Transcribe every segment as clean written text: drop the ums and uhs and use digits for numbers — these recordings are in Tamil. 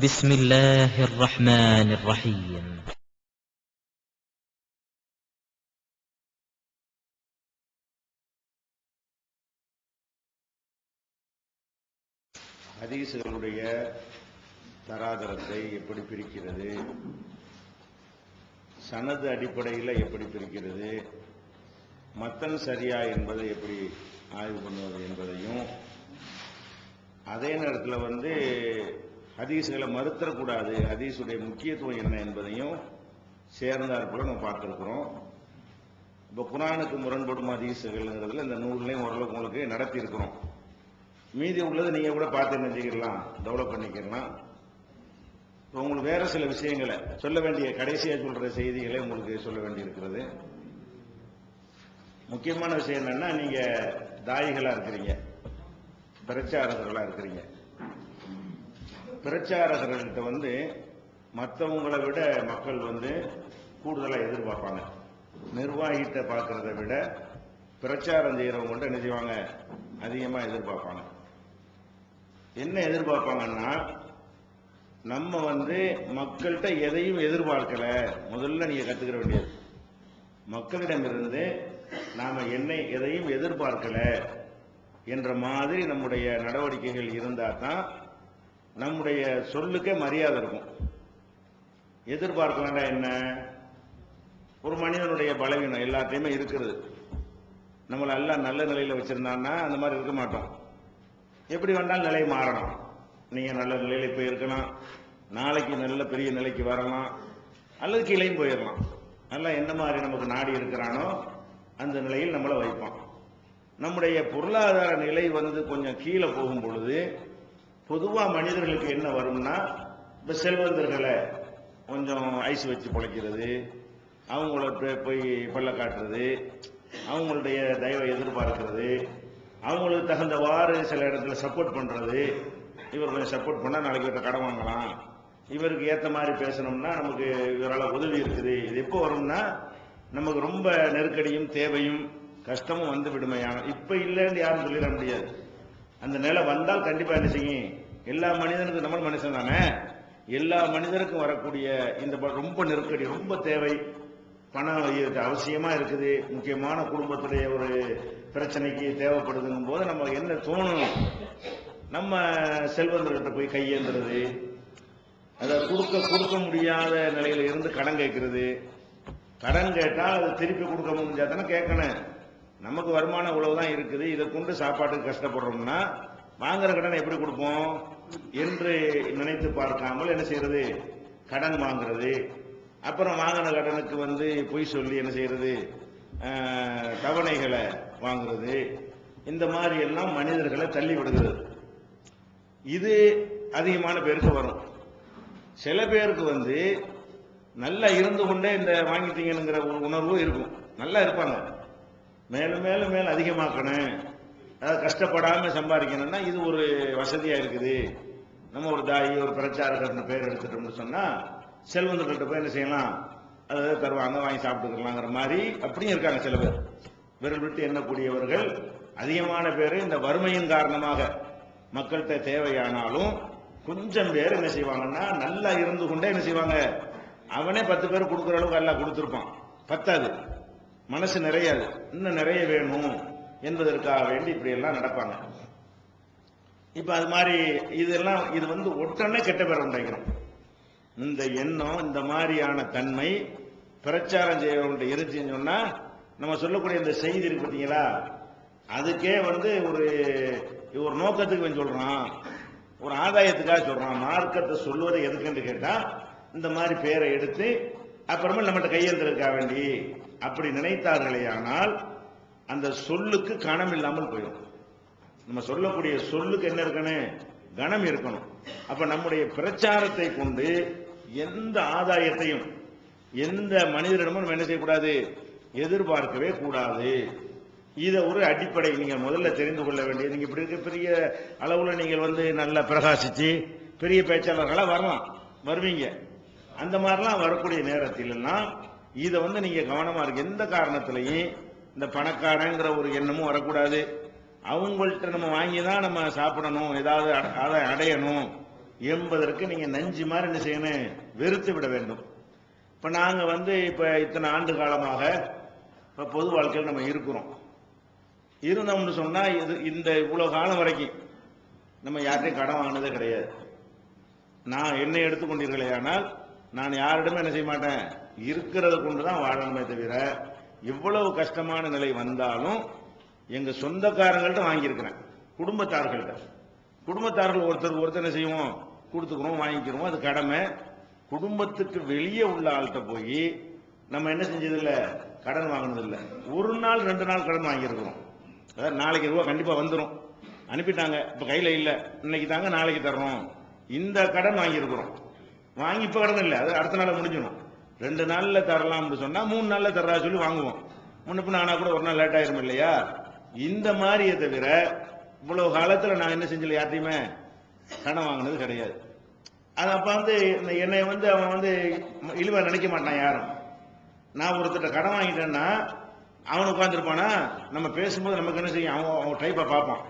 بسم الله الرحمن الرحيم. ஹதீஸ்களுடைய தராதரத்தை எப்படி பிரிக்கிறது, சனது அடிப்படையில் எப்படி பிரிக்கிறது, மத்தன் சரியா என்பதை எப்படி ஆய்வு பண்ணுவது என்பதையும், அதே நேரத்தில் ஹதீஸ்களை மறுத்தரக்கூடாது, ஹதீஸுடைய முக்கியத்துவம் என்ன என்பதையும் சேர்ந்தாற்போல நம்ம பார்த்துருக்குறோம். இப்போ குர்ஆனுக்கு முரண்படும் ஹதீஸ்கள்ங்கிறதுல இந்த நூல்லையும் ஓரளவுக்கு உங்களுக்கு நடத்தி இருக்கிறோம். மீதி உள்ளது நீங்க கூட பார்த்து என்ன செஞ்சுக்கலாம், டெவலப் பண்ணிக்கலாம். இப்போ உங்களுக்கு வேற சில விஷயங்களை சொல்ல வேண்டிய, கடைசியாக சொல்ற செய்திகளை உங்களுக்கு சொல்ல வேண்டி இருக்கிறது. முக்கியமான விஷயம் என்னன்னா, நீங்க தாயிகளா இருக்கிறீங்க, பிரச்சாரகர்களா இருக்கிறீங்க. பிரச்சாரகர்கள்ட்ட மற்றவங்களை விட மக்கள் கூடுதலா எதிர்பார்ப்பாங்க. நிர்வாகிட்ட பார்க்கறத விட பிரச்சாரம் செய்யறவங்கள்ட்ட என்ன செய்வாங்க, அதிகமா எதிர்பார்ப்பாங்க. என்ன எதிர்பார்ப்பாங்கன்னா, நம்ம மக்கள்கிட்ட எதையும் எதிர்பார்க்கல. முதல்ல நீங்க கத்துக்கிற வேண்டியது, மக்களிடமிருந்து நாம எதையும் எதிர்பார்க்கல என்ற மாதிரி நம்முடைய நடவடிக்கைகள் இருந்தா தான் நம்முடைய சொல்லுக்கே மரியாதை இருக்கும். எதிர்பார்க்கலன்னா என்ன, ஒரு மனிதனுடைய பலவீனம் எல்லாத்தையுமே இருக்கிறது. நம்மளை எல்லாம் நல்ல நிலையில வச்சிருந்தான்னா அந்த மாதிரி இருக்க மாட்டோம். எப்படி வேண்டாலும் நிலை மாறலாம். நீங்க நல்ல நிலையில போய் இருக்கலாம், நாளைக்கு நல்ல பெரிய நிலைக்கு வரலாம், அல்லது கீழையும் போயிடலாம். நல்லா என்ன மாதிரி நமக்கு நாடி இருக்கிறானோ அந்த நிலையில் நம்மளை வைப்பான். நம்முடைய பொருளாதார நிலை கொஞ்சம் கீழே போகும் பொழுது பொதுவா மனிதர்களுக்கு என்ன வரும்னா, இந்த செல்வந்தர்களை கொஞ்சம் ஐஸ் வச்சு பிழைக்கிறது, அவங்கள போய் பல்ல காட்டுறது, அவங்களுடைய தயவை எதிர்பார்க்கிறது, அவங்களுக்கு தகுந்தவாறு சில இடத்துல சப்போர்ட் பண்றது. இவர் கொஞ்சம் சப்போர்ட் பண்ணா நாளைக்கு இவர்கிட்ட கடன் வாங்கலாம், இவருக்கு ஏற்ற மாதிரி பேசணும்னா நமக்கு இவரால் உதவி இருக்குது. இது எப்போ வரும்னா, நமக்கு ரொம்ப நெருக்கடியும் தேவையும் கஷ்டமும் விடுமையான. இப்ப இல்லைன்னு யாரும் சொல்லிட முடியாது. அந்த நிலை வந்தால் கண்டிப்பா என்ன செய்யும், எல்லா மனிதனுக்கும், நம்ம மனுஷன் தானே, எல்லா மனிதருக்கும் வரக்கூடிய இந்த ரொம்ப நெருக்கடி, ரொம்ப தேவை, பணம் அவசியமா இருக்குது, முக்கியமான குடும்பத்துடைய ஒரு பிரச்சனைக்கு தேவைப்படுதுங்கும் போது நம்ம என்ன தோணும், நம்ம செல்வந்தர்கிட்ட போய் கையேந்துறது, அதை கொடுக்க முடியாத நிலையில இருந்து கடன் கேட்கிறது. கடன் கேட்டால் அது திருப்பி கொடுக்க முடிஞ்சா தானே கேட்கணும். நமக்கு வருமானம் இவ்வளவுதான் இருக்குது, இதை கொண்டு சாப்பாட்டுக்கு கஷ்டப்படுறோம்னா வாங்குற கடனை எப்படி கொடுப்போம் என்று நினைத்து பார்க்காமல் என்ன செய்யறது, கடன் வாங்குறது. அப்புறம் வாங்கின கடனுக்கு பொய் சொல்லி என்ன செய்யறது, தவணைகளை வாங்குறது. இந்த மாதிரி எல்லாம் மனிதர்களை தள்ளி விடுகிறது. இது அதிகமான பேருக்கு வரும். சில பேருக்கு நல்லா இருந்து கொண்டே இந்த வாங்கிட்டீங்கிற ஒரு உணர்வு இருக்கும். நல்லா இருப்பாங்க, மேலும் மேலும் மேலும் அதிகமாக்கணும், அதாவது கஷ்டப்படாம சம்பாதிக்கணும்னா இது ஒரு வசதியா இருக்குது. நம்ம ஒரு தாயி, ஒரு பிரச்சாரகர் பேர் எடுத்துட்டோம்னு சொன்னா செல்வந்தர்கிட்ட போய் என்ன செய்யலாம், அதாவது தருவாங்க, வாங்கி சாப்பிட்டுக்கலாங்கிற மாதிரி அப்படியும் இருக்காங்க. சில பேர் விரல் விட்டு எண்ணக்கூடியவர்கள் அதிகமான பேர் இந்த வறுமையின் காரணமாக மக்கள்கிட்ட தேவையானாலும் கொஞ்சம் பேர் என்ன செய்வாங்கன்னா, நல்லா இருந்து கொண்டே என்ன செய்வாங்க, அவனே 10 பேர் கொடுக்குற அளவுக்கு எல்லாம் கொடுத்துருப்பான், பத்தாது, மனசு நிறையாது, இன்னும் நிறைய வேணும் என்பதற்காக வேண்டி இப்படி எல்லாம் நடப்பாங்க. இப்ப அது மாதிரி இதெல்லாம் இது ஒட்டனே கெட்ட பேர் உண்டாக்கிறோம். இந்த எண்ணம், இந்த மாதிரியான தன்மை பிரச்சாரம் செய்யறவங்க இருந்துச்சுன்னு சொன்னா, நம்ம சொல்லக்கூடிய இந்த செய்தி இருக்கு பார்த்தீங்களா, அதுக்கே ஒரு நோக்கத்துக்கு சொல்றான், ஒரு ஆதாயத்துக்காக சொல்றான். மார்க்கத்தை சொல்லுவதை எதுக்குன்னு கேட்டா, இந்த மாதிரி பேரை எடுத்து அப்புறமா நம்மகிட்ட கையெழுந்திருக்க வேண்டி அப்படி நினைத்தார்களே, ஆனால் அந்த சொல்லுக்கு கணம் இல்லாமல் போயிடும். நம்ம சொல்லக்கூடிய சொல்லுக்கு என்ன இருக்கணும், கணம் இருக்கணும். அப்ப நம்முடைய பிரச்சாரத்தை கொண்டு எந்த ஆதாயத்தையும் எந்த மனிதரிடமும் நம்ம என்ன செய்யக்கூடாது, எதிர்பார்க்கவே கூடாது. இதை ஒரு அடிப்படை நீங்க முதல்ல தெரிந்து கொள்ள வேண்டியது. நீங்க இப்படி இருக்க பெரிய அளவுல நீங்கள் நல்லா பிரகாசிச்சு பெரிய பேச்சாளர்களா வரலாம், வருவீங்க. அந்த மாதிரிலாம் வரக்கூடிய நேரத்தில் எல்லாம் இதை நீங்க கவனமா இருக்கு. எந்த காரணத்திலையும் இந்த பணக்காரங்கிற ஒரு எண்ணமும் வரக்கூடாது. அவங்கள்ட்ட நம்ம வாங்கி தான் நம்ம சாப்பிடணும், ஏதாவது அதை அடையணும் என்பதற்கு நீங்க நஞ்சு மாதிரி என்ன செய்யணும், வெறுத்து விட வேண்டும். இப்ப நாங்க இப்ப இத்தனை ஆண்டு காலமாக இப்ப பொது வாழ்க்கையில் நம்ம இருக்கிறோம். இருந்தோம்னு சொன்னா இந்த இவ்வளவு காலம் வரைக்கும் நம்ம யார்கிட்டையும் கடன் வாங்கினதே கிடையாது. நான் என்னை எடுத்துக்கொண்டீர்களே, ஆனால் நான் யாரிடமே என்ன செய்ய மாட்டேன், இருக்கிறத கொண்டுதான் வாழணுமே தவிர எவ்வளவு கஷ்டமான நிலை வந்தாலும் எங்க சொந்தக்காரங்கள்ட்ட வாங்கியிருக்கிறேன். குடும்பத்தார்கள் ஒருத்தர் என்ன செய்வோம், கொடுத்துக்கிறோம், வாங்கிக்கிறோம், அது கடமை. குடும்பத்துக்கு வெளியே உள்ள ஆள்கிட்ட போய் நம்ம என்ன செஞ்சது இல்ல, கடன் வாங்கினது இல்ல. ஒரு நாள் 2 நாள் கடன் வாங்கியிருக்கிறோம். அதாவது நாளைக்கு ரூபா கண்டிப்பா வந்துடும், அனுப்பிட்டாங்க, இப்ப கையில இல்ல, இன்னைக்கு தாங்க நாளைக்கு தர்றோம், இந்த கடன் வாங்கியிருக்கிறோம். வாங்கி இப்ப கடன் இல்ல, அது அடுத்த நாள் முடிஞ்சிடும். 2 நாள்ல தரலாம்னு சொன்னா 3 நாள்ல தர்றா சொல்லி வாங்குவோம். முன்னப்பின்னு ஆனா கூட ஒரு நாள் லேட் ஆயிரும் இல்லையா. இந்த மாதிரியே தவிர இவ்வளவு காலத்துல நான் என்ன செஞ்சல, யார்ட்டையுமே கடன் வாங்கினது கிடையாது. அது அப்ப என்னை அவன் இழிவா நினைக்க மாட்டான் யாரும். நான் ஒருத்தட்ட கடன் வாங்கிட்டேன்னா அவன் உட்காந்துருப்பானா, நம்ம பேசும்போது நமக்கு என்ன செய்யும், அவன் டைப்பா பார்ப்பான்,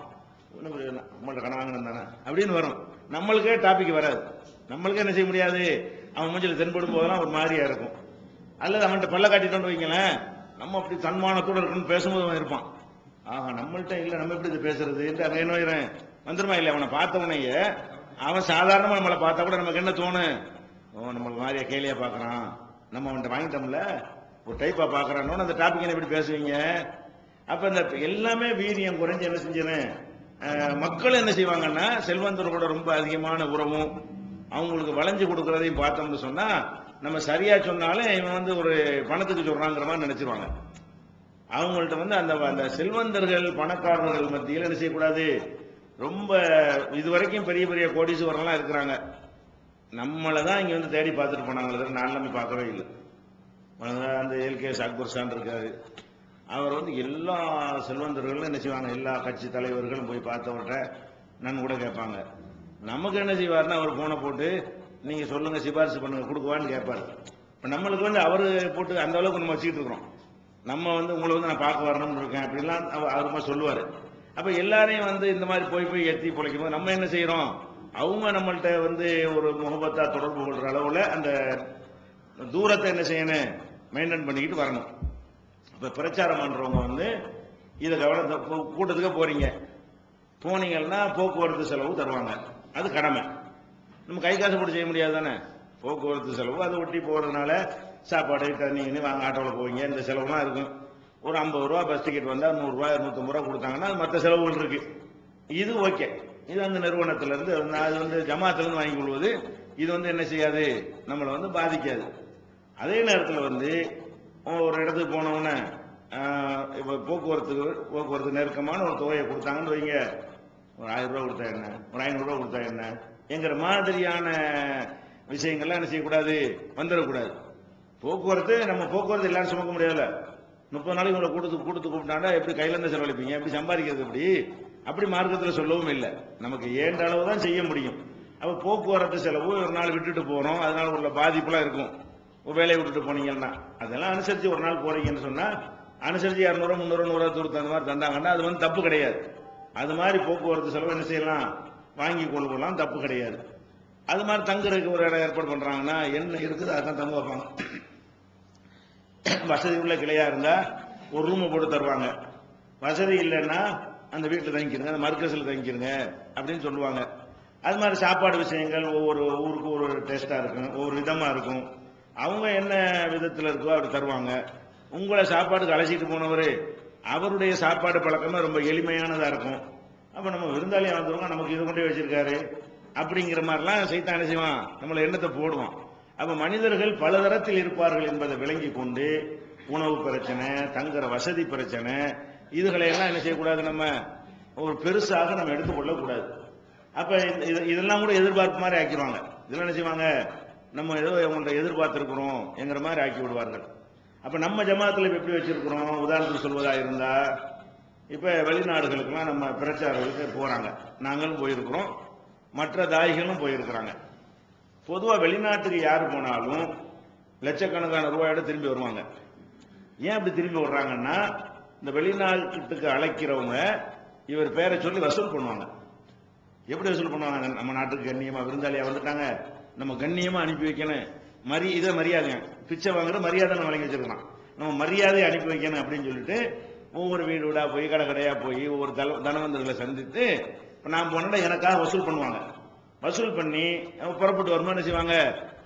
நம்மள்ட்ட கடன் வாங்கினு தானே அப்படின்னு வரும். நம்மளுக்கே டாபிக் வராது, நம்மளுக்கே என்ன செய்ய முடியாது, அவன் மூஞ்சில தென்படும் போதெல்லாம் ஒரு மாதிரியா இருக்கும். அல்லது அவன்கிட்ட பல்ல காட்டிட்டு வைங்களேன், நம்ம அப்படி தன்மானத்தோட இருக்குன்னு பேசும்போது அவன் இருப்பான், ஆஹா நம்மள்ட்ட இல்ல, நம்ம எப்படி இது பேசுறது என்று அவன் என்ன வந்துருமா இல்லை. அவனை பார்த்த உடனேயே அவன் சாதாரணமா நம்மளை பார்த்தா கூட நமக்கு என்ன தோணும், நம்மளுக்கு மாதிரியா கேலியா பாக்குறான், நம்ம அவன்கிட்ட வாங்கிட்டோம்ல ஒரு டைப்பா பாக்குறான்னு அந்த டாபிக் எப்படி பேசுவீங்க. அப்ப இந்த எல்லாமே வீரியம் குறைஞ்சு என்ன செஞ்சேன், மக்கள் என்ன செய்வாங்கன்னா செல்வந்தரோட ரொம்ப அதிகமான உறவும் அவங்களுக்கு வளைஞ்சு கொடுக்கறதையும் பார்த்தோம்னு சொன்னா நம்ம சரியா சொன்னாலும் இவன் ஒரு பணத்துக்கு சொல்றாங்கிற மாதிரி நினைச்சிருவாங்க. அவங்கள்ட்ட அந்த செல்வந்தர்கள் பணக்காரர்கள் மத்தியில் என்ன செய்யக்கூடாது, ரொம்ப இதுவரைக்கும் பெரிய பெரிய கோடீஸ்வரர்லாம் இருக்கிறாங்க, நம்மளதான் இங்க தேடி பார்த்துட்டு போனாங்க, நான் பார்க்கவே இல்லை. அந்த எல்கேஎஸ் அக்பர் சான் இருக்காரு, அவர் எல்லா செல்வந்தர்களும் என்ன செய்வாங்க, எல்லா கட்சி தலைவர்களும் போய் பார்த்தவர்கிட்ட நான் கூட கேட்பாங்க. நமக்கு என்ன செய்வாருன்னா அவர் போனை போட்டு நீங்க சொல்லுங்க சிபாரிசு பண்ணுங்க கொடுக்குவான்னு கேட்பாரு. இப்ப நம்மளுக்கு அவரு போட்டு அந்த அளவுக்கு நம்ம வச்சுக்கிட்டு இருக்கிறோம். நம்ம உங்களை நான் பார்க்க வரணும்னு இருக்கேன் அப்படின்லாம் அவருமா சொல்லுவாரு. அப்ப எல்லாரையும் இந்த மாதிரி போய் எத்தி பிழைக்கும் போது நம்ம என்ன செய்யறோம், அவங்க நம்மள்ட்ட ஒரு முகபத்தா தொடர்பு கொள்ற அளவுல அந்த தூரத்தை என்ன செய்யணும், மெயின்டைன் பண்ணிக்கிட்டு வரணும். இப்ப பிரச்சாரம் பண்றவங்க இதை கவனத்தை, கூட்டத்துக்கு போனீங்கன்னா போக்குவரத்து செலவு தருவாங்க, அது கடமை. நம்ம கை காசு போட்டு செய்ய முடியாது தானே, போக்குவரத்து செலவு அதை ஒட்டி போறதுனால சாப்பாடு தண்ணி வாங்க ஆட்டோவில் போவீங்க, இந்த செலவுலாம் இருக்கும். ஒரு 50 ரூபா பஸ் டிக்கெட் வந்தா 100 ரூபாய் 150 ரூபா கொடுத்தாங்கன்னா அது மற்ற செலவுகள் இருக்கு, இது ஓகே. இது அந்த நிறுவனத்துல இருந்து அது ஜமாத்துல இருந்து வாங்கி கொள்வது, இது என்ன செய்யாது, நம்மளை பாதிக்காது. அதே நேரத்தில் ஒரு இடத்துக்கு போனவுடனே இப்ப போக்குவரத்து நெருக்கமான ஒரு தொகையை கொடுத்தாங்கன்னு வைங்க, ஒரு 1000 ரூபாய் கொடுத்தா என்ன, ஒரு 500 ரூபாய் கொடுத்தா என்ன என்கிற மாதிரியான விஷயங்கள்லாம் என்ன செய்யக்கூடாது, வந்துடக்கூடாது. நம்ம போக்குவரத்து எல்லாரும் சுமக்க முடியாதுல்ல. 30 நாளைக்கு உங்களை கூப்பிட்டாண்டா எப்படி கையில இருந்து செலவழிப்பீங்க, எப்படி சம்பாதிக்கிறது, அப்படி மார்க்கத்தில் சொல்லவும் இல்லை. நமக்கு ஏண்ட அளவு தான் செய்ய முடியும். அப்ப போக்குவரத்து செலவு ஒரு நாள் விட்டுட்டு போறோம், அதனால உள்ள பாதிப்புலாம் இருக்கும். ஒரு வேலையை விட்டுட்டு போனீங்கன்னா அதெல்லாம் அனுசரிச்சு ஒரு நாள் போறீங்கன்னு சொன்னா அனுசரிச்சு 200 300 100 தூரத்து அந்த மாதிரி தந்தாங்கன்னா அது தப்பு கிடையாது. அது மாதிரி போக்குவரத்து செலவு என்ன செய்யலாம், வாங்கி கொண்டு போகலாம், தப்பு கிடையாது. அது மாதிரி தங்குறதுக்கு ஒரு இடம் ஏற்பாடு பண்றாங்கன்னா என்ன இருக்குது அதான் தங்க வைப்பாங்க. வசதி உள்ள கிளையா இருந்தா ஒரு ரூம் போட்டு தருவாங்க, வசதி இல்லைன்னா அந்த வீட்டில் தங்கிக்கிறங்க, அந்த மர்க்கஸில் தங்கிக்கிறங்க அப்படின்னு சொல்லுவாங்க. அது மாதிரி சாப்பாடு விஷயங்கள் ஒவ்வொரு ஊருக்கு ஒரு டேஸ்டா இருக்கும், ஒவ்வொரு விதமா இருக்கும். அவங்க என்ன விதத்தில் இருக்கோ அப்படி தருவாங்க. உங்களை சாப்பாடுக்கு அழைச்சிட்டு போனவர் அவருடைய சாப்பாடு பழக்கமே ரொம்ப எளிமையானதா இருக்கும். அப்ப நம்ம விருந்தாளியா வந்துருவோம், நமக்கு இது கொண்டே வச்சிருக்காரு அப்படிங்கிற மாதிரிலாம் சைத்தான் என்ன செய்வான், நம்மளை எண்ணத்தை போடுவான். அப்ப மனிதர்கள் பலதரத்தில் இருப்பார்கள் என்பதை விளங்கி கொண்டு உணவு பிரச்சனை, தங்குற வசதி பிரச்சனை, இதுகளை எல்லாம் என்ன செய்யக்கூடாது, நம்ம ஒரு பெருசாக நம்ம எடுத்துக்கொள்ளக்கூடாது. அப்ப இதெல்லாம் கூட எதிர்பார்ப்பு மாதிரி ஆக்கிடுவாங்க. இதெல்லாம் என்ன செய்வாங்க, நம்ம ஏதோ உங்கள்ட்ட எதிர்பார்த்திருக்கிறோம் என்கிற மாதிரி ஆக்கி விடுவார்கள். அப்ப நம்ம ஜமாத்துல எப்படி வச்சிருக்கிறோம், உதாரணத்துக்கு சொல்வதா இருந்தா இப்ப வெளிநாடுகளுக்கெல்லாம் நம்ம பிரச்சாரங்களுக்கு போறாங்க, நாங்களும் போயிருக்கிறோம், மற்ற தாயிகளும் போயிருக்கிறாங்க. பொதுவா வெளிநாட்டுக்கு யாரு போனாலும் லட்சக்கணக்கான ரூபாயோட திரும்பி வருவாங்க. ஏன் அப்படி திரும்பி வர்றாங்கன்னா, இந்த வெளிநாட்டுக்கு அழைக்கிறவங்க இவர் பேரை சொல்லி வசூல் பண்ணுவாங்க. எப்படி வசூல் பண்ணுவாங்க? நம்ம நாட்டுக்கு கண்ணியமா விருந்தாளியா வந்துட்டாங்க, நம்ம கண்ணியமா அனுப்பி வைக்கணும். இதை மரியாதை பிச்சை வாங்குற மரியாதை நம்ம வழங்கி வச்சிருக்கலாம். நம்ம மரியாதையை அனுப்பி வைக்கணும் அப்படின்னு சொல்லிட்டு ஒவ்வொரு வீடு வீடா போய் கடை கடையா போய் ஒவ்வொரு தனவந்தர்களை சந்தித்து நான் போனா எனக்காக வசூல் பண்ணுவாங்க. வசூல் பண்ணி புறப்பட்டு வருமா என்ன செய்வாங்க?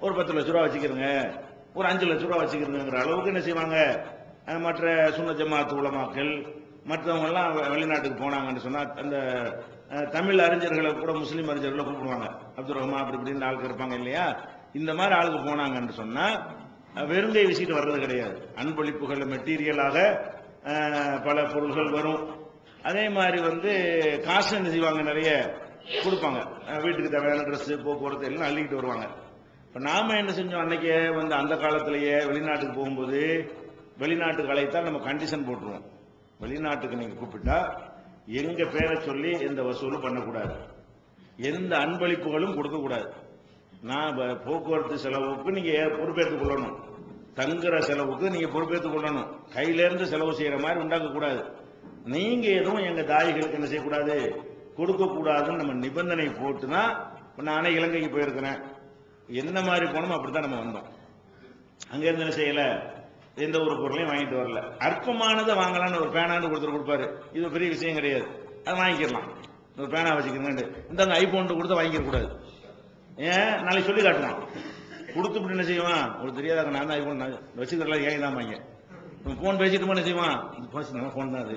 ஒரு 10 லட்ச ரூபா வச்சுக்கிறங்க, ஒரு 5 லட்ச ரூபா வச்சுக்கிறங்கிற அளவுக்கு என்ன செய்வாங்க? மற்ற சுன்ன ஜமாத் உலமாக்கள் மற்றவங்க எல்லாம் வெளிநாட்டுக்கு போனாங்கன்னு சொன்னா அந்த தமிழ் அறிஞர்களை கூட முஸ்லீம் அறிஞர்களை கூப்பிடுவாங்க. அப்துல் ரஹ்மான் அப்படி இப்படின்னு ஆளுக்கு இருப்பாங்க இல்லையா? இந்த மாதிரி ஆளுக்கு போனாங்கன்னு சொன்னா வெறுங்கை வீசிட்டு வர்றது கிடையாது. அன்பளிப்புகள் மெட்டீரியலாக பல பொருள்கள் வரும். அதே மாதிரி காசு என்ன செய்வாங்க? நிறைய கொடுப்பாங்க. வீட்டுக்கு தேவையான ட்ரெஸ் போக்குவரத்து எல்லாம் அள்ளிக்கிட்டு வருவாங்க. இப்ப நாம என்ன செஞ்சோம்? அன்னைக்கே அந்த காலத்திலேயே வெளிநாட்டுக்கு போகும்போது வெளிநாட்டுக்கு அழைத்தா நம்ம கண்டிஷன் போட்டுருவோம். வெளிநாட்டுக்கு நீங்க கூப்பிட்டா எங்க பேரை சொல்லி எந்த வசூலும் பண்ணக்கூடாது, எந்த அன்பளிப்புகளும் கொடுக்க கூடாது. நான் போக்குவரத்து செலவுக்கு நீங்க பொறுப்பேற்றுக் கொள்ளணும், தங்குற செலவுக்கு நீங்க பொறுப்பேற்றுக் கொள்ளணும், கையில இருந்து செலவு செய்யற மாதிரி உண்டாக்க கூடாது. நீங்க எதுவும் எங்க தாய்களுக்கு என்ன செய்யக்கூடாது, கொடுக்க கூடாதுன்னு நம்ம நிபந்தனை போட்டுதான். நானே இலங்கைக்கு போயிருக்கிறேன், என்ன மாதிரி போனோம் அப்படித்தான் நம்ம வந்தோம். அங்க இருந்து என்ன செய்யல, எந்த ஒரு பொருளையும் வாங்கிட்டு வரல. அற்பமானதை வாங்கலான்னு ஒரு பேனான்னு ஒருத்தர் கொடுப்பாரு, இது பெரிய விஷயம் கிடையாது, அதை வாங்கிக்கலாம். ஒரு பேனா வச்சுக்கிறேன், இந்த ஐபோன் கொடுத்து வாங்கிக்க கூடாது. ஏன்? நாளைக்கு சொல்லி காட்டுவான். கொடுத்துட்டு என்ன செய்வான்? ஒரு தெரியாத நான் தான் ஐபோன் வச்சுக்கிறல, ஏன் தான் வாங்க போன் பேசிட்டு என்ன செய்வான்? போன் தான் அது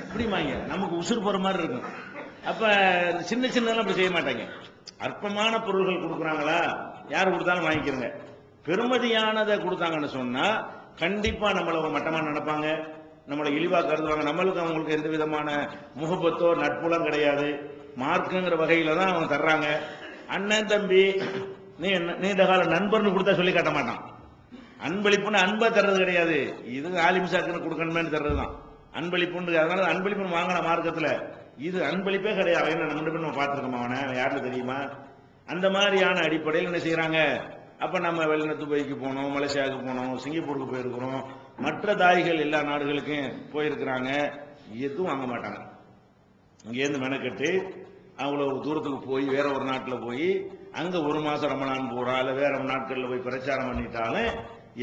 இப்படி வாங்க, நமக்கு உசுறு போற மாதிரி இருக்கும். அப்ப சின்ன சின்னதெல்லாம் அப்படி செய்ய மாட்டாங்க. அற்பமான பொருள்கள் கொடுக்குறாங்களா, யாரு கொடுத்தாலும் வாங்கிக்கிறங்க. பெருமதியானதை கொடுத்தாங்கன்னு சொன்னா கண்டிப்பா நம்மள மட்டமா நினைப்பாங்க, நம்மளை இழிவா கருதுவாங்க. நம்மளுக்கு அவங்களுக்கு எந்த விதமான முகப்பத்தோ நட்புலம் கிடையாது. மார்க்குங்கிற வகையில தான் அவங்க தர்றாங்க. அண்ணன் தம்பி நீண்ட கால நண்பர்னு கொடுத்தா சொல்லி காட்ட மாட்டான். அன்பளிப்புன்னு அன்பா தர்றது கிடையாது, இது ஆலிம்சாக்குன்னு கொடுக்கணுமே தர்றதுதான் அன்பளிப்புன்னு. அதனால அன்பளிப்புன்னு வாங்கின மார்க்கத்துல இது அன்பளிப்பே கிடையாது. என்ன நம்ம பார்த்துருக்கோமா? அவனை யாருக்கு தெரியுமா? அந்த மாதிரியான அடிப்படையில் என்ன செய்யறாங்க? அப்ப நம்ம வெளிநாட்டு துபாய்க்கு போனோம், மலேசியாவுக்கு போனோம், சிங்கப்பூருக்கு போயிருக்கிறோம், மற்ற தாய்கள் எல்லா நாடுகளுக்கும் போயிருக்கிறாங்க, எதுவும் வாங்க மாட்டாங்க. இங்கேருந்து மெனக்கட்டு அவ்வளவு தூரத்துக்கு போய் வேற ஒரு நாட்டில் போய் அங்க ஒரு மாசம் ரமலான் பூரா இல்ல வேற நாட்கள்ல போய் பிரச்சாரம் பண்ணிட்டாலும்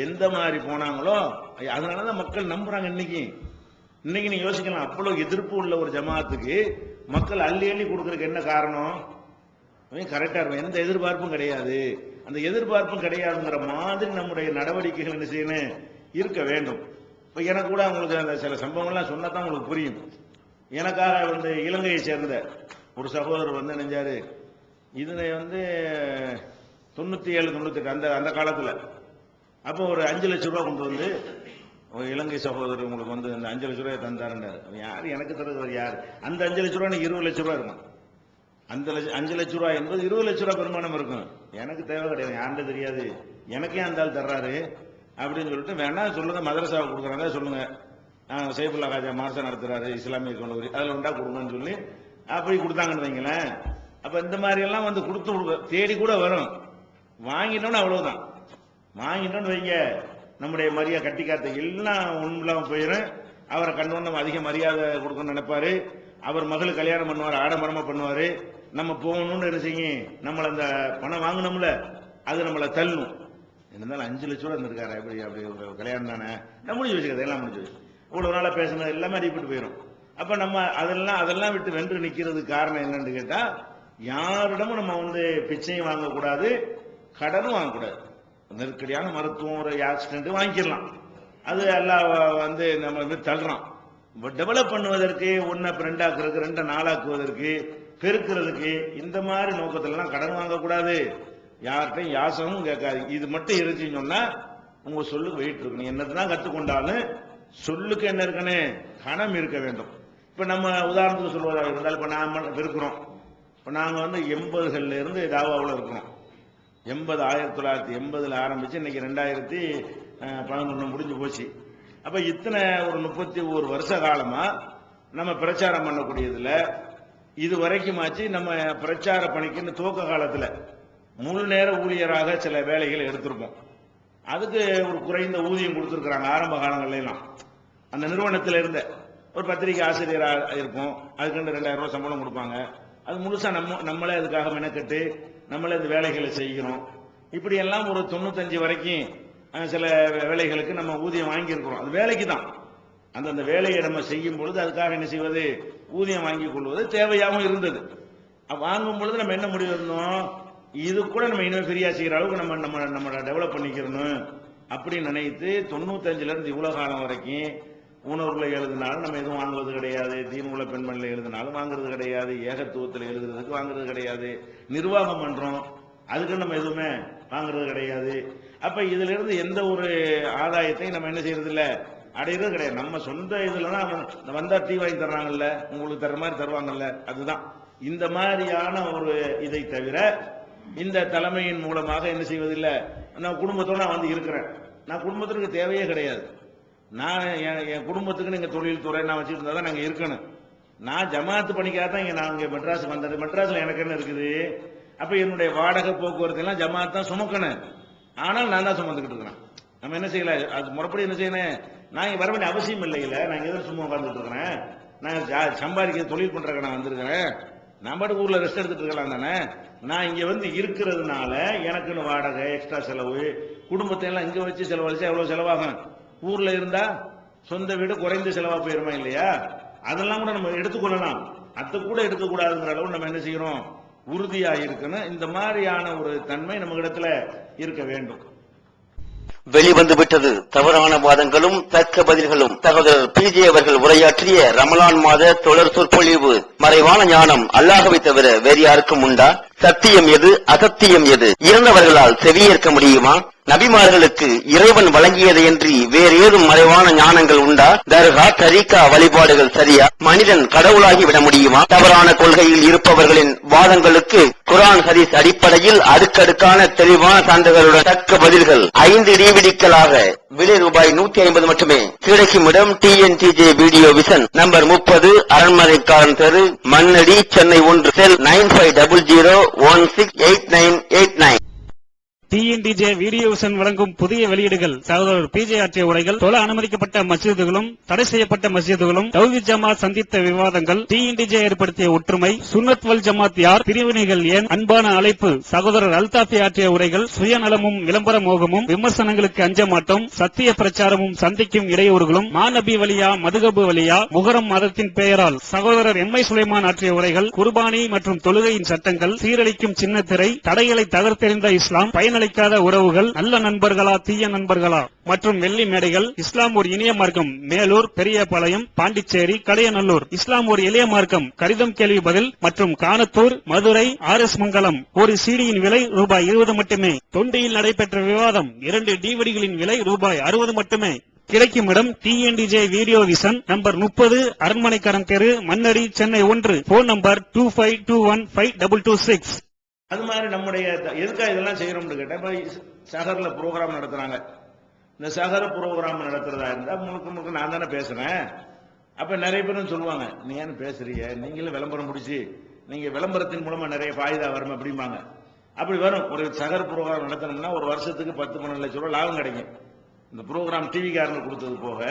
எந்த மாதிரி போனாங்களோ அதனாலதான் மக்கள் நம்புறாங்க. இன்னைக்கு நீங்க யோசிக்கலாம், அவ்வளவு எதிர்ப்பு உள்ள ஒரு ஜமாத்துக்கு மக்கள் அள்ளி அள்ளி கொடுக்கறதுக்கு என்ன காரணம்? கரெக்டா இருக்கும், எந்த எதிர்பார்ப்பும் கிடையாது. அந்த எதிர்பார்ப்பும் கிடையாதுங்கிற மாதிரி நம்முடைய நடவடிக்கைகள் என்ன செய்யணும், இருக்க வேண்டும். இப்ப எனக்கு கூட உங்களுக்கு அந்த சில சம்பவங்கள்லாம் சொன்னதான் உங்களுக்கு புரியும். எனக்காக இலங்கையை சேர்ந்த ஒரு சகோதரர் நினைஞ்சாரு, இதுல 97 98 அந்த காலத்துல அப்போ ஒரு 5 லட்சம் ரூபாய் கொண்டு வந்து இலங்கை சகோதரர் உங்களுக்கு அந்த 5 லட்சம் ரூபாய் தந்தாருன்னாரு. யாரு எனக்கு தருவது? யாரு? அந்த 5 லட்சம் ரூபாய் 20 லட்சம் ரூபாய் இருக்கும். அந்த 5 லட்சம் ரூபாய் என்பது 20 லட்சம் ரூபாய் பெருமானம் இருக்கும். எனக்கு தேவை கிடையாது, யாருன்னு தெரியாது, எனக்கே அந்த ஆள் தர்றாரு அப்படின்னு சொல்லிட்டு வேணா சொல்லுங்க, மதரசாவை கொடுக்குறாங்க சொல்லுங்க, சைஃபுல்லா ராஜா மாசம் நடத்துறாரு இஸ்லாமிய கல்லூரி, அதுல உண்டா கொடுங்கன்னு சொல்லி அப்படி கொடுத்தாங்கன்னு வைங்களேன். அப்ப இந்த மாதிரி எல்லாம் கொடுத்து தேடி கூட வரும். வாங்கிட்டோம்னு அவ்வளவுதான். வாங்கிட்டோம்னு வைங்க, நம்முடைய மரியாதை கட்டி காத்த எல்லாம் உண்மையில்லாம போயிடும். அவரை கண்டோன்னு அதிக மரியாதை கொடுக்கணும்னு நினைப்பாரு. அவர் மகளுக்கு கல்யாணம் பண்ணுவாரு, ஆடம்பரமா பண்ணுவாரு. நம்ம போகணும்னு என்ன செய்யும், நம்மள அந்த பணம் வாங்கணும்ல அது நம்மளை தள்ளும். இருந்தாலும் 5 லட்சம் ரூபா இருந்திருக்காரு, அப்படி கல்யாணம் தானே முடிஞ்சு வச்சுக்கிறது, எல்லாம் முடிஞ்சு வச்சு இவ்வளவு நாளா பேசினது எல்லாமே அடிப்பட்டு போயிடும். அப்ப நம்ம அதெல்லாம் விட்டு வென்று நிக்கிறதுக்கு காரணம் என்னன்னு கேட்டா, யாரிடமும் நம்ம பிச்சையும் வாங்கக்கூடாது, கடனும் வாங்கக்கூடாது. நெருக்கடியான மருத்துவம், ஒரு ஆக்சிடென்ட் வாங்கிக்கலாம், அது எல்லாம் நம்ம தள்ளுறான். டெவலப் பண்ணுவதற்கு, ஒன்ன ரெண்டாக்குறதுக்கு, 2 4ஆக்குவதற்கு, பெருக்கிறதுக்கு, இந்த மாதிரி நோக்கத்திலாம் கடன் வாங்கக்கூடாது, யார்கிட்டையும் யாசமும் கேட்காது. இது மட்டும் இருந்துச்சுன்னு சொன்னா உங்க சொல்லுக்கு வெயிட் இருக்கணும். என்னதான் கற்றுக்கொண்டாலும் சொல்லுக்கு என்ன இருக்கணும், கணம் இருக்க வேண்டும். இப்ப நம்ம உதாரணத்துக்கு சொல்வதாக இருந்தால், இப்ப நாம இருக்கிறோம், இப்ப நாங்க 80கள்ல இருந்து தாவாவில் இருக்கிறோம். 1980 ஆரம்பிச்சு இன்னைக்கு 2011 முடிஞ்சு போச்சு. அப்ப இத்தனை ஒரு 31 வருஷ காலமா நம்ம பிரச்சாரம் பண்ணக்கூடியதுல இது வரைக்கும் ஆச்சு. நம்ம பிரச்சார பணிக்குன்னு துவக்க காலத்துல முழு நேர ஊழியராக சில வேலைகளை எடுத்திருப்போம். அதுக்கு ஒரு குறைந்த ஊதியம் கொடுத்திருக்கிறாங்க. ஆரம்ப காலங்கள்ல எல்லாம் அந்த நிறுவனத்தில் இருந்த ஒரு பத்திரிகை ஆசிரியராக இருக்கும், அதுக்கு 2000 ரூபாய் சம்பளம் கொடுப்பாங்க. அது முழுசா நம்மளே அதுக்காக மெனக்கெட்டு நம்மளே இந்த வேலைகளை செய்கிறோம். இப்படி எல்லாம் ஒரு 95 வரைக்கும் சில வேலைகளுக்கு நம்ம ஊதியம் வாங்கியிருக்கிறோம். அது வேலைக்கு தான். அந்தந்த வேலையை நம்ம செய்யும் பொழுது அதுக்காக என்ன செய்வது, ஊதியம் வாங்கிக் கொள்வது தேவையாகவும் இருந்தது. வாங்கும் பொழுது நம்ம என்ன முடிவு இருந்தோம், இது கூட நம்ம இன்னும் ஃப்ரீயா செய்யற அளவுக்கு நம்ம டெவலப் பண்ணிக்கிறணும் அப்படின்னு நினைத்து 95ல இருந்து இவ்வளவு காலம் வரைக்கும் உணர்வுல எழுதினாலும் நம்ம எதுவும் வாங்குறது கிடையாது, தீனுள்ள பெண்மணில எழுதினாலும் வாங்குறது கிடையாது, ஏகத்துவத்தில் எழுதுறதுக்கு வாங்குறது கிடையாது, நிர்வாகம் பண்றோம் அதுக்கு நம்ம எதுவுமே வாங்குறது கிடையாது. அப்ப இதுல இருந்து எந்த ஒரு ஆதாயத்தையும் நம்ம என்ன செய்யறது இல்ல, அடையிறது கிடையாது. நம்ம சொந்த இதுலதான் வந்தா டீ வாங்கி தர்றாங்கல்ல, உங்களுக்கு தர்ற மாதிரி தருவாங்கல்ல, அதுதான். இந்த மாதிரியான ஒரு இதை தவிர இந்த தலைமையின் மூலமாக என்ன செய்வதில்லை. நான் குடும்பத்தோட நான் வந்து இருக்கிறேன், நான் குடும்பத்திற்கு தேவையே கிடையாது. நான் என் குடும்பத்துக்கு நீங்க தொழில் துறை நான் வச்சுட்டு இருந்தா தான் நாங்க இருக்கணும். நான் ஜமாத்து பணிக்காக தான் இங்க நான் இங்க மெட்ராஸுக்கு வந்தது. மெட்ராஸ்ல எனக்கு என்ன இருக்குது, அப்ப என்னுடைய வாடகை போக்குவரத்து எல்லாம் ஜமாத் தான் சுமக்கணும். ஆனால் நான் தான் சுமந்துக்கிட்டு இருக்கிறேன். நம்ம என்ன செய்யல, அது முறைப்படி என்ன செய்யணும், நான் இங்க வர வேண்டிய அவசியம் இல்லையில, நான் இங்க சும்மா உட்கார்ந்துட்டு இருக்கிறேன், நான் சம்பாதிக்க தொழில் பண்றதுக்கு நான் வந்திருக்கிறேன், நான் பாட்டு ஊர்ல ரெஸ்ட் எடுத்துட்டு இருக்கலாம் தானே. நான் இங்க வந்து இருக்கிறதுனால எனக்குன்னு வாடகை, எக்ஸ்ட்ரா செலவு, குடும்பத்தை எல்லாம் இங்க வச்சு செலவழிச்சா எவ்வளவு செலவாகும். ஊர்ல இருந்தா சொந்த வீடு குறைந்த செலவா போயிருமா இல்லையா, அதெல்லாம் கூட நம்ம எடுத்துக்கொள்ளலாம். அது கூட எடுக்கக்கூடாதுங்கிற அளவு நம்ம என்ன செய்யறோம், உறுதியா இருக்கணும். இந்த மாதிரியான ஒரு தன்மை நம்ம இடத்துல இருக்க வேண்டும். வெளிவந்து விட்டது தவறான வாதங்களும் தக்க பதில்களும். சகோதரர் பிஜே அவர்கள் உரையாற்றிய ரமலான் மாத தொடர் சொற்பொழிவு. மறைவான ஞானம் அல்லாஹ்வை தவிர வேறு யாருக்கும் உண்டா? சத்தியம் எது, அசத்தியம் எது? இறந்தவர்களால் செவியேற்க முடியுமா? நபிமார்களுக்கு இறைவன் வழங்கியதையன்றி வேறு ஏதும் மறைவான ஞானங்கள் உண்டா? தர்கா, தரீகா வழிபாடுகள் சரியா? மனிதன் கடவுளாகி விட முடியுமா? தவறான கொள்கையில் இருப்பவர்களின் வாதங்களுக்கு குர்ஆன் ஹதீஸ் அடிப்படையில் அடுக்கடுக்கான தெளிவான சான்றுகளுடன் தக்க பதில்கள் 5 டிவிடிக்களாக விலை ரூபாய் 150 மட்டுமே. கிடைக்கும் இடம் TNTJ வீடியோ விஷன், நம்பர் 30, அரண்மனைக்காரன் தெரு, மண்ணடி, சென்னை 1, செல் 9500168989. TNTJ வீடியோ விஷன் வழங்கும் புதிய வெளியீடுகள். சகோதரர் பிஜே ஆற்றிய உரைகள், தொழ அனுமதிக்கப்பட்ட மஸ்ஜிதுகளும் தடை செய்யப்பட்ட மஸ்ஜிதுகளும், தௌஹீத் ஜமாத் சந்தித்த விவாதங்கள், TNTJ ஏற்படுத்திய ஒற்றுமை, சுன்னத் வல் ஜமாத் யார், பிரிவினைகள் ஏன், அன்பான அழைப்பு, சகோதரர் அல்தாஃபி ஆற்றிய உரைகள், சுயநலமும் விளம்பர மோகமும், விமர்சனங்களுக்கு அஞ்ச மாட்டோம், சத்திய பிரச்சாரமும் சந்திக்கும் இடையூறுகளும், மாநபி வலியா மதுகபு வலியா, முகரம் மதத்தின் பெயரால் சகோதரர் எம்ஐ சுலைமான் ஆற்றிய உரைகள், குர்பானி மற்றும் தொழுகையின் சட்டங்கள், சீரழிக்கும் சின்னத்திரை, தடைகளை தகர்த்தெறிந்த இஸ்லாம், பயனளிக்காத உறவுகள், நல்ல நண்பர்களா தீய நண்பர்களா மற்றும் வெள்ளி மேடைகள், இஸ்லாம் ஒரு இனிய மார்க்கம், மேலூர், பெரியபாளையம், பாண்டிச்சேரி, கடையநல்லூர், இஸ்லாம் ஒரு எளிய மார்க்கம், கடிதம் கேள்வி பதில் மற்றும் கானத்தூர், மதுரை, RS மங்கலம். ஒரு சீடியின் விலை ரூபாய் 20 மட்டுமே. தொண்டியில் நடைபெற்ற விவாதம் 2 டிவிடிகளின் விலை ரூபாய் 60 மட்டுமே. கிடைக்கும் இடம் TNTJ வீடியோ விஷன், நம்பர் 30, அரண்மனைக்காரன் தெரு, மண்ணடி, சென்னை 1. Phone number 25215226. அது மாதிரி நம்முடைய எதுக்காக இதெல்லாம் செய்யறோம்னு கேட்டா, இப்ப சஹர்ல ப்ரோக்ராம் நடத்துறாங்க. இந்த சஹர் ப்ரோக்ராம் நடத்துறதா இருந்தா முழுக்க முழுக்க நான் தானே பேசுறேன். அப்ப நிறைய பேரும் சொல்லுவாங்க, நீ ஏன்னு பேசுறீங்க, நீங்களும் விளம்பரம் முடிச்சு நீங்க விளம்பரத்தின் மூலமா நிறைய பாயுதா வரும் அப்படிம்பாங்க. அப்படி வரும். ஒரு சஹர் ப்ரோக்ராம் நடத்தணும்னா ஒரு வருஷத்துக்கு 10-12 லட்சம் ரூபாய் லாபம் கிடைக்கும். இந்த ப்ரோக்ராம் டிவி காரங்க கொடுத்தது போக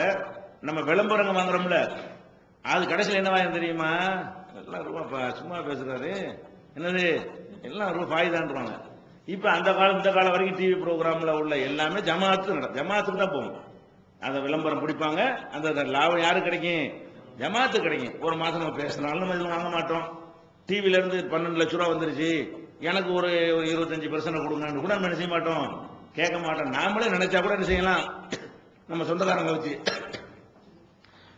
நம்ம விளம்பரங்க வாங்குறோம்ல, அது கடைசியில் என்னவாயும் தெரியுமா, எல்லாம் ரூபா சும்மா பேசுறாரு, என்னது எல்லாம் ரொம்ப பாய்தான்றாங்க. இப்ப அந்த காலம் இந்த காலம் வரைக்கும் டிவி ப்ரோக்ராம்ல உள்ள எல்லாமே ஜமாத்துக்கு தான் போகும். அந்த விளம்பரம் பிடிப்பாங்க, அந்த லாபம் யாருக்கு கிடைக்கும், ஜமாத்து கிடைக்கும். ஒரு மாசம் நம்ம பேசினாலும் நம்ம இதுவும் வாங்க மாட்டோம். டிவில இருந்து 12 லட்சம் ரூபா வந்துருச்சு, எனக்கு ஒரு 25% கொடுங்கன்னு கூட நம்ம என்ன செய்ய மாட்டோம், கேட்க மாட்டோம். நாமளே நினைச்சா கூட என்ன செய்யலாம், நம்ம சொந்தக்காரங்க வச்சு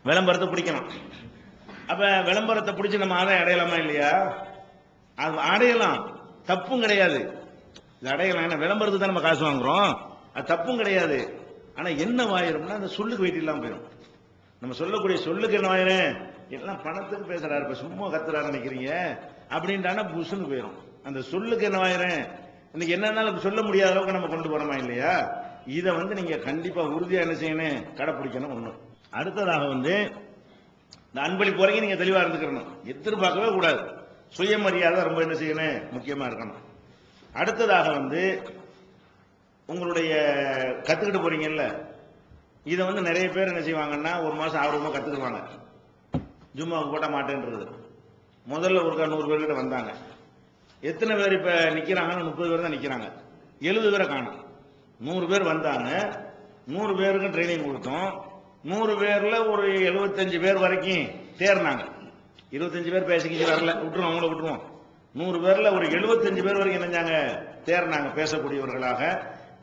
விளம்பரத்தை பிடிக்கணும். அப்ப விளம்பரத்தை பிடிச்சி நம்ம ஆதாயம் அடையலாமா இல்லையா? அது அடையலாம், தப்பும் கிடையாது. இது அடையலாம், ஏன்னா விளம்பரத்துக்கு தான் நம்ம காசு வாங்குறோம், அது தப்பும் கிடையாது. ஆனா என்ன வாயிரும்னா அந்த சொல்லுக்கு வெயிட் இல்லாம போயிடும். நம்ம சொல்லக்கூடிய சொல்லுக்கு என்ன வாயிரும், எல்லாம் பணத்துக்கு பேசுறாரு, இப்ப சும்மா கத்துறாரு நினைக்கிறீங்க அப்படின்ட்டானா புஷ்னு போயிடும். அந்த சொல்லுக்கு என்ன வாயிரும், இன்னைக்கு என்னன்னாலும் சொல்ல முடியாத அளவுக்கு நம்ம கொண்டு போறோமா இல்லையா? இதை நீங்க கண்டிப்பா உறுதியா என்ன செய்யணும், கடைப்பிடிக்கணும். ஒண்ணு. அடுத்ததாக இந்த அன்பளிப்பு வரைக்கும் நீங்க தெளிவா இருந்துக்கணும், எதிர்பார்க்கவே கூடாது. சுயமரியாதை ரொம்ப என்ன செய்யணும், முக்கியமா இருக்கணும். அடுத்ததாக உங்களுடைய கத்துக்கிட்டு போறீங்கல்ல, இதை நிறைய பேர் என்ன செய்வாங்கன்னா ஒரு மாசம் ஆர்வமா கத்துக்குவாங்க, ஜும்மாவுக்கு போட்ட மாட்டேன்றது. முதல்ல ஒரு 100 பேர்கிட்ட வந்தாங்க. எத்தனை பேர் இப்ப நிக்கிறாங்கன்னா 30 பேர் தான் நிக்கிறாங்க. 70 பேரை காணும். 100 பேர் வந்தாங்க. 100 பேருக்கு ட்ரைனிங் கொடுத்தோம். 100 பேர்ல ஒரு 75 பேர் வரைக்கும் தேர்னாங்க. 25 பேர் பேசிக்கிட்டு வரல, விட்டுருவோம், அவங்கள விட்டுருவோம். 100 பேர்ல ஒரு 75 பேர் வரைக்கும் என்னஞ்சாங்க, தேர்னாங்க. பேசக்கூடியவர்களாக,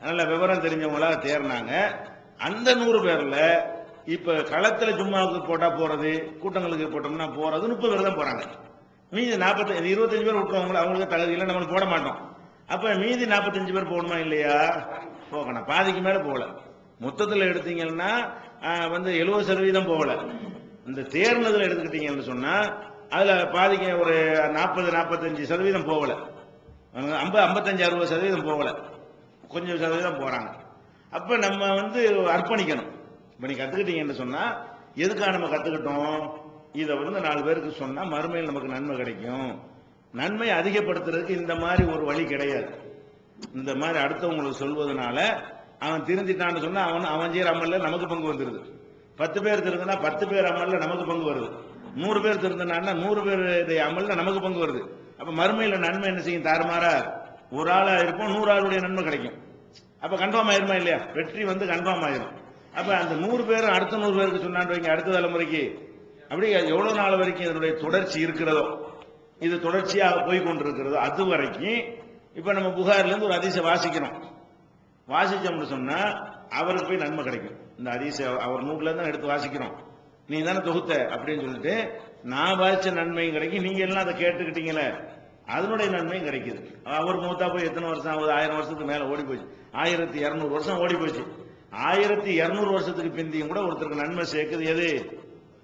நல்ல விவரம் தெரிஞ்சவங்களாக தேர்னாங்க. அந்த 100 பேர்ல இப்ப களத்துல ஜும்மாவுக்கு போட்டா போறது, கூட்டங்களுக்கு போட்டோம்னா போறது 30 பேர் தான் போறாங்க. மீதி 25 பேர் விட்டுருவாங்க, அவங்களுக்கு தகுதி இல்லை, நம்ம போட மாட்டோம். அப்ப மீதி 45 பேர் போகணுமா இல்லையா? போகணும். பாதிக்கு மேல போகல. மொத்தத்தில் எடுத்தீங்கன்னா 70% போகல. இந்த தேர்னதுல எடுத்துக்கிட்டீங்கன்னு சொன்னா அதுல பாதிக்க ஒரு 40-45% போகல. 55-60% போகல. கொஞ்சம் சதவீதம் போறாங்க. அப்ப நம்ம அர்ப்பணிக்கணும். இப்ப நீ கத்துக்கிட்டீங்கன்னு சொன்னா எதுக்காக நம்ம கத்துக்கிட்டோம்? இதை 4 பேருக்கு சொன்னா மறுமையில் நமக்கு நன்மை கிடைக்கும். நன்மை அதிகப்படுத்துறதுக்கு இந்த மாதிரி ஒரு வழி கிடையாது. இந்த மாதிரி அடுத்தவங்களுக்கு சொல்வதனால அவன் திருந்திட்டான்னு சொன்னா அவன் செய்யற அமல்ல நமக்கு பங்கு வந்துருது. 10 பேர் திருந்தினா 10 பேர் அமல்ல நமக்கு பங்கு வருது. 100 பேர் திருந்தினா 100 பேர் அமல்ல நமக்கு பங்கு வருது. அப்ப மறுமையில நன்மை என்ன செய்யும்? தாறுமாறா ஒரு ஆளா இருப்போம், 100 ஆளுடைய நன்மை கிடைக்கும். அப்ப கன்ஃபார்ம் ஆயிருமா இல்லையா? வெற்றி கன்ஃபார்ம் ஆயிரும். அப்ப அந்த 100 பேர் அடுத்த 100 பேருக்கு சொன்னான்னு வைங்க, அடுத்த தலைமுறைக்கு அப்படி எவ்வளவு நாள் வரைக்கும் இதனுடைய தொடர்ச்சி இருக்கிறதோ, இது தொடர்ச்சியாக போய் கொண்டிருக்கிறதோ அது வரைக்கும். இப்ப நம்ம புகார்ல இருந்து ஒரு ஹதீஸை வாசிச்சோம்னு சொன்னா அவருக்கு போய் நன்மை கிடைக்கும். இந்த ஹதீஸை அவர் நூல்ல இருந்து எடுத்து வாசிக்கிறோம், நீ தானே தொகுத்த அப்படின்னு சொல்லிட்டு நான் வாசிச்ச நன்மையும் கிடைக்கும். நீங்க எல்லாம் அதை கேட்டுக்கிட்டீங்களே, அதனுடைய நன்மையும் கிடைக்குது. அவர் மூத்தா போய் எத்தனை வருஷம் ஆகுது? 1000 வருஷத்துக்கு மேல ஓடி போச்சு. 1200 வருஷம் ஓடி போச்சு. 1200 வருஷத்துக்கு பிந்தியும் கூட ஒருத்தருக்கு நன்மை சேர்க்குது. எது?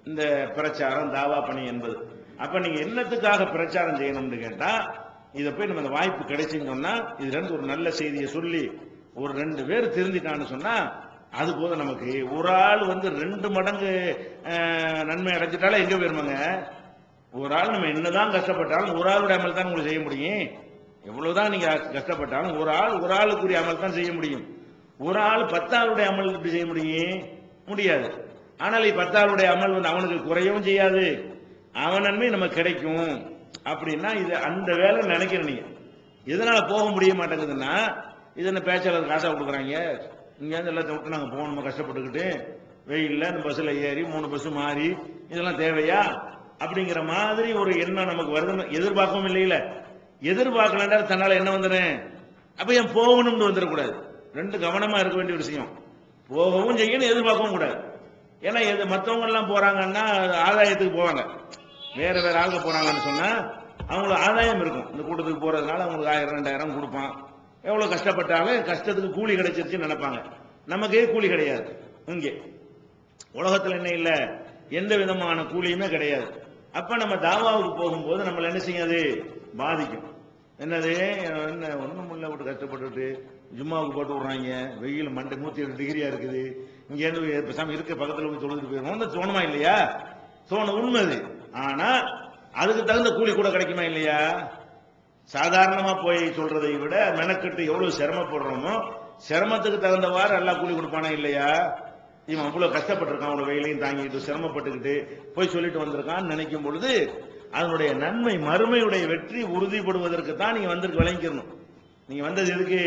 இந்த பிரச்சாரம், தாவா பணி என்பது. அப்ப நீங்க என்னத்துக்காக பிரச்சாரம் செய்யணும்னு கேட்டா, இதை போய் நம்ம இந்த வாய்ப்பு கிடைச்சுன்னு சொன்னா இதுல இருந்து ஒரு நல்ல செய்தியை சொல்லி ஒரு 2 பேர் திருந்திட்டான்னு சொன்னா அது போதும் நமக்கு. ஒரு ஆள் 2 மடங்கு நன்மை அடைஞ்சிட்டாலும் எங்க போயிருமாங்க? ஒரு ஆள் நம்ம என்னதான் கஷ்டப்பட்டாலும் ஒரு ஆளுடைய அமல் தான் உங்களுக்கு செய்ய முடியும். எவ்வளவுதான் நீங்க கஷ்டப்பட்டாலும் ஒரு ஆளுக்குரிய அமல் தான் செய்ய முடியும். ஒரு ஆள் 10 ஆளுடைய அமல் எப்படி செய்ய முடியாது. ஆனால் 10 ஆளுடைய அமல் அவனுக்கு குறையவும் செய்யாது, அவன் நன்மை நமக்கு கிடைக்கும். அப்படின்னா இது அந்த வேலை நினைக்கிறேன். நீங்க எதனால போக முடிய மாட்டேங்குதுன்னா, இது என்ன பேச்சாளர் காசா கொடுக்குறாங்க, இங்க இருந்து எல்லாத்தையும் விட்டு நாங்க போகணுமா கஷ்டப்பட்டுக்கிட்டு, வெயில்ல இந்த பஸ்ல ஏறி 3 பஸ் மாறி, இதெல்லாம் தேவையா அப்படிங்கிற மாதிரி ஒரு எண்ணம் நமக்கு வருது. எதிர்பார்க்கவும் இல்லையில, எதிர்பார்க்கலண்டா தன்னால என்ன வந்துடும்? அப்ப ஏன் போகணும்னு வந்துடக்கூடாது. 2 கவனமா இருக்க வேண்டிய விஷயம். போகவும் செய்யணும், எதிர்பார்க்கவும் கூடாது. ஏன்னா மற்றவங்க எல்லாம் போறாங்கன்னா ஆதாயத்துக்கு போவாங்க. வேற ஆளுங்க போறாங்கன்னு சொன்னா அவங்களுக்கு ஆதாயம் இருக்கும். இந்த கூட்டத்துக்கு போறதுனால அவங்களுக்கு 1000-2000 கொடுப்பான். எவ்வளவு கஷ்டப்பட்டாலும் கஷ்டத்துக்கு கூலி கிடைச்சிருச்சுன்னு நினைப்பாங்க. நமக்கே கூலி கிடையாது. இங்கே உலகத்துல என்ன இல்ல, எந்த விதமான கூலியுமே கிடையாது. அப்ப நம்ம தாவாவுக்கு போகும்போது நம்மள என்ன செய்யாது? பாதிக்கும். என்னது என்ன ஒண்ணும் முள்ள விட்டு கஷ்டப்பட்டுட்டு ஜும்மாவுக்கு போட்டு விடுறாங்க, வெயில் மண்டை 108 டிகிரியா இருக்குது, இங்க இருந்து பேசாம இருக்க பக்கத்துல போய் தொழுதுட்டு போயிருவோம் தோணுமா இல்லையா? உண்மை அது. ஆனா அதுக்கு தகுந்த கூலி கூட கிடைக்குமா இல்லையா? சாதாரணமா போய் சொல்றதை விட மெனக்கட்டு எவ்வளவு சிரமப்படுறோமோ சிரமத்துக்கு தகுந்தவாறு எல்லாம் கூலி கொடுப்பானா இல்லையா? இவன் அவ்வளவு கஷ்டப்பட்டிருக்கான், அவ்வளவு வெயிலையும் தாங்கிட்டு சிரமப்பட்டுக்கிட்டு போய் சொல்லிட்டு வந்திருக்கான்னு நினைக்கும் பொழுது அதனுடைய நன்மை, மறுமையுடைய வெற்றி உறுதிப்படுவதற்கு தான் நீங்க வந்திருக்கு. விளங்கிக்கணும். நீங்க வந்தது எதுக்கு?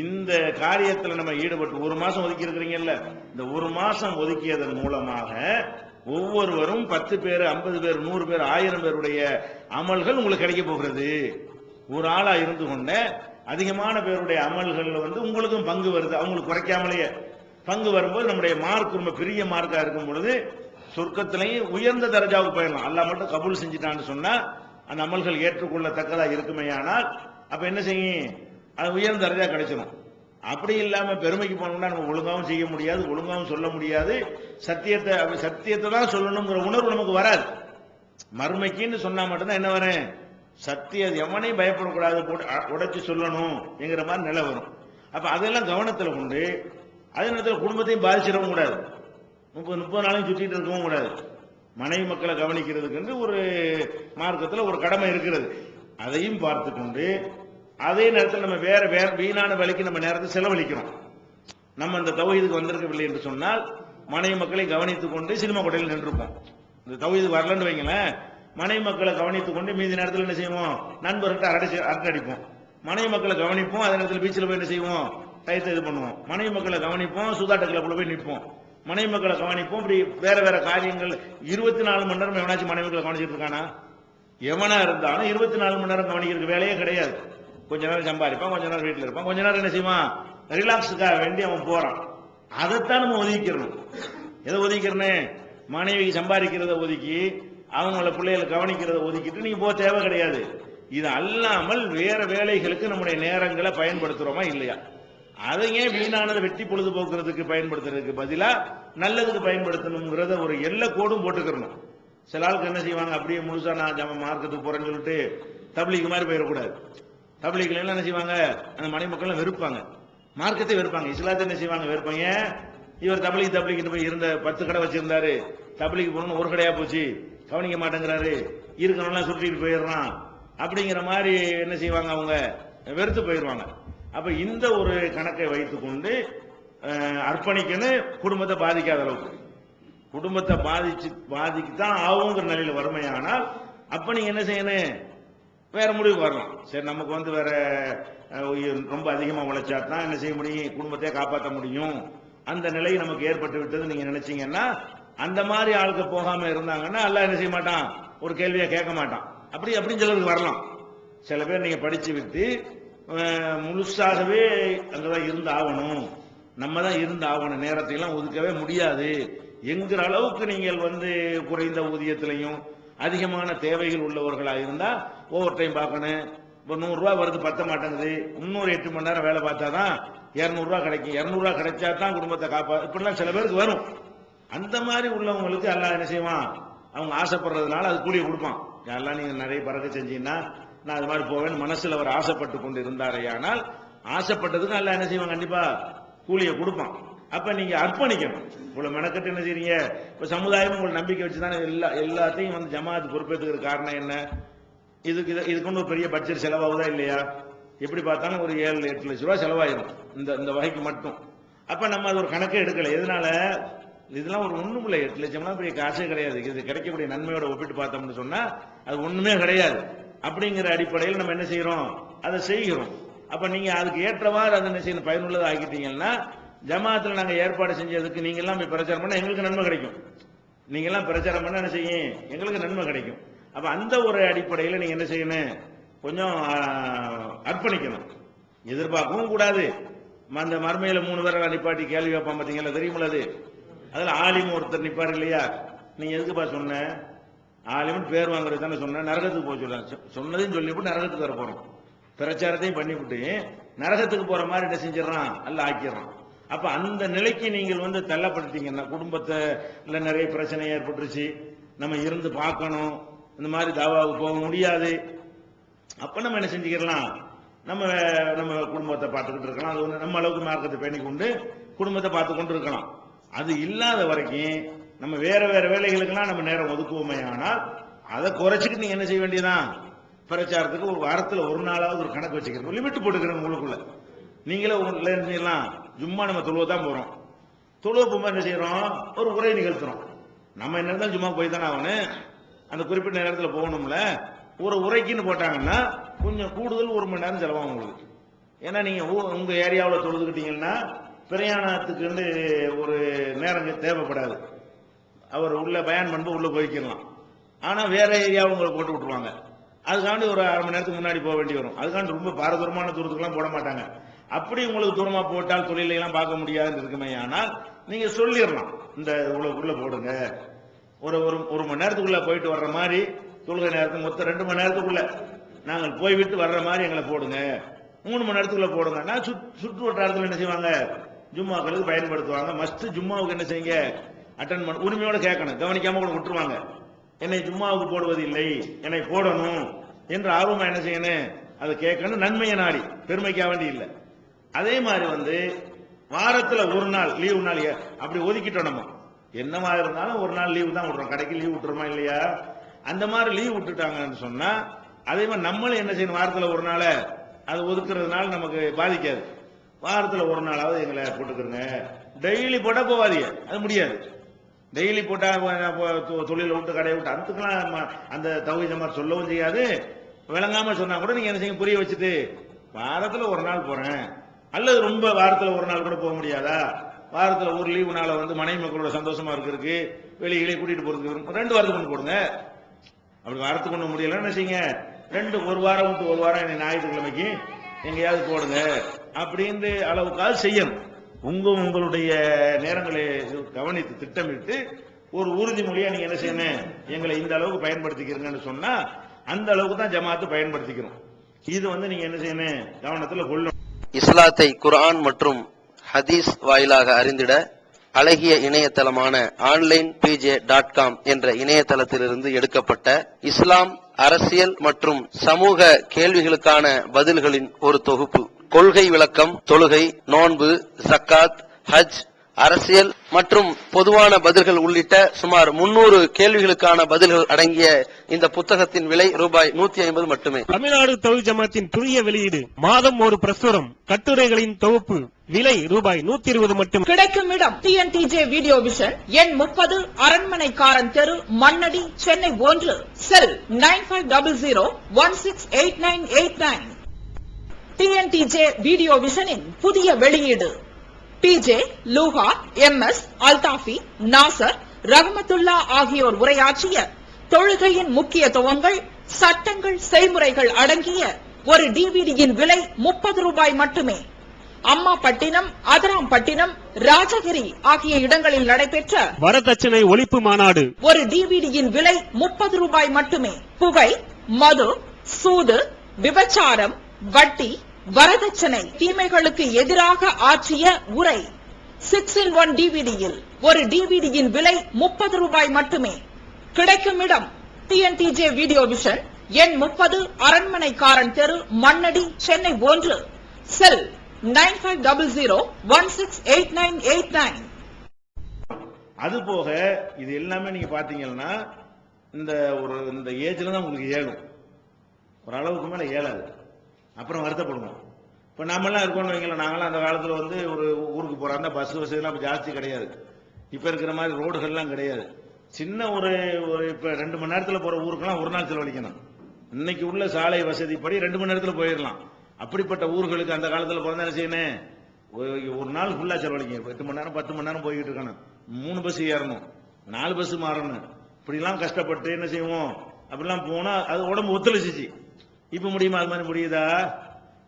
இந்த காரியத்தில் நம்ம ஈடுபட்டு 1 மாசம் ஒதுக்கி இருக்கிறீங்கல்ல, இந்த 1 மாசம் ஒதுக்கியதன் மூலமாக ஒவ்வொருவரும் 10 பேர், 50 பேர், 100 பேர், 1000 பேருடைய அமல்கள் உங்களுக்கு கிடைக்க போகிறது. ஒரு ஆளா இருந்து கொண்ட அதிகமான பேருடைய அமல்கள் உங்களுக்கும் பங்கு வருது. அவங்களுக்கு குறைக்காமலேயே பங்கு வரும்போது நம்முடைய மார்க் ரொம்ப பெரிய மார்க்கா இருக்கும் பொழுது சொர்க்கத்திலையும் உயர்ந்த தரஜாவுக்கு போயிடலாம். அல்லாஹ் மட்டும் கபூல் செஞ்சிட்டான்னு சொன்னா அந்த அமல்கள் ஏற்றுக்கொள்ளத்தக்கதா இருக்குமே. ஆனால் அப்ப என்ன செய்யும்? அது உயர்ந்த தரஜா கிடைச்சிடும். அப்படி இல்லாம பெருமைக்கு போனோம்னா நம்ம ஒழுங்காவும் செய்ய முடியாது, ஒழுங்காவும் சொல்ல முடியாது. சத்தியத்தை தான் சொல்லணுங்கிற உணர்வு நமக்கு வராது. மறுமைக்குன்னு சொன்னா மட்டும்தான் என்ன வரும்? சத்தியம் எவனையும் பயப்படக்கூடாது, உடைச்சு சொல்லணும் என்கிற மாதிரி நிலை வரும். அப்ப அதெல்லாம் கவனத்துல கொண்டு அதே நேரத்தில் குடும்பத்தையும் பாதிச்சிடவும் கூடாது. 30 நாளையும் சுற்றிட்டு இருக்கவும் கூடாது. மனைவி மக்களை கவனிக்கிறதுக்கு ஒரு மார்க்கத்தில் ஒரு கடமை இருக்கிறது. அதையும் பார்த்து கொண்டு அதே நேரத்தில் நம்ம வேற வீணான வேலைக்கு நம்ம நேரத்தை செலவழிக்கிறோம். நம்ம இந்த தௌஹீதுக்கு வந்திருக்கவில்லை என்று சொன்னால் மனைவி மக்களை கவனித்துக் கொண்டு சினிமா கொட்டையில் நின்றுப்போம். இந்த தௌஹீதுக்கு வரலன்னு வைங்களேன், மனைவி மக்களை கவனித்துக் கொண்டு மீதி நேரத்தில் என்ன செய்வோம், நண்பர்கிட்ட அரட்டை அடிப்போம். மனைவி மக்களை கவனிப்போம், அதே நேரத்தில் பீச்சில் போய் என்ன செய்வோம், டயத்தை இது பண்ணுவோம். மனைவி மக்களை கவனிப்போம், சூதாட்ட கிளப்புல போய் நிற்போம். மனைவி மக்களை கவனிப்போம். இப்படி வேற வேற காரியங்கள் 24 மணி நேரம் எவனாச்சும் மனைவி மக்களை கவனிச்சிட்டு இருக்கானா? எவனா இருந்தாலும் 24 மணி நேரம் கவனிக்கிறதுக்கு வேலையே கிடையாது. கொஞ்ச நேரம் சம்பாதிப்பான், கொஞ்ச நேரம் வீட்டில் இருப்பான், கொஞ்ச நேரம் என்ன செய்வான், ரிலாக்ஸுக்காக வேண்டி அவன் போறான். அதைத்தான் நம்ம ஒதுக்கிடணும். எதை ஒதுக்கிறனே, மனைவி சம்பாதிக்கிறத ஒதுக்கி அவங்கள பிள்ளைகளை கவனிக்கிறத ஒதுக்கிட்டு நீங்க போக தேவை கிடையாது. இது அல்லாமல் வேற வேலைகளுக்கு நம்முடைய நேரங்களை பயன்படுத்துறோமா இல்லையா? அதையே வீணானதை வெட்டி பொழுது போக்குறதுக்கு பயன்படுத்துறதுக்கு பதிலா நல்லதுக்கு பயன்படுத்தணுங்கிறத ஒரு எல்லை கோடும் போட்டுக்கிறணும். சில ஆளுக்கு என்ன செய்வாங்க, அப்படியே முழுசா நான் மார்க்கெட்டுக்கு போறேன்னு சொல்லிட்டு தப்லீக் மாதிரி போயிடக்கூடாது. தப்லீக்ல என்ன செய்வாங்க, அந்த மனை மக்கள் வெறுப்பாங்க, மார்க்கத்தை வெறுப்பாங்க, இஸ்லாத்தை என்ன செய்வாங்க வெறுப்பாங்க. இவர் தப்லீக் போய் இருந்த 10 கடை வச்சிருந்தாரு, தப்லீக் போகணும்னு ஒரு கடையா போச்சு, கவனிக்க மாட்டேங்கிறாரு, இருக்கிறவங்களாம் சுற்றிட்டு போயிடுறான் அப்படிங்கிற மாதிரி என்ன செய்வாங்க, அவங்க வெறுத்து போயிடுவாங்க. அப்ப இந்த ஒரு கணக்கை வைத்துக்கொண்டு அர்ப்பணிக்கணும், குடும்பத்தை பாதிக்காத அளவுக்கு. குடும்பத்தை பாதிக்குதான் ஆகுங்கிற நிலையில வறுமையானால் அப்ப நீங்க என்ன செய்யணும், வேற முடிவுக்கு வரலாம். சரி, நமக்கு வேற ரொம்ப அதிகமா உழைச்சா தான் என்ன செய்ய முடியும், குடும்பத்தையே காப்பாற்ற முடியும், அந்த நிலை நமக்கு ஏற்பட்டு விட்டது நீங்க நினைச்சீங்கன்னா, அந்த மாதிரி ஆளுக்கு போகாம இருந்தாங்கன்னா அல்லாஹ் என்ன செய்ய மாட்டான், ஒரு கேள்வியை கேட்க மாட்டான். அப்படின்னு சிலருக்கு வரலாம். சில பேர் நீங்க படிச்சு விட்டு முழுசாகவே அங்கதான் இருந்து ஆகணும், நம்ம தான் இருந்து ஆகணும், நேரத்தை எல்லாம் ஒதுக்கவே முடியாது என்கிற அளவுக்கு நீங்கள் குறைந்த ஊதியத்திலையும் அதிகமான தேவைகள் உள்ளவர்களாக இருந்தா ஓவர் டைம் பார்க்கணும். இப்போ 100 ரூபாய் வருது, பத்த மாட்டேங்குது, இன்னொரு 8 மணி நேரம் வேலை பார்த்தாதான் 200 ரூபாய் கிடைக்கும், 200 ரூபாய் கிடைச்சா தான் குடும்பத்தை இப்படிலாம் சில பேருக்கு வரும். அந்த மாதிரி உள்ளவங்களுக்கு அல்லாஹ் என்ன செய்வான், அவங்க ஆசைப்படுறதுனால அது கூலியை கொடுப்பான். எல்லாம் நீங்க நிறைய பறக்க செஞ்சீங்கன்னா நான் அது மாதிரி போவேன் மனசுல அவர் ஆசைப்பட்டு கொண்டு இருந்தாரையானால் ஆசைப்பட்டதுக்கு அல்லாஹ் என்ன செய்வான், கண்டிப்பா கூலியை கொடுப்பான். அப்ப நீங்க அர்ப்பணிக்கணும். இவ்வளவு மெனக்கட்டு என்ன செய்றீங்க, இப்ப சமுதாயம் உங்களை நம்பிக்கை வச்சுதானே எல்லாத்தையும் ஜமாத் பொறுப்பேற்றுக்கிற காரணம் என்ன, இதுக்கு ஒரு பெரிய பட்ஜெட் செலவாகுதா இல்லையா? எப்படி பார்த்தாலும் ஒரு 7-8 லட்சம் ரூபாய் செலவாயிரும் இந்த வகைக்கு மட்டும். அப்ப நம்ம அது ஒரு கணக்கே எடுக்கல. எதனால, இதெல்லாம் ஒரு ஒண்ணும் இல்லை, 8 லட்சம்லாம் பெரிய காசே கிடையாது. இது கிடைக்கக்கூடிய நன்மையோட ஒப்பிட்டு பார்த்தோம்னு சொன்னா அது ஒண்ணுமே கிடையாது. அப்படிங்கிற அடிப்படையில் நம்ம என்ன செய்யறோம், அதை செய்கிறோம். அப்ப நீங்க அதுக்கு ஏற்றவாறு அதை என்ன செய்யணும், பயனுள்ளதை ஆக்கிட்டீங்கன்னா ஜமாத்துல நாங்க ஏற்பாடு செஞ்சதுக்கு நீங்க எல்லாம் போய் பிரச்சாரம் பண்ணா எங்களுக்கு நன்மை கிடைக்கும். நீங்க எல்லாம் பிரச்சாரம் பண்ண என்ன செய்யும், எங்களுக்கு நன்மை கிடைக்கும். அப்ப அந்த ஒரு அடிப்படையில் நீங்க என்ன செய்யணும், கொஞ்சம் அர்ப்பணிக்கணும். எதிர்பார்க்கவும் கூடாது. அந்த மர்மையில 3 பேரை நிப்பாட்டி கேள்வி வைப்பான் பாத்தீங்களா, தெரியுமில்ல அது. அதுல ஆலிம் ஒருத்தர் நிப்பாரு இல்லையா, நீங்க எதுக்குப்பா சொன்ன, ஆலிம்னு பேர் வாங்குறது தானே சொன்ன, நரகத்துக்கு போக சொல்றாங்க. சொன்னதையும் சொல்லிவிட்டு நரகத்துக்கு வர போறோம், பிரச்சாரத்தையும் பண்ணிவிட்டு நரகத்துக்கு போற மாதிரி என்ன செஞ்சிடறான், அல்ல ஆக்கிடுறான். அப்ப அந்த நிலைக்கு நீங்கள் தள்ளப்பட்டுட்டீங்கன்னா, குடும்பத்தை நிறைய பிரச்சனை ஏற்பட்டுருச்சு, நம்ம இருந்து பார்க்கணும், இந்த மாதிரி தாவாவுக்கு போக முடியாது. அப்ப நம்ம என்ன செஞ்சுக்கலாம், நம்ம நம்ம குடும்பத்தை பார்த்துக்கிட்டு இருக்கலாம். அது நம்ம அளவுக்கு மார்க்கத்தை பேணி கொண்டு குடும்பத்தை பார்த்து கொண்டு இருக்கலாம். அது இல்லாத வரைக்கும் நம்ம வேற வேற வேலைகளுக்கெல்லாம் நம்ம நேரம் ஒதுக்குவோமே. ஆனால் அதை குறைச்சிட்டு நீங்க என்ன செய்ய வேண்டியதான், பிரச்சாரத்துக்கு ஒரு வாரத்தில் ஒரு நாளாவது ஒரு கணக்கு வச்சுக்கிறோம், லிமிட் போட்டுக்கிறோம் உங்களுக்குள்ள. நீங்களே செய்யலாம், சும்மா நம்ம தொழுவ தான் போறோம், தொழுவ போகும்போது என்ன செய்யறோம், ஒரு உரை நிகழ்த்துறோம். நம்ம என்ன இருந்தாலும் சும்மா போய் தானே ஆகணும், அந்த குறிப்பிட்ட நேரத்தில் போகணும்ல. ஒரு உரைக்குன்னு போட்டாங்கன்னா கொஞ்சம் கூடுதல் 1 மணி நேரம் செலவாகும் உங்களுக்கு. ஏன்னா நீங்க உங்க ஏரியாவில் தொழுதுக்கிட்டீங்கன்னா பிரயாணத்துக்கு ஒரு நேரம் தேவைப்படாது. அவர் உள்ள பயான் பண்ணி உள்ள போய்க்கலாம். ஆனா வேற ஏரியாவும் உங்களை போட்டு விட்டுருவாங்க. அதுக்காண்டி ஒரு 1/2 மணி நேரத்துக்கு முன்னாடி போக வேண்டி வரும். அதுக்காண்டி ரொம்ப பாரதூரமான தூரத்துக்குலாம் போட மாட்டாங்க. அப்படி உங்களுக்கு தூரமா போட்டால் தொழிலையெல்லாம் பார்க்க முடியாதுன்னு இருக்குமே. ஆனால் நீங்க சொல்லிடலாம், இந்த உள்ள போடுங்க, ஒரு மணி நேரத்துக்குள்ள போயிட்டு வர்ற மாதிரி, தொழுகை நேரத்துக்கு மொத்தம் 2 மணி நேரத்துக்குள்ள நாங்கள் போய்விட்டு வர்ற மாதிரி எங்களை போடுங்க, 3 மணி நேரத்துக்குள்ள போடுங்க. சுற்று வட்டாரத்தில் என்ன செய்வாங்க, ஜும்மாக்களுக்கு பயன்படுத்துவாங்க. மஸ்ட் ஜும்மாவுக்கு என்ன செய்யுங்க, அட்டன் பண்ண உரிமையோட கேட்கணும், கவனிக்காம கூட விட்டுருவாங்க. என்னை ஜும்மாவுக்கு போடுவது இல்லை, என்னை போடணும் என்று ஆர்வமா என்ன செய்யணும், அதை கேட்கணும், நன்மையை நாடி, பெருமைக்காக வேண்டி இல்லை. அதே மாதிரி வாரத்தில் ஒரு நாள் லீவு நாள் அப்படி ஒதுக்கிட்டோம். நம்ம என்னவா இருந்தாலும் ஒரு நாள் லீவு தான் விடுறோம், கடைக்கு லீவு விட்டுறோமா இல்லையா? அந்த மாதிரி லீவ் விட்டுட்டாங்கன்னு சொன்னா அதே மாதிரி நம்மளும் என்ன செய்யணும், வாரத்தில் ஒரு நாளை அது ஒதுக்குறதுனால நமக்கு பாதிக்காது. வாரத்தில் ஒரு நாளாவது எங்களை போட்டுக்கிறங்க. டெய்லி போட போவாதீங்க, அது முடியாது. டெய்லி போட்டா தொழிலை விட்டு கடையை விட்டு அதுக்கெல்லாம் அந்த தௌஹீத் ஜமாத் சொல்லவும் செய்யாது. விளங்காம சொன்னா கூட நீங்க என்ன செய்ய புரிய வச்சுட்டு வாரத்துல ஒரு நாள் போறேன், அல்லது ரொம்ப வாரத்துல ஒரு நாள் கூட போக முடியாதா, வாரத்துல ஒரு லீவு நாளை வந்து மனைவி மக்களோட சந்தோஷமா இருக்கிறதுக்கு வெளியிலே கூட்டிட்டு போறதுக்கு 2 வாரத்துக்கு கொண்டு போடுங்க. அப்படி வாரத்துக்கு கொண்டு முடியல என்ன செய்யுங்க, ஒரு வாரம் விட்டு ஒரு வாரம் என்னை ஞாயிற்றுக்கிழமைக்கு எங்கேயாவது போடுங்க அப்படின்னு அளவுக்காவது செய்யணும். உங்களுடைய நேரங்களை கவனித்து திட்டமிட்டு ஒரு உறுதிமொழியா நீங்க என்ன செய்யணும், எங்களை இந்த அளவுக்கு பயன்படுத்திக்கிறீங்கன்னு சொன்னா அந்த அளவுக்கு தான் ஜமாத்து பயன்படுத்திக்கிறோம். இது வந்து நீங்க என்ன செய்யணும், கவனத்துல கொள்ளணும். இஸ்லாத்தை குர்ஆன் மற்றும் ஹதீஸ் வாயிலாக அறிந்திட அழகிய இணையதளமான onlinepj.com என்ற இணையதளத்திலிருந்து எடுக்கப்பட்ட இஸ்லாம், அரசியல் மற்றும் சமூக கேள்விகளுக்கான பதில்களின் ஒரு தொகுப்பு. கொள்கை விளக்கம், தொழுகை, நோன்பு, ஜக்காத், ஹஜ், அரசியல் மற்றும் பொதுவான பதில்கள் உள்ளிட்ட சுமார் 300 கேள்விகளுக்கான பதில்கள் அடங்கிய இந்த புத்தகத்தின் விலை ரூபாய் 150 மட்டுமே. தமிழ்நாடு தௌஹீத் ஜமாத்தின் புதிய வெளியீடு, மாதம் ஒரு பிரசுரம், கட்டுரைகளின் தொகுப்பு, விலை ரூபாய் 120 மட்டும். கிடைக்கும் இடம் TNTJ வீடியோ விஷன், எண் 30, அரண்மனைக்காரன் தெரு, மண்ணடி, சென்னை 1. செல் 9500168989. TNTJ வீடியோ விஷனின் புதிய வெளியீடு PJ, லூஹா, MS, அல்தாஃபி, நாசர், ரஹ்மத்துல்லா ஆகியோர் உரையாற்றிய தொழுகையின் முக்கியத்துவங்கள், சட்டங்கள், செய்முறைகள் அடங்கிய ஒரு டிவிடியின் விலை 30 ரூபாய் மட்டுமே. அம்மாபட்டினம், அதிராம்பட்டினம், ராஜகிரி ஆகிய இடங்களில் நடைபெற்ற வரதட்சணை ஒழிப்பு மாநாடு ஒரு டிவிடியின் விலை 30 ரூபாய் மட்டுமே. புகை, மது, சூது, விபச்சாரம், வட்டி, வரதட்சணை தீமைகளுக்கு எதிராக ஆற்றிய உரை 6-in-1 டிவிடியில் ஒரு டிவிடியின் விலை 30 ரூபாய் மட்டுமே. கிடைக்கும் இடம் TNTJ வீடியோ விஷன், எண் 30, அரண்மனைக்காரன் தெரு, மண்ணடி, சென்னை 1. செல் 9500168989. அது போக இது எல்லாமே நீங்க பாத்தீங்கன்னா இந்த ஏஜ்ல தான் உங்களுக்கு ஏழும், ஒரு அளவுக்கு மேல ஏழாது, அப்புறம் வருத்தப்படுவோம். இப்ப நாமெல்லாம் இருக்கோம்னு வைங்களேன், நாங்களாம் அந்த காலத்துல வந்து ஒரு ஊருக்கு போறாங்க, பஸ் வசதிலாம் ஜாஸ்தி கிடையாது, இப்ப இருக்கிற மாதிரி ரோடுகள்லாம் கிடையாது. சின்ன ஒரு இப்ப 2 மணி நேரத்துல போற ஊருக்கெல்லாம் ஒரு நாள் செலவழிக்கணும். இன்னைக்கு உள்ள சாலை வசதிப்படி 2 மணி நேரத்துல போயிடலாம். அப்படிப்பட்ட ஊர்களுக்கு அந்த காலத்துல பிறந்தா என்ன செய்யணும், ஒரு நாள் ஃபுல்லா செலவழிக்கணும். 8 மணி நேரம் 10 மணி நேரம் போய்கிட்டு இருக்கணும், 3 பஸ் ஏறணும், 4 பஸ் மாறணும், இப்படிலாம் கஷ்டப்பட்டு என்ன செய்வோம். அப்படிலாம் போனா அது உடம்பு ஒத்துழைச்சிச்சு. இப்ப முடியுமா, அது மாதிரி முடியுதா,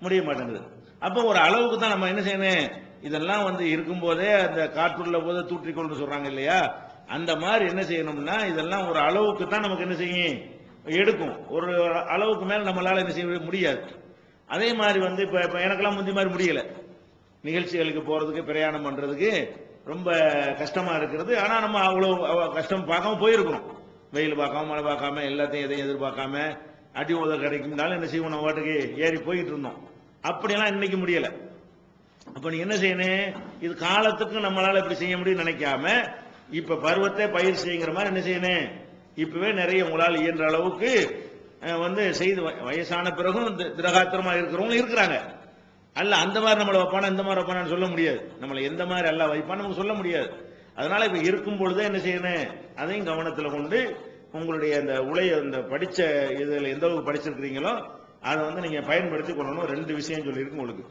முடிய மாட்டேங்குது. அப்ப ஒரு அளவுக்கு தான் நம்ம என்ன செய்யணும், இதெல்லாம் வந்து இருக்கும் போதே அந்த காற்றுள்ள போது தூற்றிக்கொள்னு சொல்றாங்க இல்லையா, அந்த மாதிரி என்ன செய்யணும்னா இதெல்லாம் ஒரு அளவுக்கு தான் நமக்கு என்ன செய்யும் எடுக்கும், ஒரு அளவுக்கு மேல நம்மளால என்ன செய்ய முடியாது. அதே மாதிரி வந்து இப்ப எனக்கெல்லாம் முந்தி மாதிரி முடியல, நிகழ்ச்சிகளுக்கு போறதுக்கு பிரயாணம் பண்றதுக்கு ரொம்ப கஷ்டமா இருக்கிறது. ஆனா நம்ம அவ்வளவு கஷ்டம் பார்க்காம போயிருக்கணும், வெயில் பார்க்காம மழை பார்க்காம எல்லாத்தையும் எதையும் எதிர்பார்க்காம அடி உதவி கிடைக்கும்னாலும் என்ன செய்வோம், நம்ம வாட்டுக்கு ஏறி போயிட்டு இருந்தோம். அப்படியெல்லாம் இன்னைக்கு முடியல. அப்ப நீ என்ன செய்யணும், இது காலத்துக்கு நம்மளால இப்படி செய்ய முடியும் நினைக்காம இப்ப பருவத்தை பயிர் செய்யுங்கிற மாதிரி என்ன செய்யணும், இப்பவே நிறைய உங்களால் இயன்ற அளவுக்கு வந்து செய்து வயசான பிறகும் திரகாத்திரமா இருக்கிறவங்க இருக்கிறாங்க. அல்ல அந்த மாதிரி நம்மளை வைப்பானா இந்த மாதிரி வைப்பானு சொல்ல முடியாது, நம்மளை எந்த மாதிரி எல்லாம் வைப்பான்னு நமக்கு சொல்ல முடியாது. அதனால இப்ப இருக்கும் பொழுதே என்ன செய்யணும், அதையும் கவனத்தில் கொண்டு உங்களுடைய அந்த இந்த படிச்ச இதுல எந்த அளவுக்கு படிச்சிருக்கிறீங்களோ அதை வந்து நீங்க பயன்படுத்தி கொள்ளணும். 2 விஷயம் சொல்லியிருக்கு உங்களுக்கு.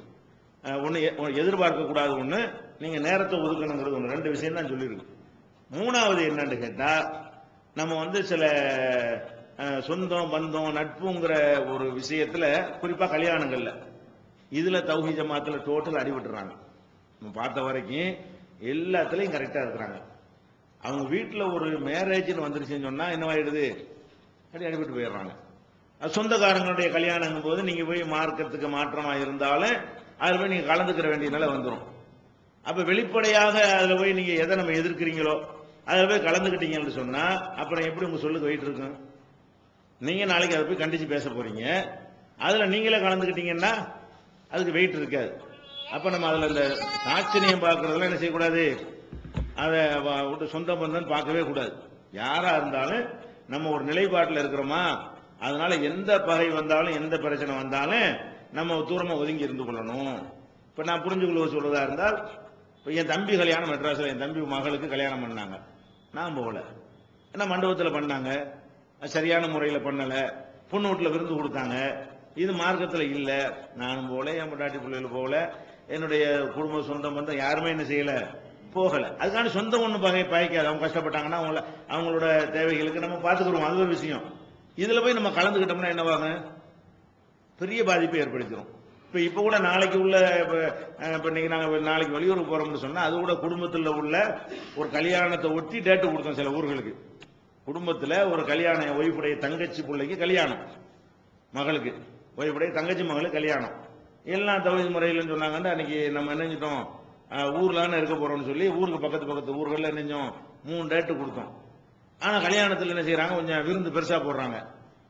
ஒன்னு எதிர்பார்க்க கூடாது, ஒண்ணு நீங்க நேரத்தை ஒதுக்கணுங்கிறது ஒண்ணு, 2 விஷயம் தான் சொல்லியிருக்கு. 3வது என்னன்னு கேட்டா, நம்ம வந்து சில சொந்தம் பந்தம் நட்புங்கிற ஒரு விஷயத்துல, குறிப்பா கல்யாணங்கள்ல, இதுல தௌஹீத் ஜமாத்துல டோட்டல் அடிபட்டுறாங்க. நம்ம பார்த்த வரைக்கும் எல்லாத்துலயும் கரெக்டா இருக்கிறாங்க. அவங்க வீட்டுல ஒரு மேரேஜ்னு வந்துருச்சுன்னு சொன்னா என்னவாயிடுது, அடிபட்டு போயிடுறாங்க. சொந்தக்காரங்களுடைய கல்யாணம் போது நீங்க போய் மார்க்கத்துக்கு மாற்றமா இருந்தாலும் அதுல போய் நீங்க கலந்துக்கிற வேண்டிய நிலை வந்துடும். அப்ப வெளிப்படையாக அதுல போய் நீங்க எதை நம்ம எதிர்க்கிறீங்களோ அதுல போய் கலந்துக்கிட்டீங்கன்னு சொன்னா அப்புறம் எப்படி உங்க சொல்லுக்கு வெயிட் இருக்கும். நீங்க நாளைக்கு அதை போய் கண்டிச்சு பேச போறீங்க, அதுல நீங்களே கலந்துக்கிட்டீங்கன்னா அதுக்கு வெயிட் இருக்காது. அப்ப நம்ம அதுல இந்த தாட்சணியம் பார்க்கறதுல என்ன செய்யக்கூடாது, அதை விட்டு சொந்த பந்தம் பார்க்கவே கூடாது. யாரா இருந்தாலும் நம்ம ஒரு நிலைப்பாட்டில் இருக்கிறோமா, அதனால எந்த பகை வந்தாலும் எந்த பிரச்சனை வந்தாலும் நம்ம தூரமா ஒதுங்கி இருந்து கொள்ளணும். இப்ப நான் புரிஞ்சுக்கொள்ள சொல்றதா இருந்தால், என் தம்பி கல்யாணம் மெட்ராஸ்ல, என் தம்பி மகளுக்கு கல்யாணம் பண்ணாங்க, நான் போகல. ஏன்னா மண்டபத்தில் பண்ணாங்க, சரியான முறையில் பண்ணல, பொண்ணு வீட்டில் விருந்து கொடுத்தாங்க, இது மார்க்கத்தில் இல்லை. நானும் போகல, என் பொண்டாட்டி பிள்ளைகள் போகல, என்னுடைய குடும்ப சொந்தம் வந்து யாருமே என்ன செய்யல, போகல. அதுக்கான சொந்தம் ஒன்றும் பாய்க்காது. அவங்க கஷ்டப்பட்டாங்கன்னா அவங்களோட தேவைகளுக்கு நம்ம பார்த்துக்குருவோம், அது ஒரு விஷயம். இதுல போய் நம்ம கலந்துக்கிட்டோம்னா என்னவாங்க, பெரிய பாதிப்பை ஏற்படுத்திடும். இப்ப கூட நாளைக்கு உள்ள இப்ப இன்னைக்கு நாங்க நாளைக்கு வெளியூருக்கு போறோம்னு சொன்னா அது கூட குடும்பத்தில் உள்ள ஒரு கல்யாணத்தை ஒட்டி டேட்டு கொடுத்தோம் சில ஊர்களுக்கு. குடும்பத்தில் ஒரு கல்யாணம், ஒய்ஃபுடைய தங்கச்சி பிள்ளைக்கு கல்யாணம், மகளுக்கு ஒய்ஃபுடைய தங்கச்சி மகளுக்கு கல்யாணம், எல்லாம் தகுதி முறையில்னு சொன்னாங்கன்னா அன்னைக்கு நம்ம என்ன செஞ்சோம், ஊர்லான்னு இருக்க போறோம்னு சொல்லி ஊருக்கு பக்கத்து ஊர்கள்ல நினைஞ்சோம் 3 டேட்டு கொடுத்தோம். ஆனா கல்யாணத்தில் என்ன செய்யறாங்க, கொஞ்சம் விருந்து பெருசா போடுறாங்க.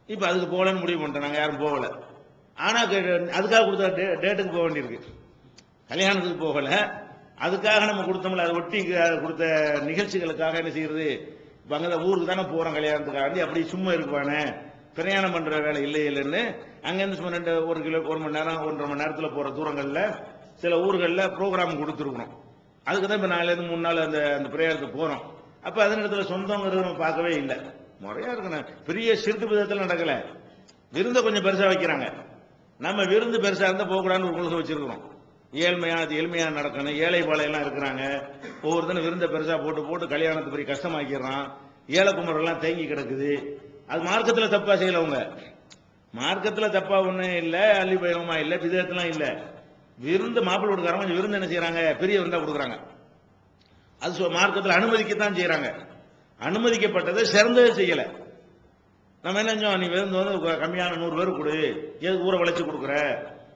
இப்ப அதுக்கு போகலன்னு முடிவு பண்ணிட்டோம், நாங்க யாரும் போகல. ஆனா அதுக்காக கொடுத்த டேட்டுக்கு போக வேண்டியிருக்கு, கல்யாணத்துக்கு போகல. அதுக்காக நம்ம கொடுத்தோம்ல, அதை ஒட்டி கொடுத்த நிகழ்ச்சிகளுக்காக என்ன செய்யறது, இப்ப அங்க ஊருக்கு தானே போறோம் கல்யாணத்துக்காக, அப்படி சும்மா இருக்குவானே, பிரயாணம் பண்ற வேலை இல்லைன்னு அங்கிருந்து 1 மணி நேரம் 1.5 மணி நேரத்தில் போற தூரங்கள்ல சில ஊர்களில் ப்ரோக்ராம் கொடுத்துருக்கணும். அதுக்கு தான் இப்ப 4 3 நாள் அந்த பிரயாணத்துக்கு போறோம். அப்ப அதன் இடத்துல சொந்தங்கிறது நம்ம பார்க்கவே இல்லை, முறையா இருக்கணும். பெரிய சிறுத்து விதத்தில் நடக்கல, விருந்த கொஞ்சம் பெருசா வைக்கிறாங்க. நம்ம விருந்து பெருசா இருந்தா போகக்கூடாதுன்னு ஒரு கொள்கை வச்சிருக்கிறோம். எளிமையா நடக்கணும். ஏழை பாளையெல்லாம் இருக்கிறாங்க, ஒவ்வொருத்தரும் விருந்த பெருசா போட்டு கல்யாணத்தை பெரிய கஷ்டமாக்கிறான். ஏழை குமரெல்லாம் தேங்கி கிடக்குது. அது மார்க்கத்தில் தப்பா செய்யலவங்க, மார்க்கத்தில் தப்பா ஒண்ணு இல்ல, அள்ளி பயமா இல்ல, விதத்தெல்லாம் இல்ல. விருந்து மாப்பிள்ளை கொடுக்குறாங்க, கொஞ்சம் விருந்து என்ன செய்யறாங்க, பெரிய விருந்தா கொடுக்குறாங்க. அது மார்க்கத்தில் அனுமதிக்கத்தான் செய்யறாங்க. அனுமதிக்கப்பட்டதை சிறந்ததை செய்யல. நம்ம என்ன செஞ்சோம், நீ விருந்து வந்து கம்மியான 100 பேர் கொடு, எதுக்கு ஊரை வளைச்சு கொடுக்குற,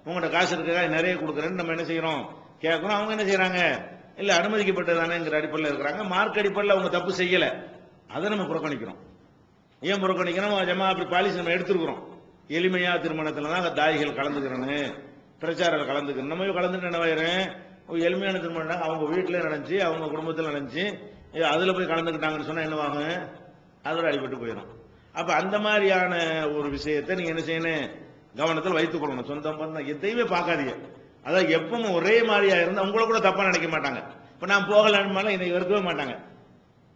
உங்கள்கிட்ட காசு இருக்கா நிறைய கொடுக்குறேன்னு நம்ம என்ன செய்யறோம் கேட்கணும். அவங்க என்ன செய்யறாங்க, இல்ல அனுமதிக்கப்பட்டதானேங்கிற அடிப்படையில் இருக்கிறாங்க. மார்க் அடிப்படையில் அவங்க தப்பு செய்யல, அதை நம்ம புறக்கணிக்கிறோம். ஏன் புறக்கணிக்கிறோம், ஜமா அப்படி பாலிசி நம்ம எடுத்துருக்கிறோம். எளிமையா திருமணத்துல தான் தாய்கள் கலந்துக்கிறேன்னு, பிரச்சாரம் கலந்துக்கிறேன், நம்ம கலந்துட்டு என்னவாயிரும், எளிமையான திருமணம் அவங்க வீட்டிலே நடந்துச்சு, அவங்க குடும்பத்தில் நடந்துச்சு, அதுல போய் கலந்துக்கிட்டாங்கன்னு சொன்னா என்னவாகும், அதோட அடிபட்டு போயிடும். அப்ப அந்த மாதிரியான ஒரு விஷயத்தை நீங்க என்ன செய்யணும், கவனத்தில் வைத்துக் கொள்ளணும். சொந்தம் பண்ண எதையுமே பார்க்காதீங்க. அதாவது எப்பவும் ஒரே மாதிரியா இருந்தா உங்களை கூட தப்பா நினைக்க மாட்டாங்க. இப்ப நான் போகலன்னு இதை வெறுக்கவே மாட்டாங்க.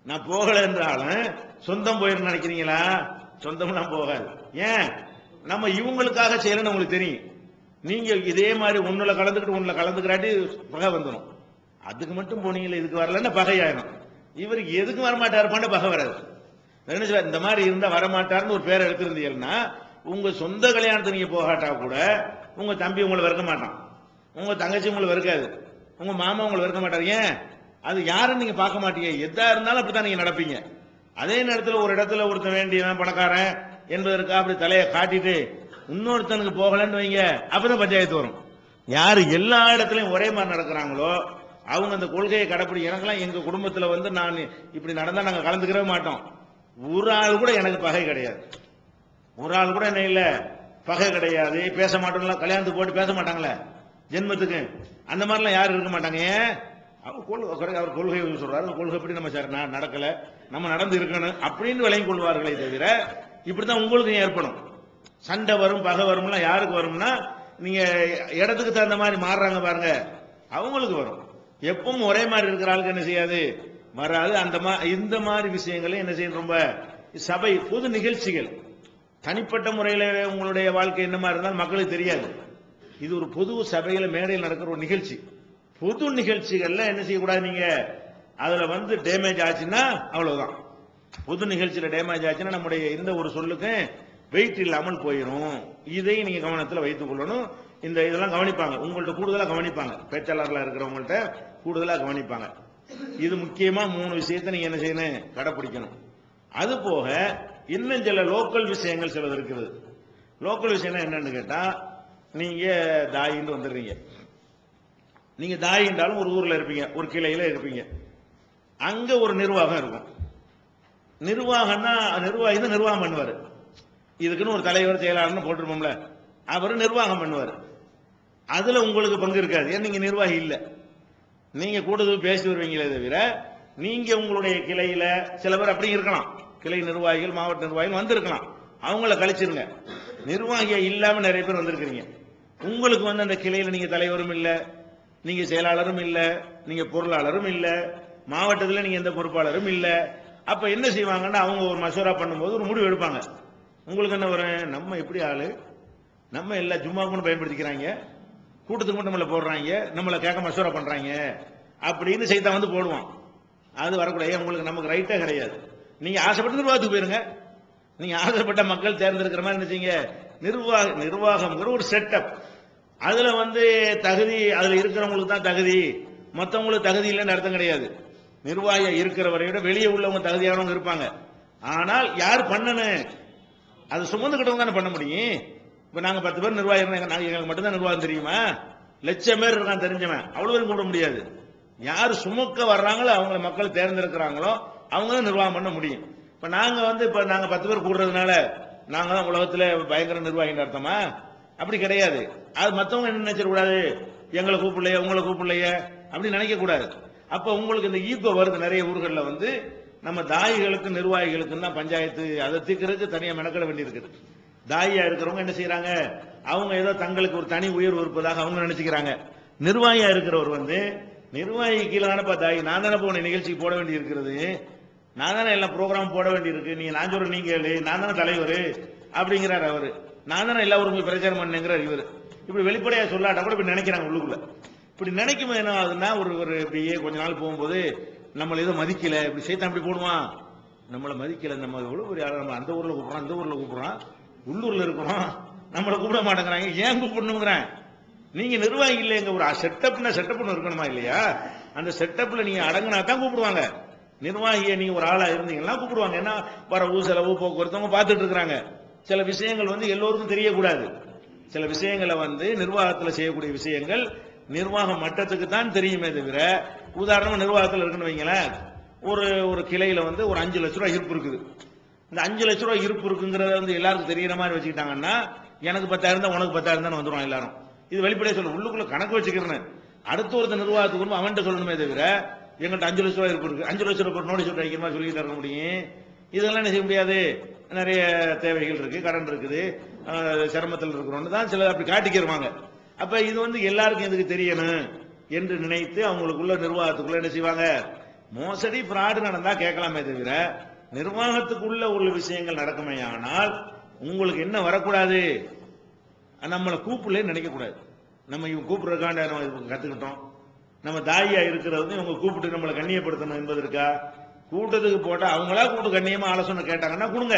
நான் போகல என்றாலும் சொந்தம் போயிருந்து நினைக்கிறீங்களா, சொந்தம்லாம் போகாது. ஏன், நம்ம இவங்களுக்காக செய்யறோம்னு உங்களுக்கு தெரியும். நீங்க இதே மாதிரி ஒண்ணுல கலந்துக்கிறாட்டி பகை வந்துடும். அதுக்கு மட்டும் போனீங்களே, இதுக்கு வரலன்னா பகையாயிரும். இவருக்கு எதுக்கு வரமாட்டாருப்பான்னு பகை வராது. இந்த மாதிரி இருந்தா வரமாட்டாருன்னு ஒரு பேரை எடுத்திருந்தீங்கன்னா, உங்க சொந்த கல்யாணத்தை நீங்க போகாட்டா கூட உங்க தம்பி உங்களை வெறுக்க மாட்டான், உங்க தங்கச்சி உங்களை வெறுக்காது, உங்க மாமா உங்களை வெறுக்க மாட்டாரு. ஏன், அது யாருன்னு நீங்க பார்க்க மாட்டீங்க. எதா இருந்தாலும் அப்படித்தான் நீங்க நடப்பீங்க. அதே நேரத்தில் ஒரு இடத்துல ஒருத்தன் வேண்டியவன் பணக்காரன் என்பதற்காக அப்படி தலையை காட்டிட்டு இன்னொருத்தனுக்கு போகலன்னு வைங்க, அப்பதான் பஞ்சாயத்து வரும். யாரு எல்லா இடத்துலயும் ஒரே மாதிரி நடக்கிறாங்களோ அவங்க அந்த கொள்கையை கடைப்பிடி. எனக்கெல்லாம் எங்க குடும்பத்துல வந்து நான் இப்படி நடந்தா நாங்க கலந்துக்கவே மாட்டோம். ஒரு ஆள் கூட எனக்கு பகை கிடையாது, ஒரு ஆள் கூட என்ன இல்ல பகை கிடையாது. பேச மாட்டோம்ல, கல்யாணத்துக்கு போட்டு பேச மாட்டாங்களே ஜென்மத்துக்கு, அந்த மாதிரிலாம் யாரும் இருக்க மாட்டாங்க. ஏன், அவர் கொள்கை சொல்றாரு, கொள்கை எப்படி நம்ம நடக்கல, நம்ம நடந்து இருக்கணும் அப்படின்னு விளங்கி கொள்வார்களே தவிர, இப்படித்தான் உங்களுக்கு ஏற்படும். சண்டை வரும், பகை வரும்னா யாருக்கு வரும்னா, நீங்க இடத்துக்கு தகுந்த மாதிரி மாறுறாங்க பாருங்க, அவங்களுக்கு வரும். எப்பவும் ஒரே மாதிரி இருக்கிற ஆளுக்கு என்ன செய்யாது, வராது. இந்த மாதிரி விஷயங்களை என்ன செய்யணும், ரொம்ப சபை பொது நிகழ்ச்சிகள், தனிப்பட்ட முறையில் உங்களுடைய வாழ்க்கை என்ன மாதிரி இருந்தாலும் மக்களுக்கு தெரியாது. இது ஒரு பொது சபையில மேடையில் நடக்கிற ஒரு நிகழ்ச்சி. பொது நிகழ்ச்சிகள்ல என்ன செய்யக்கூடாது, நீங்க அதுல வந்து டேமேஜ் ஆச்சுன்னா அவ்வளவுதான். பொது நிகழ்ச்சியில டேமேஜ் ஆச்சுன்னா நம்முடைய இந்த ஒரு சொல்லுக்கு வெயிட் இல்லாமல் போயிடும். இதை நீங்க கவனத்தில் வைத்துக் கொள்ளணும். இதெல்லாம் கவனிப்பாங்க, உங்கள்ட்ட கூடுதலா கவனிப்பாங்க, பேச்சாளர்களா இருக்கிறவங்கள்ட்ட கூடுதலா கவனிப்பாங்க. இது முக்கியமா 3 விஷயத்தை நீங்க என்ன செய்யணும், கடைபிடிக்கணும். அது போக இன்னும் சில லோக்கல் விஷயங்கள் சிலது இருக்குது. லோக்கல் விஷயம் என்னன்னு கேட்டா, நீங்க தாயின்னு வந்துடுறீங்க. நீங்க தாய் என்றாலும் ஒரு ஊர்ல இருப்பீங்க, ஒரு கிளையில இருப்பீங்க. அங்க ஒரு நிர்வாகம் இருக்கும். நிர்வாகம்னா நிர்வாகி தான் நிர்வாகம் பண்ணுவாரு. இதுக்குன்னு ஒரு தலைவர் செயலாளர்னு போட்டிருப்போம்ல, அவர் நிர்வாகம் பண்ணுவார். அதுல உங்களுக்கு பங்கு இருக்காது, ஏன் நீங்க நிர்வாகி இல்ல. நீங்க கூடுதல் பேசி வருவீங்களே தவிர, நீங்க உங்களுடைய கிளையில சில பேர் அப்படி இருக்கலாம், கிளை நிர்வாகிகள் மாவட்ட நிர்வாகிகள் வந்திருக்கலாம், அவங்கள கழிச்சிருங்க. நிர்வாகியா இல்லாம நிறைய பேர் வந்திருக்கிறீங்க. உங்களுக்கு வந்து அந்த கிளையில நீங்க தலைவரும் இல்ல, நீங்க செயலாளரும் இல்ல, நீங்க பொருளாளரும் இல்ல, மாவட்டத்தில் நீங்க எந்த பொறுப்பாளரும் இல்ல. அப்ப என்ன செய்வாங்கன்னா அவங்க ஒரு மசோரா பண்ணும்போது ஒரு முடிவு எடுப்பாங்க. உங்களுக்கு என்ன வரும், நம்ம எப்படி ஆளு, நம்ம எல்லா ஜும்மாவுக்கு பயன்படுத்திக்கிறாங்க, கூட்டத்துக்கு மட்டும் நம்மள போடுறாங்க, நம்மளை கேட்க மசோரா பண்றாங்க அப்படின்னு செய்தான் வந்து போடுவான். அது வரக்கூடாது. உங்களுக்கு நமக்கு ரைட்டே கிடையாது. நீங்க ஆசைப்பட்டு நிர்வாகத்துக்கு போயிருங்க. நீங்க ஆசைப்பட்ட மக்கள் தேர்ந்தெடுக்கிற மாதிரி என்ன செய்யுங்க. நிர்வாகம்ங்கிற ஒரு செட்டப். அதுல வந்து தகுதி, அதுல இருக்கிறவங்களுக்கு தான் தகுதி, மற்றவங்களுக்கு தகுதி இல்லைன்னு அர்த்தம் கிடையாது. நிர்வாகியா இருக்கிறவரை விட வெளியே உள்ளவங்க தகுதியானவங்க இருப்பாங்க. ஆனால் யார் பண்ணணும், அது சுமந்துக்கிட்டவங்க தானே பண்ண முடியும். இப்ப நாங்க 10 பேர் நிர்வாகி, எங்களுக்கு மட்டும்தான் நிர்வாகம் தெரியுமா? லட்சம் பேர் இருக்கான் தெரிஞ்சவன், அவ்வளவு பேரும் கூட முடியாது. யார் சுமக்க வர்றாங்களோ அவங்கள மக்கள் தேர்ந்தெடுக்கிறாங்களோ அவங்க தான் நிர்வாகம் பண்ண முடியும். இப்ப நாங்க 10 பேர் கூடுறதுனால நாங்க தான் உலகத்துல பயங்கர நிர்வாகின்னு அர்த்தமா? அப்படி கிடையாது. அது மத்தவங்க என்ன நினைச்சிடக்கூடாது, எங்களை கூப்பிடலையே உங்களை கூப்பிடலையே அப்படி நினைக்க கூடாது. அப்ப உங்களுக்கு இந்த ஈர்ப்பு வருது. நிறைய ஊர்கள்ல வந்து நம்ம தாயிகளுக்கு நிர்வாகிகளுக்கு தான் பஞ்சாயத்து, அதை தீர்க்கறதுக்கு தனியா மெனக்கட வேண்டி இருக்குது. தாயியா இருக்கிறவங்க என்ன செய்யறாங்க, அவங்க ஏதோ தங்களுக்கு ஒரு தனி உயர்வு இருப்பதாக அவங்க நினைச்சுக்கிறாங்க. நிர்வாகியா இருக்கிறவர் வந்து நிர்வாகி கீழே தானப்பா தாய், நான் தானே போன நிகழ்ச்சிக்கு போட வேண்டி இருக்கிறது, நான் தானே எல்லாம் ப்ரோக்ராம் போட வேண்டி இருக்கு, நான் சொல்றேன் நீங்க நான் தானே தலைவர் அப்படிங்கிறார் அவரு, நான் தானே எல்லா ஊருக்கும் பிரச்சாரம் பண்ணுங்கிறார் இவர். இப்படி வெளிப்படையா சொல்லாட்டா கூட இப்படி நினைக்கிறாங்க உள்ளுக்குள்ள. இப்படி நினைக்கும் போது என்ன ஆகுதுன்னா, ஒரு இப்படியே கொஞ்ச நாள் போகும்போது நம்மள ஏதோ மதிக்கல, இப்படி சைத்தான் இப்படி போடுவான், நம்மளை மதிக்கல, நம்ம எவ்வளவு பெரிய ஆளு, நம்ம அந்த ஊர்ல கூப்பிடுறோம், அந்த ஊர்ல கூப்பிடுறோம், உள்ளூர்ல இருக்கிறோம், நம்மளை கூப்பிட மாட்டேங்கிறாங்க, ஏன் கூப்பிடணுங்கிறேன். நீங்க நிர்வாகி இல்லைங்க, ஒரு செட்டப்னு இருக்கணுமா இல்லையா? அந்த செட்டப்ல நீங்க அடங்கினா தான் கூப்பிடுவாங்க. நிர்வாகியை நீங்க ஒரு ஆளா இருந்தீங்கன்னா கூப்பிடுவாங்க. ஏன்னா வரவு செலவு போக்குவரத்து பார்த்துட்டு இருக்கிறாங்க. சில விஷயங்கள் வந்து எல்லோருக்கும் தெரியக்கூடாது. சில விஷயங்களை வந்து நிர்வாகத்தில் செய்யக்கூடிய விஷயங்கள் நிர்வாக மட்டத்துக்கு தான் தெரியுமே தவிர, உதாரணமா நிர்வாகத்தில் இருக்குன்னு வைங்களேன், ஒரு கிளையில வந்து ஒரு 5 லட்ச ரூபாய் இருப்பு இருக்குது. இந்த 5 லட்ச ரூபாய் இருப்பு இருக்குங்கிறத வந்து எல்லாருக்கும் தெரியற மாதிரி வச்சுக்கிட்டாங்கன்னா, எனக்கு 10,000 தான் உனக்கு 10,000 தான் வந்துடும் எல்லாரும். இது வெளிப்படையா சொல்ல, உள்ளுக்குள்ள கணக்கு வச்சுக்கிறேன். அடுத்த ஒருத்தர் நிர்வாகத்துக்கு அவன்கிட்ட சொல்லணுமே தவிர, எங்கள்கிட்ட 5 லட்ச ரூபாய் இருப்பு இருக்கு, 5 லட்ச ரூபாய் நோட்டீஸ் வைக்கிற மாதிரி சொல்லிட்டு இருக்க முடியும். இதெல்லாம் என்ன செய்ய முடியாது. நிறைய தேவைகள் இருக்கு, கடன் இருக்குது, சிரமத்தில் இருக்கிறோன்னு தான் சில அப்படி காட்டிக்கிருவாங்க. அப்ப இது வந்து எல்லாருக்கும் எதுக்கு தெரியணும் என்று நினைத்து அவங்களுக்குள்ள நிர்வாகத்துக்குள்ள என்ன செய்வாங்க, மோசடி பிராடு நடந்தா கேட்கலாமே தவிர, நிர்வாகத்துக்குள்ள உள்ள விஷயங்கள் நடக்குமே. ஆனால் உங்களுக்கு என்ன வரக்கூடாது, நம்மளை கூப்பிடலன்னு நினைக்க கூடாது. நம்ம இவங்க கூப்பிடுறதுக்காண்ட நம்ம கத்துக்கிட்டோம், நம்ம தாயா இருக்கிறது இவங்க கூப்பிட்டு நம்மளை கண்ணியப்படுத்தணும் என்பதற்கா? கூட்டத்துக்கு போட்டா அவங்களா கூப்பிட்டு கண்ணியமா ஆலோசனை கேட்டாங்கன்னா கொடுங்க,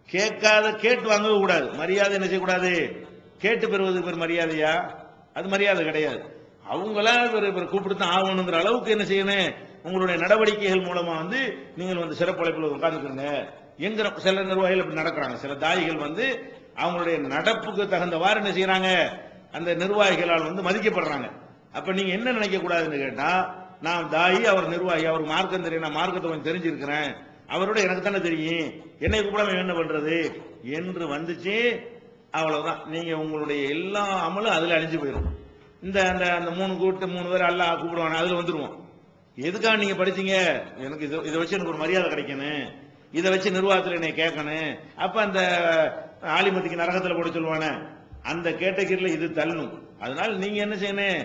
கேட்டு வாங்கவே கூடாது. மரியாதை என்ன செய்யக்கூடாது, கேட்டு பெறுவதுக்கு பேர் மரியாதையா? அது மரியாதை கிடையாது. அவங்களா கூப்பிட்டு தான் ஆகணுங்கிற அளவுக்கு என்ன செய்யணும், உங்களுடைய நடவடிக்கைகள் மூலமா வந்து நீங்கள் வந்து சிறப்பழைப்பில் உட்கார்ந்துக்கிறங்க என்கிற சில நிர்வாகிகள் இப்படி நடக்கிறாங்க. சில தாயிகள் வந்து அவங்களுடைய நடப்புக்கு தகுந்தவாறு என்ன செய்யறாங்க, அந்த நிர்வாகிகளால் வந்து மதிக்கப்படுறாங்க. அப்ப நீங்க என்ன நினைக்க கூடாதுன்னு கேட்டா, நான் தாயி, அவர் நிர்வாகி, அவர் மார்க்கம் தெரியும், நான் மார்க்கத்தை கொஞ்சம் தெரிஞ்சிருக்கிறேன், அவரோட எனக்கு தானே தெரியும், என்னை கூப்பிடாம என்ன பண்றது என்று வந்துச்சு, அவ்வளவுதான். நீங்க உங்களுடைய எல்லா அமலும் அதுல அழிஞ்சு போயிடும். இந்த அந்த 3 பேர் அல்லா கூப்பிடுவாங்க, அதுல வந்துருவோம். எதுக்காக நீங்க படிச்சீங்க, எனக்கு இதை வச்சு எனக்கு ஒரு மரியாதை கிடைக்கணும், இதை வச்சு நிர்வாகத்தில் என்னை கேட்கணும், அப்ப அந்த ஆலிமத்திக்கு நரகத்தில் போட சொல்லுவானே, அந்த கேட்டகிரில இது தள்ளணும். அதனால நீங்க என்ன செய்யணும்,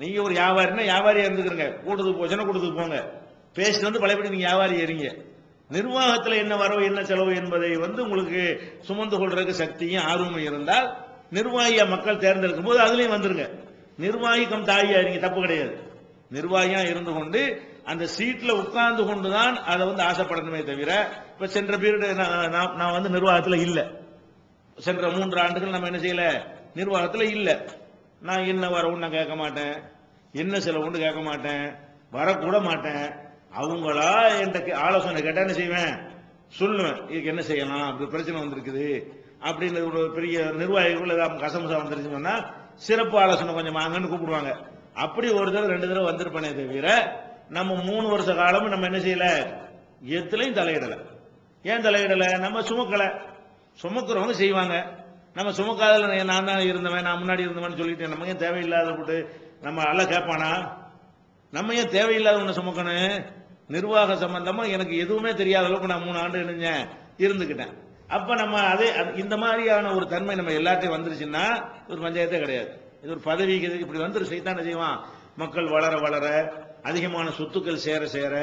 நீங்க ஒரு வியாபாரினா வியாபாரியா இருந்துக்கிறங்க, கூட்டத்துக்கு போச்சுன்னா கூட்டத்துக்கு போங்க, பேசிட்டு வந்து பழையபடி நீங்க வியாபாரி ஏறீங்க. நிர்வாகத்தில் என்ன வரவு என்ன செலவு என்பதை வந்து உங்களுக்கு சுமந்து கொள்றதுக்கு சக்தியும் ஆர்வமும் இருந்தால் நிர்வாகியா மக்கள் தேர்ந்தெடுக்கும் போது அதுலயும் வந்துருங்க. நிர்வாகிக்கும் தாயா இருங்க, தப்பு கிடையாது. நிர்வாகியா இருந்து கொண்டு அந்த சீட்ல உட்கார்ந்து கொண்டுதான் அதை வந்து ஆசைப்படணுமே தவிர, இப்ப சென்ற பீரியட் நான் வந்து நிர்வாகத்தில் இல்ல, சென்ற 3 ஆண்டுகள் நம்ம என்ன செய்யல, நிர்வாகத்தில் இல்ல. நான் என்ன வரவும் நான் கேட்க மாட்டேன், என்ன செலவுன்னு கேட்க மாட்டேன், வரக்கூட மாட்டேன். அவங்களா என்கிட்ட ஆலோசனை கேட்டா என்ன செய்வேன், சொல்லுவேன், இதுக்கு என்ன செய்யலாம், அப்படி பிரச்சனை வந்திருக்குது அப்படின்னு. ஒரு பெரிய நிர்வாகிகள் கசமசா வந்துருச்சுன்னு சொன்னா சிறப்பு ஆலோசனை கொஞ்சம் வாங்கன்னு கூப்பிடுவாங்க. அப்படி ஒரு தடவை 2 தடவை வந்திருப்பனே தவிர, நம்ம 3 வருஷ காலமும் நம்ம என்ன செய்யல, எதுலையும் தலையிடல. ஏன் தலையிடல, நம்ம சுமக்கல. சுமக்கிறவங்க செய்வாங்க, நம்ம சுமக்காதல நான் தான் இருந்தவன், நான் முன்னாடி இருந்தவன் சொல்லிட்டு நம்ம ஏன் தேவையில்லாத போட்டு நம்ம எல்லாம் கேட்பானா, நம்ம ஏன் தேவையில்லாத ஒண்ணு சுமக்கணும். நிர்வாக சம்பந்தமா எனக்கு எதுவுமே தெரியாத அளவுக்கு நான் 3 ஆண்டு இருந்துக்கிட்டேன். அப்ப நம்ம அதே இந்த மாதிரியான ஒரு தன்மை நம்ம எல்லாத்தையும் வந்துருச்சுன்னா ஒரு பஞ்சாயத்தே கிடையாது. இது ஒரு பதவிக்கு இப்படி வந்துரு செய்தான் செய்வான். மக்கள் வளர வளர அதிகமான சொத்துக்கள் சேர சேர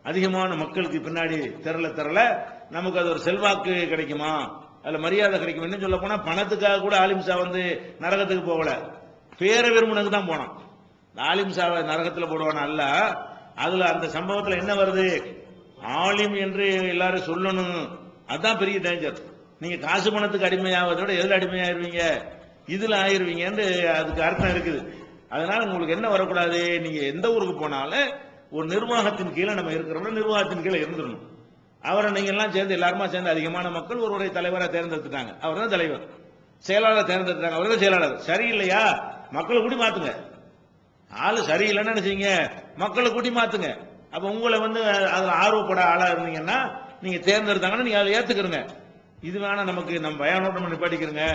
அதிகமான மக்களுக்கு பின்னாடி திரள நமக்கு அது ஒரு செல்வாக்கு கிடைக்குமா, அதுல மரியாதை கிடைக்கும். என்ன சொல்ல போனா பணத்துக்காக கூட ஆலிம்சா வந்து நரகத்துக்கு போகல, பேர விரும்பினதுக்கு தான் போனான். ஆலிம்சாவை நரகத்துல போடுவானா அல்ல. அதுல அந்த சம்பவத்துல என்ன வருது, ஆலிம் என்று எல்லாரும் சொல்லணும், அதுதான் பெரிய டேஞ்சர். நீங்க காசு பணத்துக்கு அடிமையாவதோட எதுல அடிமையாயிருவீங்க, இதுல ஆயிருவீங்க, அதுக்கு அர்த்தம் இருக்குது. அதனால உங்களுக்கு என்ன வரக்கூடாது, நீங்க எந்த ஊருக்கு போனாலும் ஒரு நிர்வாகத்தின் கீழே நம்ம இருக்கிறோம்னா நிர்வாகத்தின் கீழே இருந்துடணும். அவரை நீங்க எல்லாம் சேர்ந்து எல்லாருமா சேர்ந்து அதிகமான மக்கள் ஒருவரை தலைவரை தேர்ந்தெடுத்துட்டாங்க, அவர் தான் தலைவர். செயலாளர் தேர்ந்தெடுத்தாங்க, அவர் தான் செயலாளர். சரியில்லையா மக்களை கூட்டி மாத்துங்க. ஆளு சரியில்லைன்னு நினைச்சீங்க, மக்களை கூட்டி மாத்துங்க. அப்ப உங்களை வந்து அதுல ஆர்வப்பட ஆளா இருந்தீங்கன்னா நீங்க தேர்ந்தெடுத்தாங்கன்னா நீங்க அதை ஏத்துக்கிறங்க. இது வேணா நமக்கு நம்ம பயானோட்டம் நிப்பாட்டிக்கிறங்க,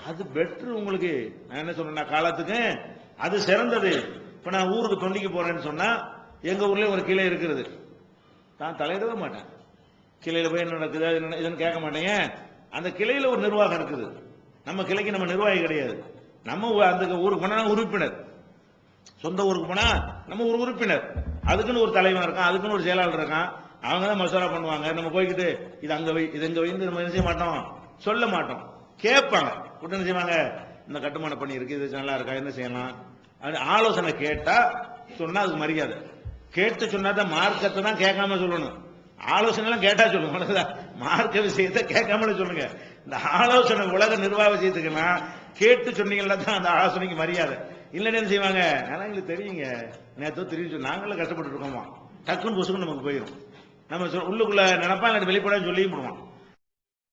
அது பெட்ரு உங்களுக்கு. நான் என்ன சொல்றேன், காலத்துக்கு அது சிறந்தது. இப்ப நான் ஊருக்கு தொண்டிக்கு போறேன்னு சொன்னா எங்க ஊர்லயே ஒரு கிளை இருக்கிறது, நான் தலையிடவே மாட்டேன். கிளையில போய் என்ன நடக்குது இதுன்னு கேட்க மாட்டேங்க. அந்த கிளையில ஒரு நிர்வாகம் இருக்குது, நம்ம கிளைக்கு நம்ம நிர்வாகி கிடையாது. நம்ம அந்த ஊருக்கு போனா உறுப்பினர், சொந்த ஊருக்கு போனா நம்ம ஒரு உறுப்பினர், அதுக்குன்னு ஒரு தலைவன் இருக்கான், அதுக்குன்னு ஒரு செயலாளர் இருக்கான், அவங்க தான் மசோரா பண்ணுவாங்க. நம்ம போய்கிட்டு இது அங்க வை இது எங்க வைந்து நம்ம என்ன செய்ய மாட்டோம், சொல்ல மாட்டோம். கேட்பாங்க, என்ன செய்வாங்க, இந்த கட்டுமான பணி இருக்கு, இது நல்லா இருக்கா, என்ன செய்யலாம், ஆலோசனை கேட்டா சொன்னா அதுக்கு மரியாதை. கேட்டு சொன்னாதான், மார்க்கத்தை தான் கேட்காம சொல்லணும். ஆலோசனை எல்லாம் கேட்டா சொல்லுங்க, மார்க்க விஷயத்தை கேட்காமலே சொல்லுங்க. இந்த ஆலோசனை உலக நிர்வாக விஷயத்துக்குன்னா கேட்டு சொன்னீங்கன்னா தான் அந்த ஆலோசனைக்கு மரியாதை. இல்லைன்னு என்ன செய்வாங்க, ஆனா எங்களுக்கு தெரியுங்க, நேற்று தெரியும், நாங்களும் கஷ்டப்பட்டு இருக்கோமா, டக்குன்னு புசுக்கு நமக்கு போயிடும். நம்ம உள்ளுக்குள்ள நினைப்பாங்க, வெளிப்பட சொல்லியும் போடுவான்.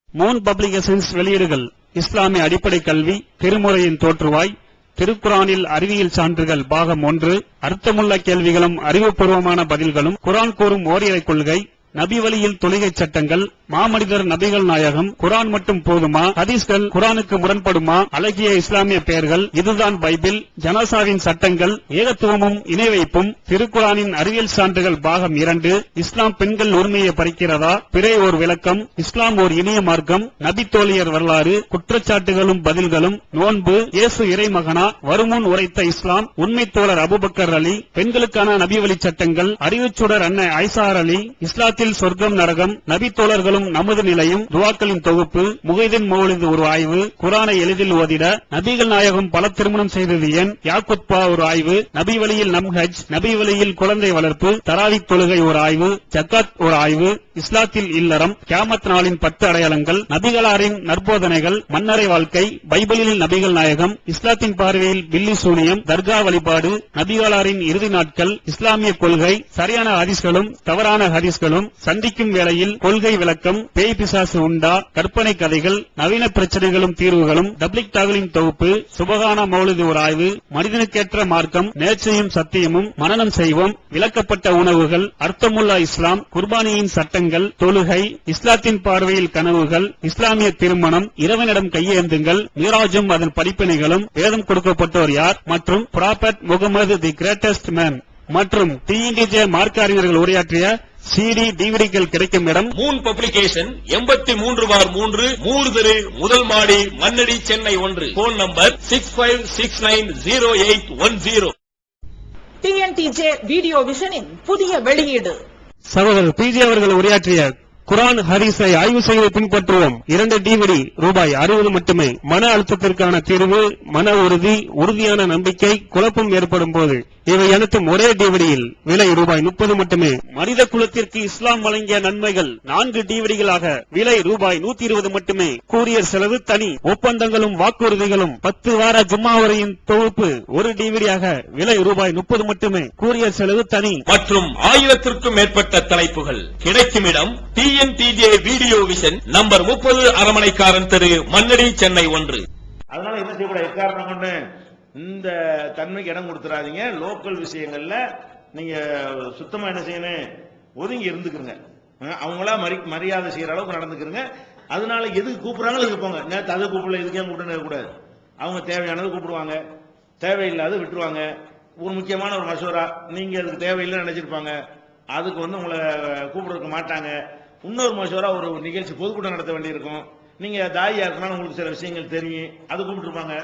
மூன் பப்ளிகேஷன்ஸ் வெளியீடுகள்: இஸ்லாமிய அடிப்படை கல்வி, திருமுறையின் தோற்றுவாய், திருக்குரானில் அறிவியல் சான்றுகள் பாகம் 1, அர்த்தமுள்ள கேள்விகளும் அறிவுபூர்வமான பதில்களும், குரான் கூறும் ஓரிரை கொள்கை, நபி வழியில் தொழுகை சட்டங்கள், மாமனிதர் நபிகள் நாயகம், குரான் மட்டும் போதுமா, ஹதீஸ்கள் குரானுக்கு முரண்படுமா, அழகிய இஸ்லாமிய பெயர்கள், இதுதான் பைபிள், ஜனாசாவின் சட்டங்கள், ஏகத்துவமும் இணை வைப்பும், திருக்குரானின் அறிவியல் சான்றுகள் பாகம் 2, இஸ்லாம் பெண்கள் உரிமையை பறிக்கிறதா, பிறை ஓர் விளக்கம், இஸ்லாம் ஓர் இனிய மார்க்கம், நபி தோழியர் வரலாறு, குற்றச்சாட்டுகளும் பதில்களும், நோன்பு, இயேசு இறைமகனா, வருமுன் உரைத்த இஸ்லாம், உண்மை தோழர் அபுபக்கர் அலி, பெண்களுக்கான நபி வழி சட்டங்கள், அறிவுச்சுடர் அன்னை ஐசார் அலி, இஸ்லாத்தில் சொர்க்கம் நரகம், நபி தோழர்களும் நமது நிலையும், துவாக்களின் தொகுப்பு, முகைதீன் மௌலிது ஒரு ஆய்வு, குரானை எளிதில் ஓதிட, நபிகள் நாயகம் பல திருமணம் செய்தது ஏன், யாக்குத்பா ஒரு ஆய்வு, நபி வழியில் நம்ஹஜ், நபி வழியில் குழந்தை வளர்ப்பு, தராவிக் தொழுகை ஒரு ஆய்வு, ஜக்காத் ஒரு ஆய்வு, இஸ்லாத்தில் இல்லறம், கியாமத் நாளின் 10 அடையாளங்கள், நபிகளாரின் நற்போதனைகள், மன்னரை வாழ்க்கை, பைபிளில் நபிகள் நாயகம், இஸ்லாத்தின் பார்வையில் பில்லி சூனியம், தர்கா வழிபாடு, நபிகளாரின் இறுதி நாட்கள், இஸ்லாமிய கொள்கை, சரியான ஹதீஸ்களும் தவறான ஹதீஸ்களும், சந்திக்கும் வேளையில் கொள்கை விளக்கம், பேய் பிசாசு உண்டா, கற்பனை கதைகள், நவீன பிரச்சனைகளும் தீர்வுகளும், தப்லிக் தாகலின் தொகுப்பு, சுபகான மௌலிது ஒரு ஆய்வு, மனிதனுக்கேற்ற மார்க்கம், நேர்ச்சையும் சத்தியமும், மனனம் செய்வோம், விளக்கப்பட்ட உணவுகள், அர்த்தமுல்லா இஸ்லாம், குர்பானியின் சட்டங்கள், தொழுகை, இஸ்லாத்தின் பார்வையில் கனவுகள், இஸ்லாமிய திருமணம், இறைவனிடம் கையேந்துங்கள், மீராஜும் அதன் படிப்பினைகளும், வேதம் கொடுக்கப்பட்டோர் யார், மற்றும் prophet Mohammed the greatest man மற்றும் டிஎன்டிஜே மார்க்க அறிஞர்கள் உரையாற்றிய CD டிவிடிகள் கிடைக்கும் இடம் மூன் பப்ளிகேஷன் 83/3 மூர்தரு முதல் மாடி Mannady Chennai 1. Phone number 65690810. TNTJ video விஷனின் புதிய வெளியீடு. சகோதரர் பிஜே அவர்கள் உரையாற்றிய குரான் ஹதீஸை ஆய்வு செய்து பின்பற்றுவோம் 2 டிவிடி ரூபாய் 60 மட்டுமே. மன அழுத்தத்திற்கான தீர்வு, மன உறுதி, உறுதியான நம்பிக்கை, குழப்பம் ஏற்படும் போது இவை அனைத்தும் ஒரே டிவிடியில் விலை ரூபாய் 30 மட்டுமே. மனித குலத்திற்கு இஸ்லாம் வழங்கிய நன்மைகள் 4 டிவிடிகளாக விலை ரூபாய் 120 மட்டுமே. கூரியர் செலவு தனி. ஒப்பந்தங்களும் வாக்குறுதிகளும் 10 வார ஜும்மா உரையின் தொகுப்பு ஒரு டிவிடியாக விலை ரூபாய் 30 மட்டுமே. கூரியர் செலவு தனி. மற்றும் 1000க்கும் மேற்பட்ட தலைப்புகள் கிடைக்கும் இடம் டிஎன்டிஜே வீடியோ விஷன் நம்பர் 30 அரமனைக்காரன் தெரு மண்ணடி சென்னை 1. அதனால என்ன செய்யக்கூடாது, எக்காரணம் கொண்டு இந்த தன்மைக்கு இடம் கொடுத்துறாதீங்க. லோக்கல் விஷயங்கள்ல நீங்க சுத்தமா என்ன செய்யணும், ஒதுங்கி இருந்துக்குங்க. அவங்களா மரியாதை செய்யற அளவுக்கு நடந்துக்கிறங்க. அதனால எதுக்கு கூப்பிடுறாங்களோ இதுக்கு போங்க. நேற்று அதை கூப்பிடல, இதுக்கு ஏன் கூப்பிட்டு கூடாது. அவங்க தேவையானது கூப்பிடுவாங்க, தேவையில்லாத விட்டுருவாங்க. ஒரு முக்கியமான ஒரு மசோரா நீங்க அதுக்கு தேவையில்லைன்னு நினைச்சிருப்பாங்க, அதுக்கு உங்களை கூப்பிடுறதுக்கு மாட்டாங்க. இன்னொரு மசோரா ஒரு நிகழ்ச்சி பொதுக்கூட்டம் நடத்த வேண்டியிருக்கும், நீங்க தாயா இருக்கனால உங்களுக்கு சில விஷயங்கள் தெரியும், அது கூப்பிட்டுருப்பாங்க.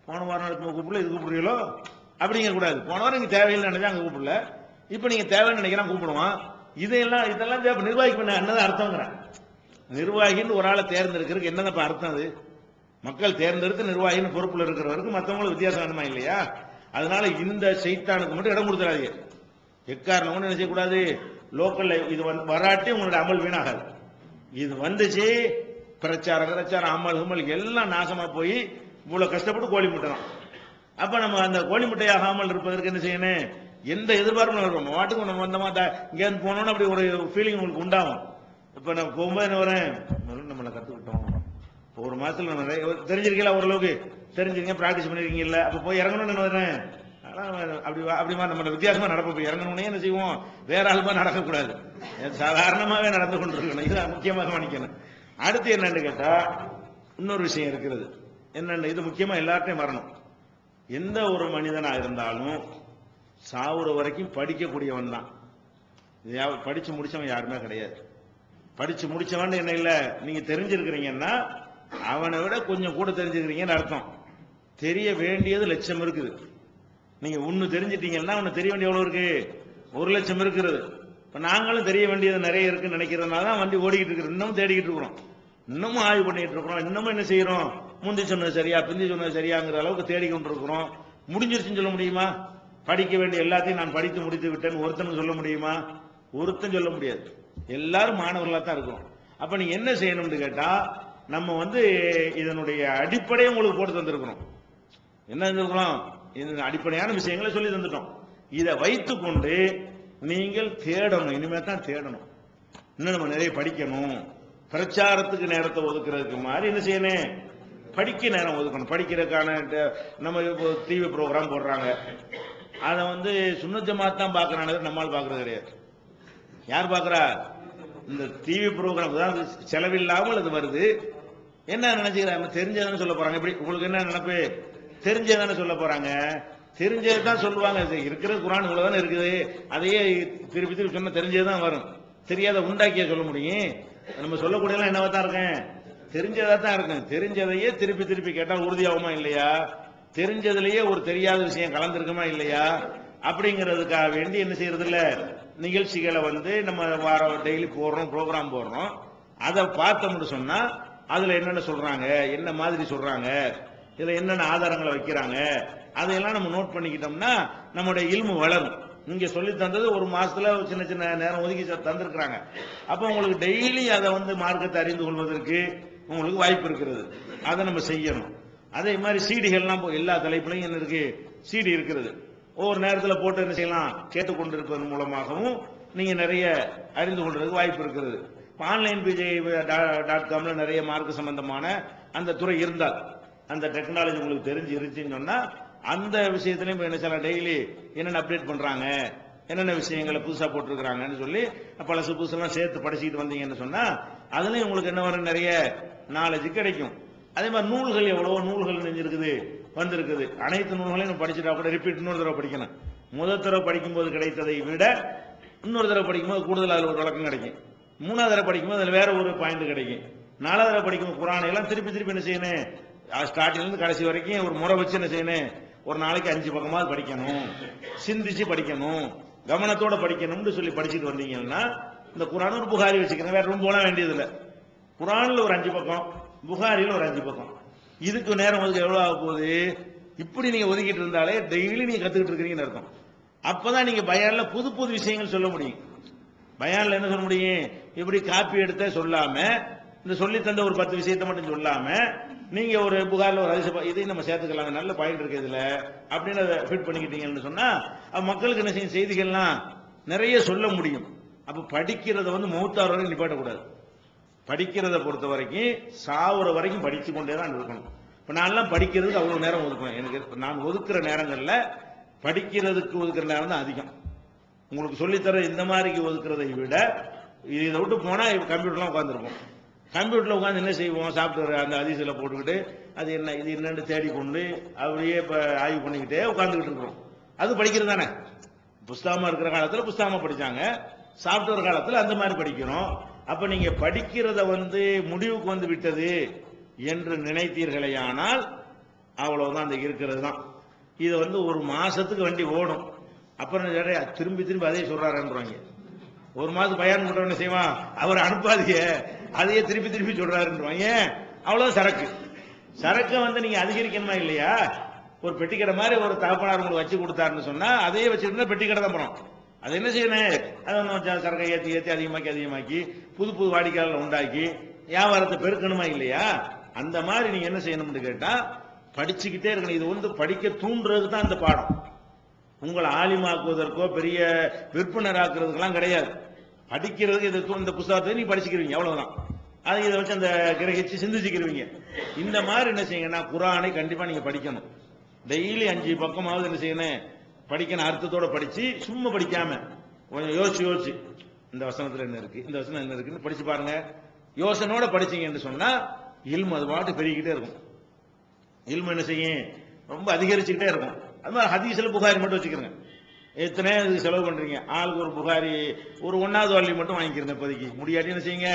போன வாரம் நடத்தும் கூப்பிடல, இது கூப்பிடுறீங்களோ அப்படிங்க கூடாது. போன வாரம் நீங்க தேவையில்லை நினைச்சா அங்க கூப்பிடல, இப்ப நீங்க தேவைன்னு நினைக்கிறா கூப்பிடுவான். இதெல்லாம் நிர்வாகி பண்ண என்னதான் அர்த்தங்கிறேன். நிர்வாகின்னு ஒரு ஆளை தேர்ந்தெடுக்கிறதுக்கு என்னதான் அர்த்தம்? அது மக்கள் தேர்ந்தெடுத்து நிர்வாகின்னு பொறுப்புல இருக்கிறவருக்கு மற்றவங்களுக்கு வித்தியாசம் வேணுமா இல்லையா? அதனால இந்த சைத்தானுக்கு மட்டும் இடம் கொடுத்துறாதீங்க. எக்காரணம் ஒண்ணு என்ன செய்யக்கூடாது, லோக்கல்ல இது வராட்டி உங்களோட அமல் வீணாகாது. இது வந்துச்சு பிரச்சாரம் அமல் எல்லாம் நாசமா போய் இவ்வளவு கஷ்டப்பட்டு கோழி முட்டை தான். அப்ப நம்ம அந்த கோழி முட்டை ஆகாமல் இருப்பதற்கு என்ன செய்யணும்? எந்த எதிர்பார்ப்பும் இருக்கும் வாட்டுக்கு நம்ம வந்த மாட்டா இங்க இருந்து போனோம்னு அப்படி ஒரு ஃபீலிங் உங்களுக்கு உண்டாகும். இப்ப நம்ம போகும்போது என்ன வரேன், நம்மளை கத்துக்கிட்டோம், ஒரு மாசத்துல நம்ம தெரிஞ்சிருக்கீங்களா, ஓரளவுக்கு தெரிஞ்சிருக்கீங்க, பிராக்டிஸ் பண்ணிருக்கீங்கல்ல, அப்ப போய் இறங்கணும்னு என்ன வரேன், அப்படிமா நம்ம வித்தியாசமா நடப்போம். இறங்கணும்னே என்ன செய்வோம், வேற ஆளுமா நடக்கக்கூடாது, சாதாரணமாவே நடந்து கொண்டிருக்கணும். இதுதான் முக்கியமாக கவனிக்கணும். அடுத்து என்னன்னு கேட்டா இன்னொரு விஷயம் இருக்கிறது. என்னன்னு இது முக்கியமா எல்லார்ட்டையும் வரணும். எந்த ஒரு மனிதனா இருந்தாலும் சாவுற வரைக்கும் படிக்கக்கூடியவன் தான். படிச்சு முடிச்சவன் யாருமே கிடையாது. படிச்சு முடிச்சவன் என்ன இல்ல, நீங்க தெரிஞ்சிருக்கிறீங்கன்னா அவனை விட கொஞ்சம் கூட தெரிஞ்சிருக்கிறீங்கன்னு அர்த்தம். தெரிய வேண்டியது லட்சம் இருக்குது. நீங்க ஒண்ணு தெரிஞ்சிட்டீங்கன்னா உனக்கு தெரிய வேண்டிய எவ்வளவு இருக்கு, 1,00,000 இருக்கிறது. இப்ப நாங்களும் தெரிய வேண்டியது நிறைய இருக்குன்னு நினைக்கிறதுனால தான் வண்டி ஓடிக்கிட்டு இருக்கிறோம். இன்னமும் தேடிக்கிட்டு இருக்கிறோம், இன்னமும் ஆய்வு பண்ணிட்டு இருக்கிறோம், இன்னமும் என்ன செய்யறோம், முந்தி சொன்னது சரியா பிந்தி சொன்னது சரியாங்கிற அளவுக்கு தேடிக்கொண்டு இருக்கிறோம். முடிஞ்சிருச்சுன்னு சொல்ல முடியுமா? படிக்க வேண்டிய எல்லாத்தையும் நான் படித்து முடித்து விட்டேன்னு ஒருத்தனுக்கு சொல்ல முடியுமா? ஒருத்தன் சொல்ல முடியாது. எல்லாரும் மாணவர்களா தான் இருக்கும். அப்ப நீங்க என்ன செய்யணும்னு கேட்டா, நம்ம இதனுடைய அடிப்படையை உங்களுக்கு போட்டு தந்திருக்கிறோம். என்ன தந்திருக்கிறோம்? இந்த அடிப்படையான விஷயங்களை சொல்லி தந்துட்டோம். இதை வைத்துக் கொண்டு நீங்கள் தேடணும். இனிமே தான் தேடணும். இன்னும் நம்ம நிறைய படிக்கணும். பிரச்சாரத்துக்கு நேரத்தை ஒதுக்குறதுக்கு மாதிரி என்ன செய்யணும், படிக்க நேரம் ஒதுக்கணும். படிக்கிறதுக்கான நம்ம டிவி ப்ரோக்ராம் போடுறாங்க, அதை சுன்னத் ஜமாத் தான் பார்க்கறாங்க, நம்மால் பார்க்கறது கிடையாது. யார் பார்க்கறா? இந்த டிவி ப்ரோக்ராம் தான் செலவில்லாமல் அது வருது. என்ன நினைச்சுக்கிறாங்க, தெரிஞ்சதானே சொல்ல போறாங்க. இப்படி உங்களுக்கு என்ன நினைப்பு, தெரிஞ்சதானே சொல்ல போறாங்க. தெரிஞ்சது தான் சொல்லுவாங்க. இருக்கிற குர்ஆன் இவ்வளவுதானே இருக்குது, அதையே திருப்பி திருப்பி சொன்ன தெரிஞ்சதுதான் வரும். தெரியாத உண்டாக்கிய சொல்ல முடியும். நம்ம சொல்லக்கூடியலாம் என்னவா தான் இருக்கேன், தெரிஞ்சதா தான் இருக்கும். தெரிஞ்சதையே திருப்பி திருப்பி கேட்டால் உறுதியாகுமா இல்லையா? தெரிஞ்சதுலயே ஒரு தெரியாத விஷயம் கலந்துருக்குமா இல்லையா? அப்படிங்கிறதுக்காக வேண்டி என்ன செய்யறது இல்ல, நிகழ்ச்சிகளை நம்ம வார டெய்லி போடுறோம், ப்ரோக்ராம் போடுறோம். அதை பார்த்தோம்னு சொன்னா அதுல என்னென்ன சொல்றாங்க, என்ன மாதிரி சொல்றாங்க, இதுல என்னென்ன ஆதாரங்களை வைக்கிறாங்க, அதையெல்லாம் நம்ம நோட் பண்ணிக்கிட்டோம்னா நம்முடைய இல்மு வளரும். நீங்க சொல்லி தந்தது ஒரு மாசத்துல சின்ன சின்ன நேரம் ஒதுக்கி தந்திருக்கிறாங்க. அப்ப உங்களுக்கு டெய்லி அதை மார்க்கத்தை அறிந்து கொள்வதற்கு உங்களுக்கு வாய்ப்பு இருக்கிறது. அதை நம்ம செய்யணும். அதே மாதிரி சீடிகள்லாம் எல்லா தலைப்புலையும் என்ன இருக்கு, சீடி இருக்கிறது. ஒவ்வொரு நேரத்தில் போட்டு என்ன செய்யலாம், கேட்டுக்கொண்டிருப்பதன் மூலமாகவும் நீங்க நிறைய அறிந்து கொள்றதுக்கு வாய்ப்பு இருக்கிறது. ஆன்லைன் PJ.comல நிறைய மார்க்க சம்பந்தமான அந்த துறை இருந்தால், அந்த டெக்னாலஜி உங்களுக்கு தெரிஞ்சு இருந்துச்சுன்னு சொன்னா அந்த விஷயத்திலையும் என்ன செய்யலாம், டெய்லி என்னென்ன அப்டேட் பண்றாங்க, என்னென்ன விஷயங்களை புதுசா போட்டிருக்கிறாங்கன்னு சொல்லி பழசு புதுசெல்லாம் சேர்த்து படிச்சுக்கிட்டு வந்தீங்கன்னு சொன்னா அதுலயும் உங்களுக்கு என்ன வரும், நிறைய நாலேஜ் கிடைக்கும். அதே மாதிரி நூல்கள் எவ்வளவோ நூல்கள் இருக்குது வந்திருக்குது. அனைத்து நூல்களையும் படிச்சுட்டா கூட ரிப்பீட் இன்னொரு தடவை படிக்கணும். முதல் தடவை படிக்கும்போது கிடைத்ததை விட இன்னொரு தடவை படிக்கும்போது கூடுதல் அதில் ஒரு விளக்கம் கிடைக்கும். மூணாவது தடவை படிக்கும்போது அதில் வேற ஒரு பாயிண்ட் கிடைக்கும். நாலாவது தடவை படிக்கும் குர்ஆனை எல்லாம் திருப்பி திருப்பி என்ன செய்யணும், ஸ்டார்டிங்ல இருந்து கடைசி வரைக்கும் ஒரு முறை வச்சு என்ன செய்யணும், ஒரு நாளைக்கு 5 பக்கமாவது படிக்கணும், சிந்திச்சு படிக்கணும், கவனத்தோட படிக்கணும்னு சொல்லி படிச்சுட்டு வந்தீங்கன்னா இந்த குர்ஆன் ஒரு புகாரி வச்சுக்கிறேன், வேற ரொம்ப போட வேண்டியது இல்லை. குர்ஆன்ல ஒரு 5 பக்கம், புகாரில ஒரு 5 பக்கம். இதுக்கு நேரம் எவ்வளவு ஆக போகுது? இப்படி நீங்க ஒதுக்கிட்டு இருந்தாலே டெய்லி நீங்க கத்துக்கிட்டு இருக்கிறீங்கன்னு அர்த்தம். அப்பதான் நீங்க பயான்ல புது புது விஷயங்கள் சொல்ல முடியும். பயான்ல என்ன சொல்ல முடியும், இப்படி காப்பி எடுத்த சொல்லாம, இந்த சொல்லி தந்த ஒரு 10 விஷயத்தை மட்டும் சொல்லாம நீங்க ஒரு புகார்ல ஒரு இதையும் நம்ம சேர்த்துக்கலாம், நல்ல பாயிண்ட் இருக்கு இதுல அப்படின்னு அதை ஃபிட் பண்ணிக்கிட்டீங்கன்னு சொன்னா மக்களுக்கு என்ன செய்யும், செய்திகள்லாம் நிறைய சொல்ல முடியும். அப்ப படிக்கிறத மௌத்தார் வரைக்கும் நிப்பாட்டக்கூடாது. படிக்கிறத பொறுத்த வரைக்கும் சாவுற வரைக்கும் படிச்சு கொண்டே தான் இருக்கணும். இப்ப நான் எல்லாம் படிக்கிறதுக்கு அவ்வளவு நேரம் ஒதுக்குவேன். எனக்கு நான் ஒதுக்குற நேரங்கள்ல படிக்கிறதுக்கு ஒதுக்குற நேரம் தான் அதிகம். உங்களுக்கு சொல்லித்தர இந்த மாதிரி ஒதுக்குறதை விட இதை விட்டு போனா கம்ப்யூட்டர்லாம் உட்காந்துருப்போம். கம்ப்யூட்டர்ல உட்காந்து என்ன செய்வோம், சாப்பிட்டு அந்த அதிசயில போட்டுக்கிட்டு அது என்ன இது என்னன்னு தேடிக்கொண்டு அப்படியே இப்ப ஆய்வு பண்ணிக்கிட்டே உட்காந்துக்கிட்டு இருக்கிறோம். அது படிக்கிறது தானே. புஸ்தகமா இருக்கிற காலத்துல புஸ்தகமா படிச்சாங்க, சாப்ட்வேர் காலத்துல அந்த மாதிரி படிக்கிறோம். அப்ப நீங்க படிக்கிறத முடிவுக்கு விட்டது என்று நினைத்தீர்களேயானால் அவ்வளவுதான், அந்த இருக்கிறது தான். இது ஒரு மாசத்துக்கு வண்டி ஓடும். அப்புறம் திரும்பி திரும்பி அதே சொல்றாருன்றாங்க. ஒரு மாதம் பயான் பண்றவன செய்வான், அவர் அனுப்பாதீங்க அதையே திருப்பி திருப்பி சொல்றாருன்றான். ஏன்? அவ்வளவு சரக்கு வந்து நீங்க அதிகரிக்கணுமா இல்லையா? ஒரு பெட்டிக்கடை மாதிரி ஒரு தகப்பனார் உங்களுக்கு வச்சு கொடுத்தாருன்னு சொன்னா அதையே வச்சிருந்தா பெட்டிக்கடை தான் போறோம். அது என்ன செய்யணும்? அதை சரக்கை ஏற்றி அதிகமாக்கி புது புது வாடிக்கையாளர் உண்டாக்கி வியாபாரத்தை பெருக்கணுமா இல்லையா? அந்த மாதிரி நீங்க என்ன செய்யணும்னு கேட்டா படிச்சுக்கிட்டே இருக்கணும். இது வந்து படிக்க தூண்டுறதுக்கு தான் இந்த பாடம். உங்களை ஆலிமாக்குவதற்கோ பெரிய விற்பனராக்குறதுக்கெல்லாம் கிடையாது. படிக்கிறதுக்கு இந்த புத்தகத்தை நீ படிச்சுக்கிறீங்க, அவ்வளவுதான். அது இதை வச்சு அந்த கிரகிச்சு சிந்திச்சுக்கிறீங்க. இந்த மாதிரி என்ன செய்யுங்கன்னா குர்ஆனை கண்டிப்பா நீங்க படிக்கணும். டெய்லி 5 பக்கமாவது என்ன செய்யணும்? படிக்கணும். அர்த்தத்தோட படிச்சு சும்மா படிக்காம கொஞ்சம் யோசிச்சு இந்த வசனத்துல என்ன இருக்கு, இந்த வசனம் என்ன இருக்குன்னு படிச்சு பாருங்க. யோசனோட படிச்சீங்கன்னு சொன்னா இல்மு அது பாட்டு பெருகிக்கிட்டே இருக்கும். இல்மு என்ன செய்யும்? ரொம்ப அதிகரிச்சுக்கிட்டே இருக்கும். அது மாதிரி ஹதீஸ்ல புகாரி மட்டும் வச்சுக்கிறேங்க. எத்தனை இதுக்கு செலவு பண்றீங்க? ஆளுக்கு ஒரு புகாரி ஒரு 1வது வால்யூம் மட்டும் வாங்கிக்கிறேங்க. இப்போதைக்கு முடியாட்டி என்ன செய்யுங்க?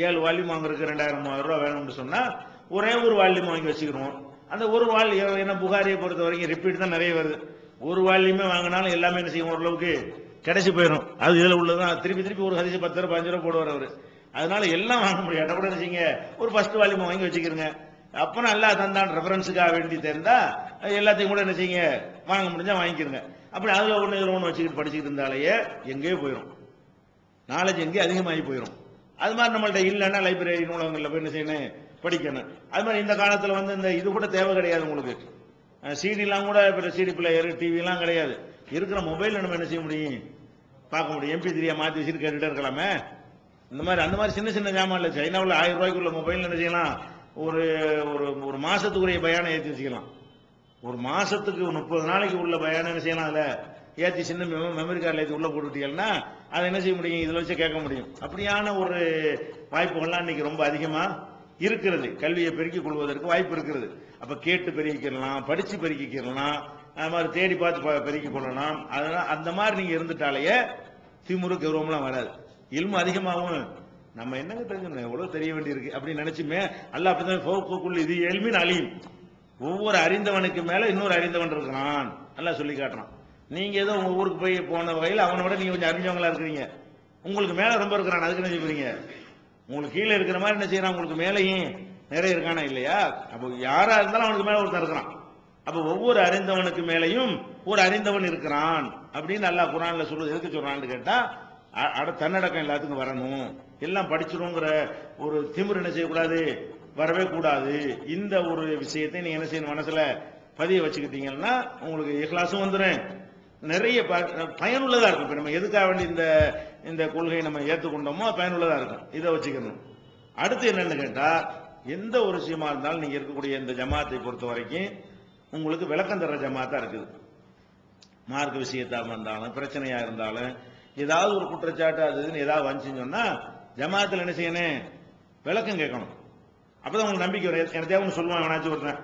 7 வால்யூம் வாங்குறதுக்கு 2000-3000 ரூபாய் வேணும்னு சொன்னா ஒரே ஒரு வால்யூம் வாங்கி வச்சுக்கிறோம். அந்த ஒரு வால்யூம் என்ன புகாரியை பொறுத்த வரைக்கும் ரிப்பீட் தான் நிறைய வருது. ஒரு வால்யூமே வாங்கினாலும் எல்லாமே என்ன செய்யும்? ஓரளவுக்கு கிடைச்சி போயிடும். அது இதுல உள்ளதான் திருப்பி ஒரு ஹதீஸ் 10 ரூபாய் 15 ரூபாய் போடுவார் அவரு. அதனால எல்லாம் வாங்க முடியாது. கூட என்ன செய்யுங்க? ஒரு ஃபர்ஸ்ட் வால்யூம் வாங்கி வச்சுக்கிறங்க. அப்புறம் நல்லா தந்தான் ரெஃபரன்ஸுக்காக வேண்டி தெரிந்தா எல்லாத்தையும் கூட என்ன செய்யுங்க? வாங்க முடிஞ்சா வாங்கிக்கிறங்க. அப்படி அதுல ஒண்ணு வச்சுக்கிட்டு படிச்சுக்கிட்டு இருந்தாலேயே எங்கேயோ போயிடும், நாலேஜ் எங்கேயும் அதிகமாகி போயிடும். அது மாதிரி நம்மள்ட்ட இல்லைன்னா லைப்ரரி நூலகங்கள்ல போய் என்ன செய்யணும்? படிக்கணும். அது மாதிரி இந்த காலத்துல வந்து இந்த இது கூட தேவை கிடையாது உங்களுக்கு. சிடிலாம் கூட சிடி பிளேயர் டிவி எல்லாம் கிடையாது. இருக்கிற மொபைல் நம்ம என்ன செய்ய முடியும்? பார்க்க முடியும். MP3 மாத்தி வச்சுட்டு கேட்டுட்டே இருக்கலாமே. இந்த மாதிரி அந்த மாதிரி சின்ன ஜாமான் இல்ல. சைனாவில் 1000 ரூபாய்க்குள்ள மொபைல் என்ன செய்யலாம்? ஒரு ஒரு மாசத்துக்குரிய பயானை ஏற்றி வச்சுக்கலாம். ஒரு மாசத்துக்கு 30 நாளைக்கு உள்ள பயானை என்ன செய்யலாம்? அதுல ஏற்றி சின்ன மெமரி கார்டில் ஏற்றி உள்ள போட்டுட்டீங்கன்னா அதை என்ன செய்ய முடியும்? இதுல வச்சு கேட்க முடியும். அப்படியான ஒரு வாய்ப்புகள்லாம் இன்னைக்கு ரொம்ப அதிகமா இருக்கிறது. கல்வியை பெருக்கிக் கொள்வதற்கு வாய்ப்பு இருக்கிறது. அப்ப கேட்டு பெருக்கிக்கலாம், படிச்சு பெருக்கிக்கலாம், அது மாதிரி தேடி பார்த்து பெருக்கிக் கொள்ளலாம். அதனால அந்த மாதிரி நீங்க இருந்துட்டாலேயே திமுரு கௌரவம்லாம் வராது. இல்மு அதிகமாகும். நம்ம என்னங்க தெரிஞ்சோம், எவ்வளவு தெரிய வேண்டி இருக்கு அப்படின்னு நினைச்சுமே அல்லாஹ் அப்படிதான் இது எல்மின் அலீம். ஒவ்வொரு அறிந்தவனுக்கு மேல இன்னொரு அறிந்தவன் இருக்கிறான் அல்லாஹ் சொல்லி காட்டுறான். நீங்க ஏதோ உங்க ஊருக்கு போய் போன வகையில் அவனோட நீங்க கொஞ்சம் அறிஞ்சவங்களா இருக்கிறீங்க. உங்களுக்கு மேல ரொம்ப இருக்கிறான், அதுக்கு என்ன செய்வீங்க? உங்களுக்கு கீழே இருக்கிற மாதிரி என்ன செய்யறான்? உங்களுக்கு மேலையும் நிறைய இருக்கானா இல்லையா? அப்போ யாரா இருந்தாலும் அவனுக்கு மேல ஒருத்தர் இருக்கிறான். அப்ப ஒவ்வொரு அறிந்தவனுக்கு மேலையும் ஒரு அறிந்தவன் இருக்கிறான் அப்படின்னு அல்லாஹ் குர்ஆன்ல சொல்றது எதுக்கு சொல்றான்னு கேட்டா தன்னடக்கம் எல்லாத்துக்கும் வரணும். எல்லாம் படிச்சிருங்கிற ஒரு திமிரு என்ன செய்யக்கூடாது? வரவே கூடாது. இந்த ஒரு விஷயத்தை நீங்க என்ன செய்யணும்? மனசுல பதிய வச்சுக்கிட்டீங்கன்னா உங்களுக்கு இஹ்லாஸும் வந்துடும், நிறைய பயனுள்ளதா இருக்கும். இப்ப நம்ம எதுக்காக வேண்டி இந்த கொள்கையை நம்ம ஏற்றுக்கொண்டோமோ பயனுள்ளதா இருக்கும். இதை வச்சுக்கணும். அடுத்து என்னன்னு கேட்டா எந்த ஒரு விஷயமா இருந்தாலும் நீங்க இருக்கக்கூடிய இந்த ஜமாத்தை பொறுத்த வரைக்கும் உங்களுக்கு விளக்கம் தர்ற ஜமாத்தா இருக்குது. மார்க்க விஷயத்தாக இருந்தாலும் பிரச்சனையா இருந்தாலும் ஏதாவது ஒரு குற்றச்சாட்டு அதுன்னு ஏதாவது வந்துச்சுன்னு சொன்னா ஜமாத்துல என்ன செய்யணும்? விளக்கம் கேட்கணும். அப்பதான் உங்களுக்கு நம்பிக்கை வரும். எனக்கு தேவை சொல்லுவாங்க நினைச்சு ஒருத்தன்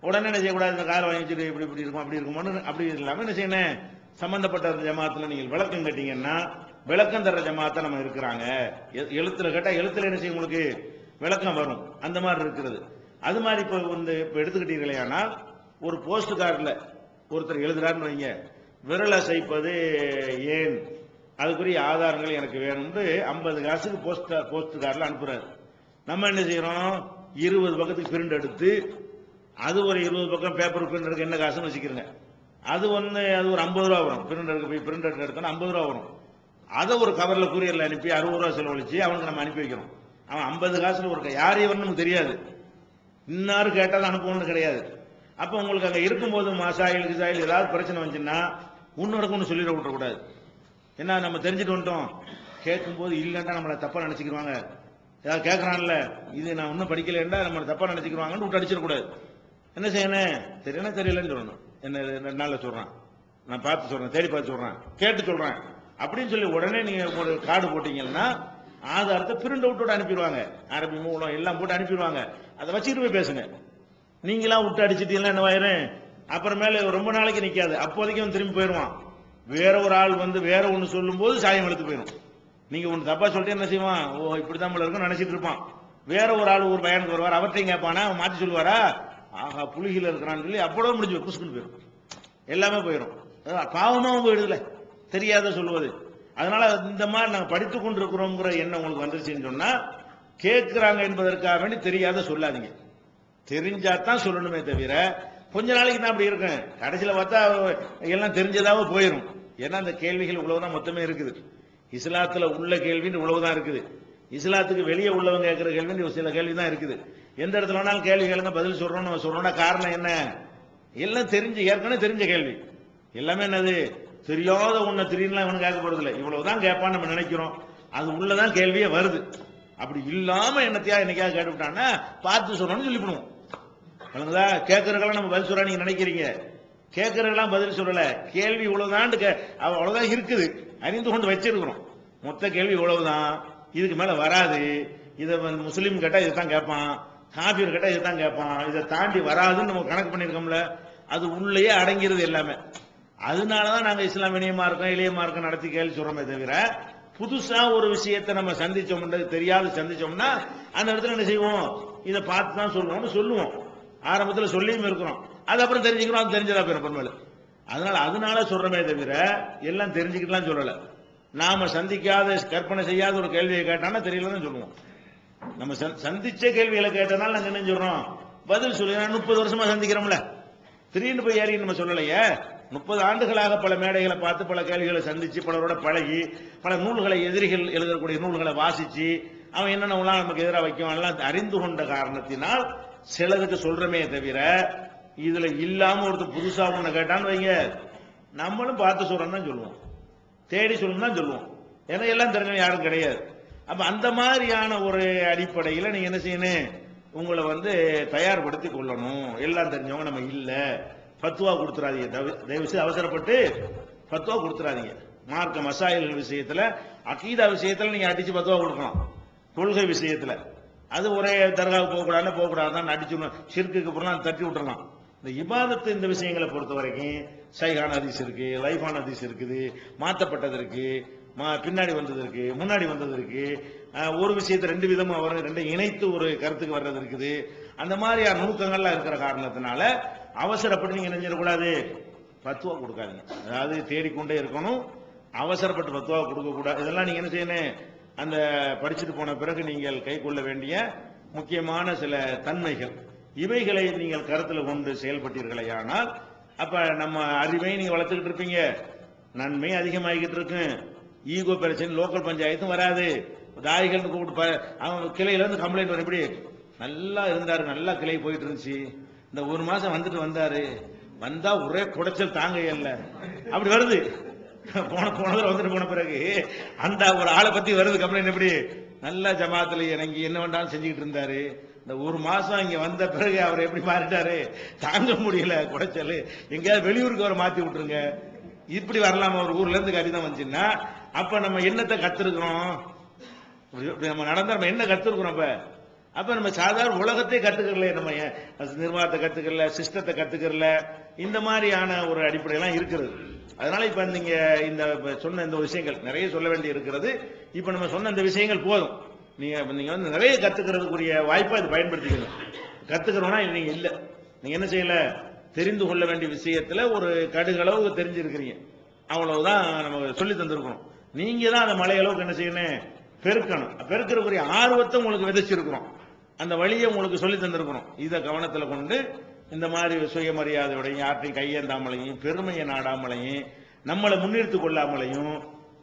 உடனே என்ன செய்யக்கூடாது? இந்த காரை வாங்கி வச்சுட்டு இப்படி இருக்கும் அப்படி இருக்குமோன்னு அப்படி இல்லாம என்ன செய்யணும்? சம்பந்தப்பட்ட ஜமாத்துல நீங்கள் விளக்கம் கேட்டீங்கன்னா விளக்கம் தர்ற ஜமாத்தா நம்ம இருக்கிறாங்க. எழுத்துல கேட்டா எழுத்துல என்ன செய்யும்? உங்களுக்கு விளக்கம் வரும். அந்த மாதிரி இருக்கிறது. அது மாதிரி இப்ப எடுத்துக்கிட்டீங்களே, ஆனால் ஒரு போஸ்ட் கார்டுல ஒருத்தர் எழுதுறாருன்னு வைங்க, விரல் அசைப்பது ஏன், அதுக்குரிய ஆதாரங்கள் எனக்கு வேணும்னு 50 காசுக்கு போஸ்ட் கார்டில் அனுப்புறாரு. நம்ம என்ன செய்யறோம்? 20 பக்கத்துக்கு பிரிண்ட் எடுத்து அது ஒரு 20 பக்கம் பேப்பர் பிரிண்ட் எடுக்க என்ன காசுன்னு வச்சுக்கிறேங்க. அது ஒரு 50 ரூபா வரும். பிரிண்ட் எடுத்தோன்னா 50 ரூபா வரும். அதை ஒரு கவர்ல கூரியர்ல அனுப்பி 60 ரூபா செலவழிச்சு அவனுக்கு நம்ம அனுப்பி வைக்கிறோம். அவன் 50 காசுல ஒரு யாரையும் நமக்கு தெரியாது, இன்னாரு கேட்டாலும் அனுப்பணும்னு கிடையாது. அப்ப உங்களுக்கு அங்க இருக்கும்போது மசாயில் கிசாயில் ஏதாவது பிரச்சனை வந்துச்சுன்னா உன்னோடக்கு ஒன்று சொல்லிட விட்டுறக்கூடாது. என்ன நம்ம தெரிஞ்சுட்டு வந்துட்டோம், கேட்கும்போது இல்லைன்னா நம்மளை தப்பா நினைச்சுக்கிடுவாங்க. ஏதாவது கேட்கறான்ல, இது நான் இன்னும் படிக்கலன்னா நம்மளை தப்பா நினைச்சுக்கிடுவாங்கன்னு விட்டு அடிச்சிடக்கூடாது. என்ன செய்யணும்? தெரியலன்னு சொல்லணும். என்ன 2 நாள்ல சொல்றான், நான் பார்த்து சொல்றேன், தேடி பார்த்து சொல்றேன், கேட்டு சொல்றேன் அப்படின்னு சொல்லி உடனே நீங்க ஒரு கார்டு போட்டீங்கன்னா ஆதாரத்தை பிரிண்ட் அவுட்டோட அனுப்பிடுவாங்க. அரபி மூலம் எல்லாம் போட்டு அனுப்பிடுவாங்க. அதை வச்சுட்டு போய் பேசுங்க. நீங்களாம் விட்டு அடிச்சிட்டீங்கன்னா என்ன ஆயிரும்? அப்புறமேல ரொம்ப நாளைக்கு நிக்காது. அப்போதைக்கு அவன் திரும்பி போயிடுவான். வேற ஒரு ஆள் வந்து வேற ஒண்ணு சொல்லும் போது சாயம் எடுத்து போயிடும். நீங்க ஒண்ணு தப்பா சொல்லிட்டு என்ன செய்வான்? ஓ இப்படிதான் போல இருக்கும் நினைச்சிட்டு இருப்பான். வேற ஒரு ஆள் ஒரு பயானுக்கு வருவார், அவர்கிட்டையும் கேட்பானா, அவன் மாத்தி சொல்லுவாரா, ஆஹா புலிகில இருக்கிறான்னு சொல்லி அப்போட முடிஞ்சு புசுக்குன்னு போயிடும், எல்லாமே போயிடும். பாவமாவும் போயிடுதுல தெரியாத சொல்லுவது. அதனால இந்த மாதிரி நாங்க படித்துக் கொண்டிருக்கிறோங்கிற எண்ணம் உங்களுக்கு வந்துருச்சுன்னு சொன்னா கேட்கிறாங்க என்பதற்காக வேண்டி தெரியாத சொல்லாதீங்க. தெரிஞ்சாதான் சொல்லணுமே தவிர கொஞ்ச நாளைக்கு தான் அப்படி இருக்கும், கடைசியில பார்த்தா எல்லாம் தெரிஞ்சதாவே போயிடும். ஏன்னா அந்த கேள்விகள் இவ்வளவுதான் மொத்தமே இருக்குது. இஸ்லாத்துல உள்ள கேள்வின்னு இவ்வளவுதான் இருக்குது. இஸ்லாத்துக்கு வெளியே உள்ளவங்க கேட்கிற கேள்வி சில கேள்வி தான் இருக்குது. எந்த இடத்துல வேணாலும் கேள்வி கேளுங்க, பதில் சொல்றோம். நம்ம சொல்றோம்னா காரணம் என்ன? எல்லாம் தெரிஞ்சு, ஏற்கனவே தெரிஞ்ச கேள்வி. எல்லாமே என்னது? தெரியாத ஒண்ணு திடீர்னு இவனு கேட்க போறது இல்லை. இவ்வளவுதான் கேட்பான்னு நம்ம நினைக்கிறோம், அது உள்ளதான் கேள்வியே வருது. அப்படி இல்லாம என்னத்தையா என்னைக்காவது கேட்டுவிட்டான்னா பார்த்து சொல்லணும்னு சொல்லிவிடுவோம். கேட்கறதுக்கெல்லாம் நம்ம பதில் சொல்ற நீங்க நினைக்கிறீங்க, கேட்கறதெல்லாம் பதில் சொல்லல. கேள்வி இவ்வளவுதான், அவ்வளவுதான் இருக்குது, அறிந்து கொண்டு வச்சிருக்கிறோம். மொத்த கேள்வி இவ்வளவுதான், இதுக்கு மேல வராது. இதை முஸ்லீம் கேட்டா இதுதான் கேட்பான், காபீர் கேட்டா இதுதான் கேட்பான், இதை தாண்டி வராதுன்னு நம்ம கணக்கு பண்ணிருக்கோம்ல. அது உள்ளேயே அடங்கிறது எல்லாமே. அதனாலதான் நாங்க இஸ்லாமிய மார்க்கம் எளிய மார்க்கம் நடத்தி கேள்வி சொல்றோமே தவிர புதுசா ஒரு விஷயத்தை நம்ம சந்திச்சோம், தெரியாது சந்திச்சோம்னா அந்த இடத்துல என்ன செய்வோம்? இதை பார்த்து தான் சொல்லுவோம். ஆரம்பத்துல சொல்லியும் இருக்கிறோம், அது அப்புறம் தெரிஞ்சுக்கிறோம், அது தெரிஞ்சதா பெரும்பாலும். அதனால சொல்றமே தவிர எல்லாம் தெரிஞ்சுக்கிட்டுலாம் சொல்லல. நாம சந்திக்காத, கற்பனை செய்யாத ஒரு கேள்வியை கேட்டானா தெரியலன்னு சொல்லுவோம். நம்ம சந்திச்ச கேள்விகளை கேட்டனால நாங்க என்ன சொல்றோம்? பதில் சொல்லி 30 வருஷமா சந்திக்கிறோம்ல, திடீர்னு போய் ஏறி நம்ம சொல்லலையே. 30 ஆண்டுகளாக பல மேடைகளை பார்த்து பல கேள்விகளை சந்திச்சு பலரோட பழகி பல நூல்களை, எதிரிகள் எழுதக்கூடிய நூல்களை வாசிச்சு அவன் என்னென்ன நமக்கு எதிராக வைக்கும் எல்லாம் அறிந்து கொண்ட காரணத்தினால் சிலதுக்கு சொல்றமே தவிர இதுல இல்லாம ஒருத்தர் புதுசா ஒண்ணு கேட்டான்னு வைங்க, நம்மளும் பார்த்து சொல்றோம் தான் சொல்லுவோம், தேடி சொல்லணும் தான் சொல்லுவோம். ஏன்னா எல்லாம் தெரிஞ்சவங்க யாரும் கிடையாது. அப்ப அந்த மாதிரியான ஒரு அடிப்படையில் நீங்க என்ன செய்யணும்? உங்களை தயார்படுத்தி கொள்ளணும். எல்லாம் தெரிஞ்சவங்க நம்ம இல்ல, பத்துவா கொடுத்துறாதீங்க. தயவு செய்து அவசரப்பட்டு பத்துவா கொடுத்துறாதீங்க. மார்க்க மசாயில்கள் விஷயத்துல, அகீதா விஷயத்துல நீங்க அடிச்சு பத்துவா கொடுக்கலாம். கொள்கை விஷயத்துல அது ஒரே தர்காவுக்கு போகக்கூடாதுன்னு அடிச்சு ஷிர்க்குக்கு அப்புறம் தட்டி விட்டுறலாம். இந்த இபாதத்து இந்த விஷயங்களை பொறுத்த வரைக்கும் சைகான ஹதீஸ் இருக்கு, லைஃபான ஹதீஸ் இருக்குது, மாற்றப்பட்டது இருக்கு, பின்னாடி வந்தது இருக்கு, முன்னாடி வந்தது இருக்கு. ஒரு விஷயத்தை 2 விதமா வரும், 2 இணைத்து ஒரு கருத்துக்கு வர்றது இருக்குது. அந்த மாதிரியான நுணுக்கங்கள்லாம் இருக்கிற காரணத்தினால அவசரப்பட்டு நீங்க நினைச்சிடக்கூடாது, பத்துவா கொடுக்காதீங்க. அதாவது தேடிக்கொண்டே இருக்கணும், அவசரப்பட்டு பத்துவா கொடுக்க கூடாது. இதெல்லாம் நீங்க என்ன செய்யணும்? அந்த படிச்சுட்டு போன பிறகு நீங்கள் கை கொள்ள வேண்டிய முக்கியமான சில தன்மைகள், இவைகளை நீங்கள் கருத்தில் கொண்டு செயல்பட்டீர்களேயானால் அப்ப நம்ம அறிவை நீங்க வளர்த்துக்கிட்டு இருப்பீங்க, நன்மை அதிகமாகிக்கிட்டு இருக்கு. ஈகோ பிரச்சனை, லோக்கல் பஞ்சாயத்தும் வராது. தாய்கள் கூப்பிட்டு அவன் கிளையில இருந்து கம்ப்ளைண்ட் வரும், இப்படி நல்லா இருந்தாரு, நல்லா கிளை போயிட்டு இருந்துச்சு, இந்த 1 மாசம் வந்தாரு, வந்தா ஒரே குடைச்சல் தாங்க இல்ல, அப்படி வருது. போன பிறகு அந்த ஒரு ஆளை பத்தி வருது கம்ப்ளைண்ட். எப்படி நல்லா ஜமாத்துல இறங்கி என்ன வேண்டாலும் செஞ்சுக்கிட்டு இருந்தாரு, இந்த 1 மாசம் இங்க வந்த பிறகு அவர் எப்படி மாறிட்டாரு, தாங்க முடியல குடைச்சல், எங்கேயாவது வெளியூருக்கு அவரை மாத்தி விட்டுருங்க. இப்படி வரலாமா? ஒரு ஊர்ல இருந்து கடிதம் வந்துச்சுன்னா அப்ப நம்ம என்னத்தை கத்துருக்கிறோம்? நம்ம நடந்தா நம்ம என்ன கத்துருக்கிறோம்? அப்ப நம்ம சாதாரண உலகத்தை கத்துக்கல, நம்ம நிர்வாகத்தை கத்துக்கல, சிஸ்டத்தை கத்துக்கல, இந்த மாதிரியான ஒரு அடிப்படையெல்லாம் இருக்கிறது. அதனால இப்ப நீங்க இந்த சொன்ன இந்த விஷயங்கள் நிறைய சொல்ல வேண்டி இருக்கிறது. இப்ப நம்ம சொன்ன இந்த விஷயங்கள் போதும். நீங்க நிறைய கத்துக்கிறதுக்குரிய வாய்ப்பை அது பயன்படுத்திக்கணும். கத்துக்கிறோம்னா நீங்க இல்ல, நீங்க என்ன செய்யல, தெரிந்து கொள்ள வேண்டிய விஷயத்துல ஒரு கடுகளவு தெரிஞ்சிருக்கிறீங்க, அவ்வளவுதான் நம்ம சொல்லி தந்திருக்கணும். நீங்க தான் அந்த மலையளவுக்கு என்ன செய்யணும்? பெருக்கணும். பெருக்கிறதுக்குரிய ஆர்வத்தை உங்களுக்கு விதைச்சிருக்கிறோம், அந்த வழியை உங்களுக்கு சொல்லி தந்திருக்கணும். இதை கவனத்துல கொண்டு இந்த மாதிரி சுயமரியாதையோடையும், யார்ட்டையும் கையேந்தாமலையும், பெருமையை நாடாமலையும், நம்மளை முன்னிறுத்திக் கொள்ளாமலையும்,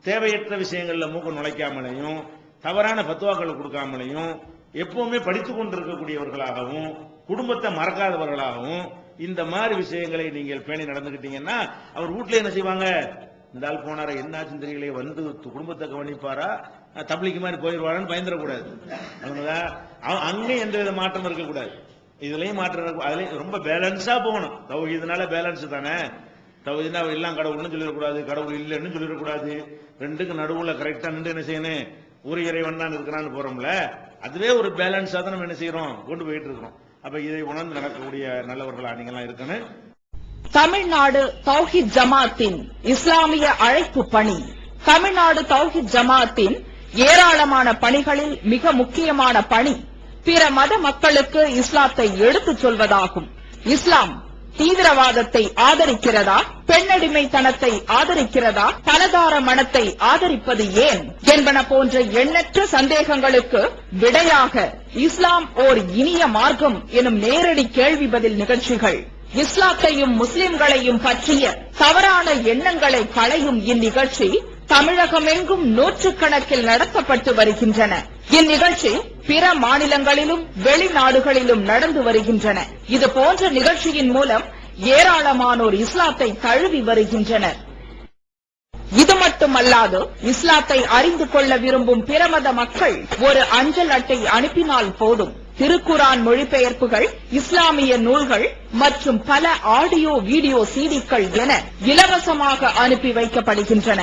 தேவையற்ற விஷயங்கள்ல மூக்க நுழைக்காமலையும், தவறான பத்துவாக்களை கொடுக்காமலையும், எப்பவுமே படித்துக் கொண்டிருக்கக்கூடியவர்களாகவும், குடும்பத்தை மறக்காதவர்களாகவும் இந்த மாதிரி விஷயங்களை நீங்கள் பேணி நடந்துகிட்டீங்கன்னா அவர் வீட்டுல என்ன செய்வாங்க? இந்த ஆள் போனாரா, என்னாச்சும் தெரியல, வந்து குடும்பத்தை கவனிப்பாரா, தப்லீக் மாதிரி போயிடுவாரான்னு பயந்துடக்கூடாது. அங்கே எந்த வித மாற்றம் இருக்கக்கூடாது. இதுலயும் மாற்றம், அதுலயும் ரொம்ப பேலன்ஸா போகணும். தௌஹீதுனால பேலன்ஸ் தானே. தௌஹீதுனா எல்லாம் கடவுள்னு சொல்லிடக்கூடாது, கடவுள் இல்லைன்னு சொல்லிடக்கூடாது. ரெண்டுக்கு நடுவுல கரெக்டா நின்று என்ன செய்யணும்? ஒரு இறைவன் தான் இருக்கிறான்னு போறோம்ல, அதுவே ஒரு பேலன்ஸா தான் நம்ம என்ன செய்யறோம்? கொண்டு போயிட்டு இருக்கிறோம். அப்ப இதை உணர்ந்து நடக்கக்கூடிய நல்லவர்களா நீங்களாம் இருக்கணும். தமிழ்நாடு தௌஹீத் ஜமாத்தின் இஸ்லாமிய அழைப்பு பணி. தமிழ்நாடு தௌஹீத் ஜமாத்தின் ஏராளமான பணிகளில் மிக முக்கியமான பணி பிற மத மக்களுக்கு இஸ்லாத்தை எடுத்துச் சொல்வதாகும். இஸ்லாம் தீவிரவாதத்தை ஆதரிக்கிறதா, பெண்ணடிமைத்தனத்தை ஆதரிக்கிறதா, பலதார மனத்தை ஆதரிப்பது ஏன் என்பன போன்ற எண்ணற்ற சந்தேகங்களுக்கு விடையாக இஸ்லாம் ஓர் இனிய மார்க்கம் எனும் நேரடி கேள்வி பதில் நிகழ்ச்சிகள், இஸ்லாத்தையும் முஸ்லிம்களையும் பற்றிய தவறான எண்ணங்களை களையும் இந்நிகழ்ச்சி தமிழகமெங்கும் நூற்றுக்கணக்கில் நடத்தப்பட்டு வருகின்றன. இந்நிகழ்ச்சி பிற மாநிலங்களிலும் வெளிநாடுகளிலும் நடந்து வருகின்றன. இது போன்ற நிகழ்ச்சியின் மூலம் ஏராளமானோர் இஸ்லாத்தை தழுவி வருகின்றனர். இது மட்டுமல்லாது இஸ்லாத்தை அறிந்து கொள்ள விரும்பும் பிறமத மக்கள் ஒரு அஞ்சல் அட்டை அனுப்பினால் போதும், திருக்குரான் மொழிபெயர்ப்புகள், இஸ்லாமிய நூல்கள் மற்றும் பல ஆடியோ வீடியோ சிடிக்கள் என இலவசமாக அனுப்பி வைக்கப்படுகின்றன.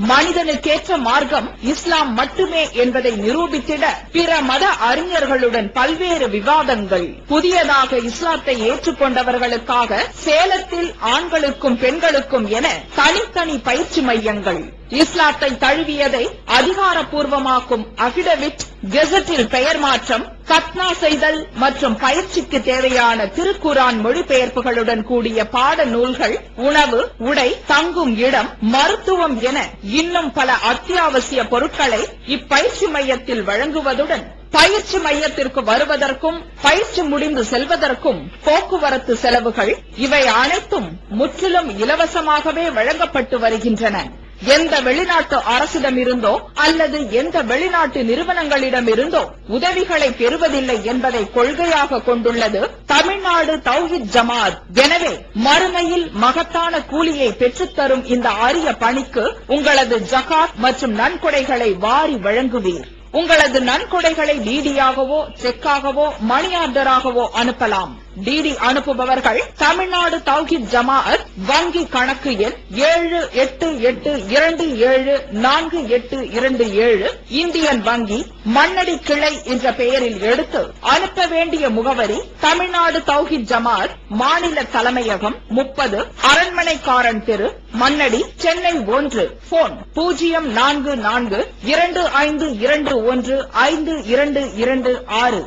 மனிதனுக்கேற்ற மார்க்கம் இஸ்லாம் மட்டுமே என்பதை நிரூபித்திட பிற மத அறிஞர்களுடன் பல்வேறு விவாதங்கள், புதியதாக இஸ்லாத்தை ஏற்றுக்கொண்டவர்களுக்காக சேலத்தில் ஆண்களுக்கும் பெண்களுக்கும் என தனித்தனி பயிற்சி மையங்கள், இஸ்லாத்தை தழுவியதை அதிகாரப்பூர்வமாக்கும் அபிடவிட், கெசட்டில் பெயர் மாற்றம், கத்னா செய்தல் மற்றும் பயிற்சிக்கு தேவையான திருக்குரான் மொழிபெயர்ப்புகளுடன் கூடிய பாட நூல்கள், உணவு, உடை, தங்கும் இடம், மருத்துவம் என இன்னும் பல அத்தியாவசிய பொருட்களை இப்பயிற்சி மையத்தில் வழங்குவதுடன் பயிற்சி மையத்திற்கு வருவதற்கும் பயிற்சி முடிந்து செல்வதற்கும் போக்குவரத்து செலவுகள், இவை அனைத்தும் முற்றிலும் இலவசமாகவே வழங்கப்பட்டு வருகின்றன. எந்த வெளிநாட்டு அரசிடமிருந்தோ அல்லது எந்த வெளிநாட்டு நிறுவனங்களிடமிருந்தோ உதவிகளை பெறுவதில்லை என்பதை கொள்கையாக கொண்டுள்ளது தமிழ்நாடு தௌஹீத் ஜமாத். எனவே மறுமையில் மகத்தான கூலியை பெற்றுத்தரும் இந்த அரிய பணிக்கு உங்களது ஜகாத் மற்றும் நன்கொடைகளை வாரி வழங்குவீர். உங்களது நன்கொடைகளை டிடியாகவோ செக்காகவோ மணி ஆர்டராகவோ அனுப்பலாம். டிடி அனுப்புபவர்கள் தமிழ்நாடு தௌஹீத் ஜமாஅத் வங்கி கணக்கு எண் 7827274827 இந்தியன் வங்கி மண்ணடி கிளை என்ற பெயரில் எடுத்து அனுப்ப வேண்டிய முகவரி தமிழ்நாடு தௌஹீத் ஜமாஅத் மாநில தலைமையகம் 30 அரண்மனைக்காரன் தெரு, மண்ணடி, சென்னை 1. போன் 044252152226.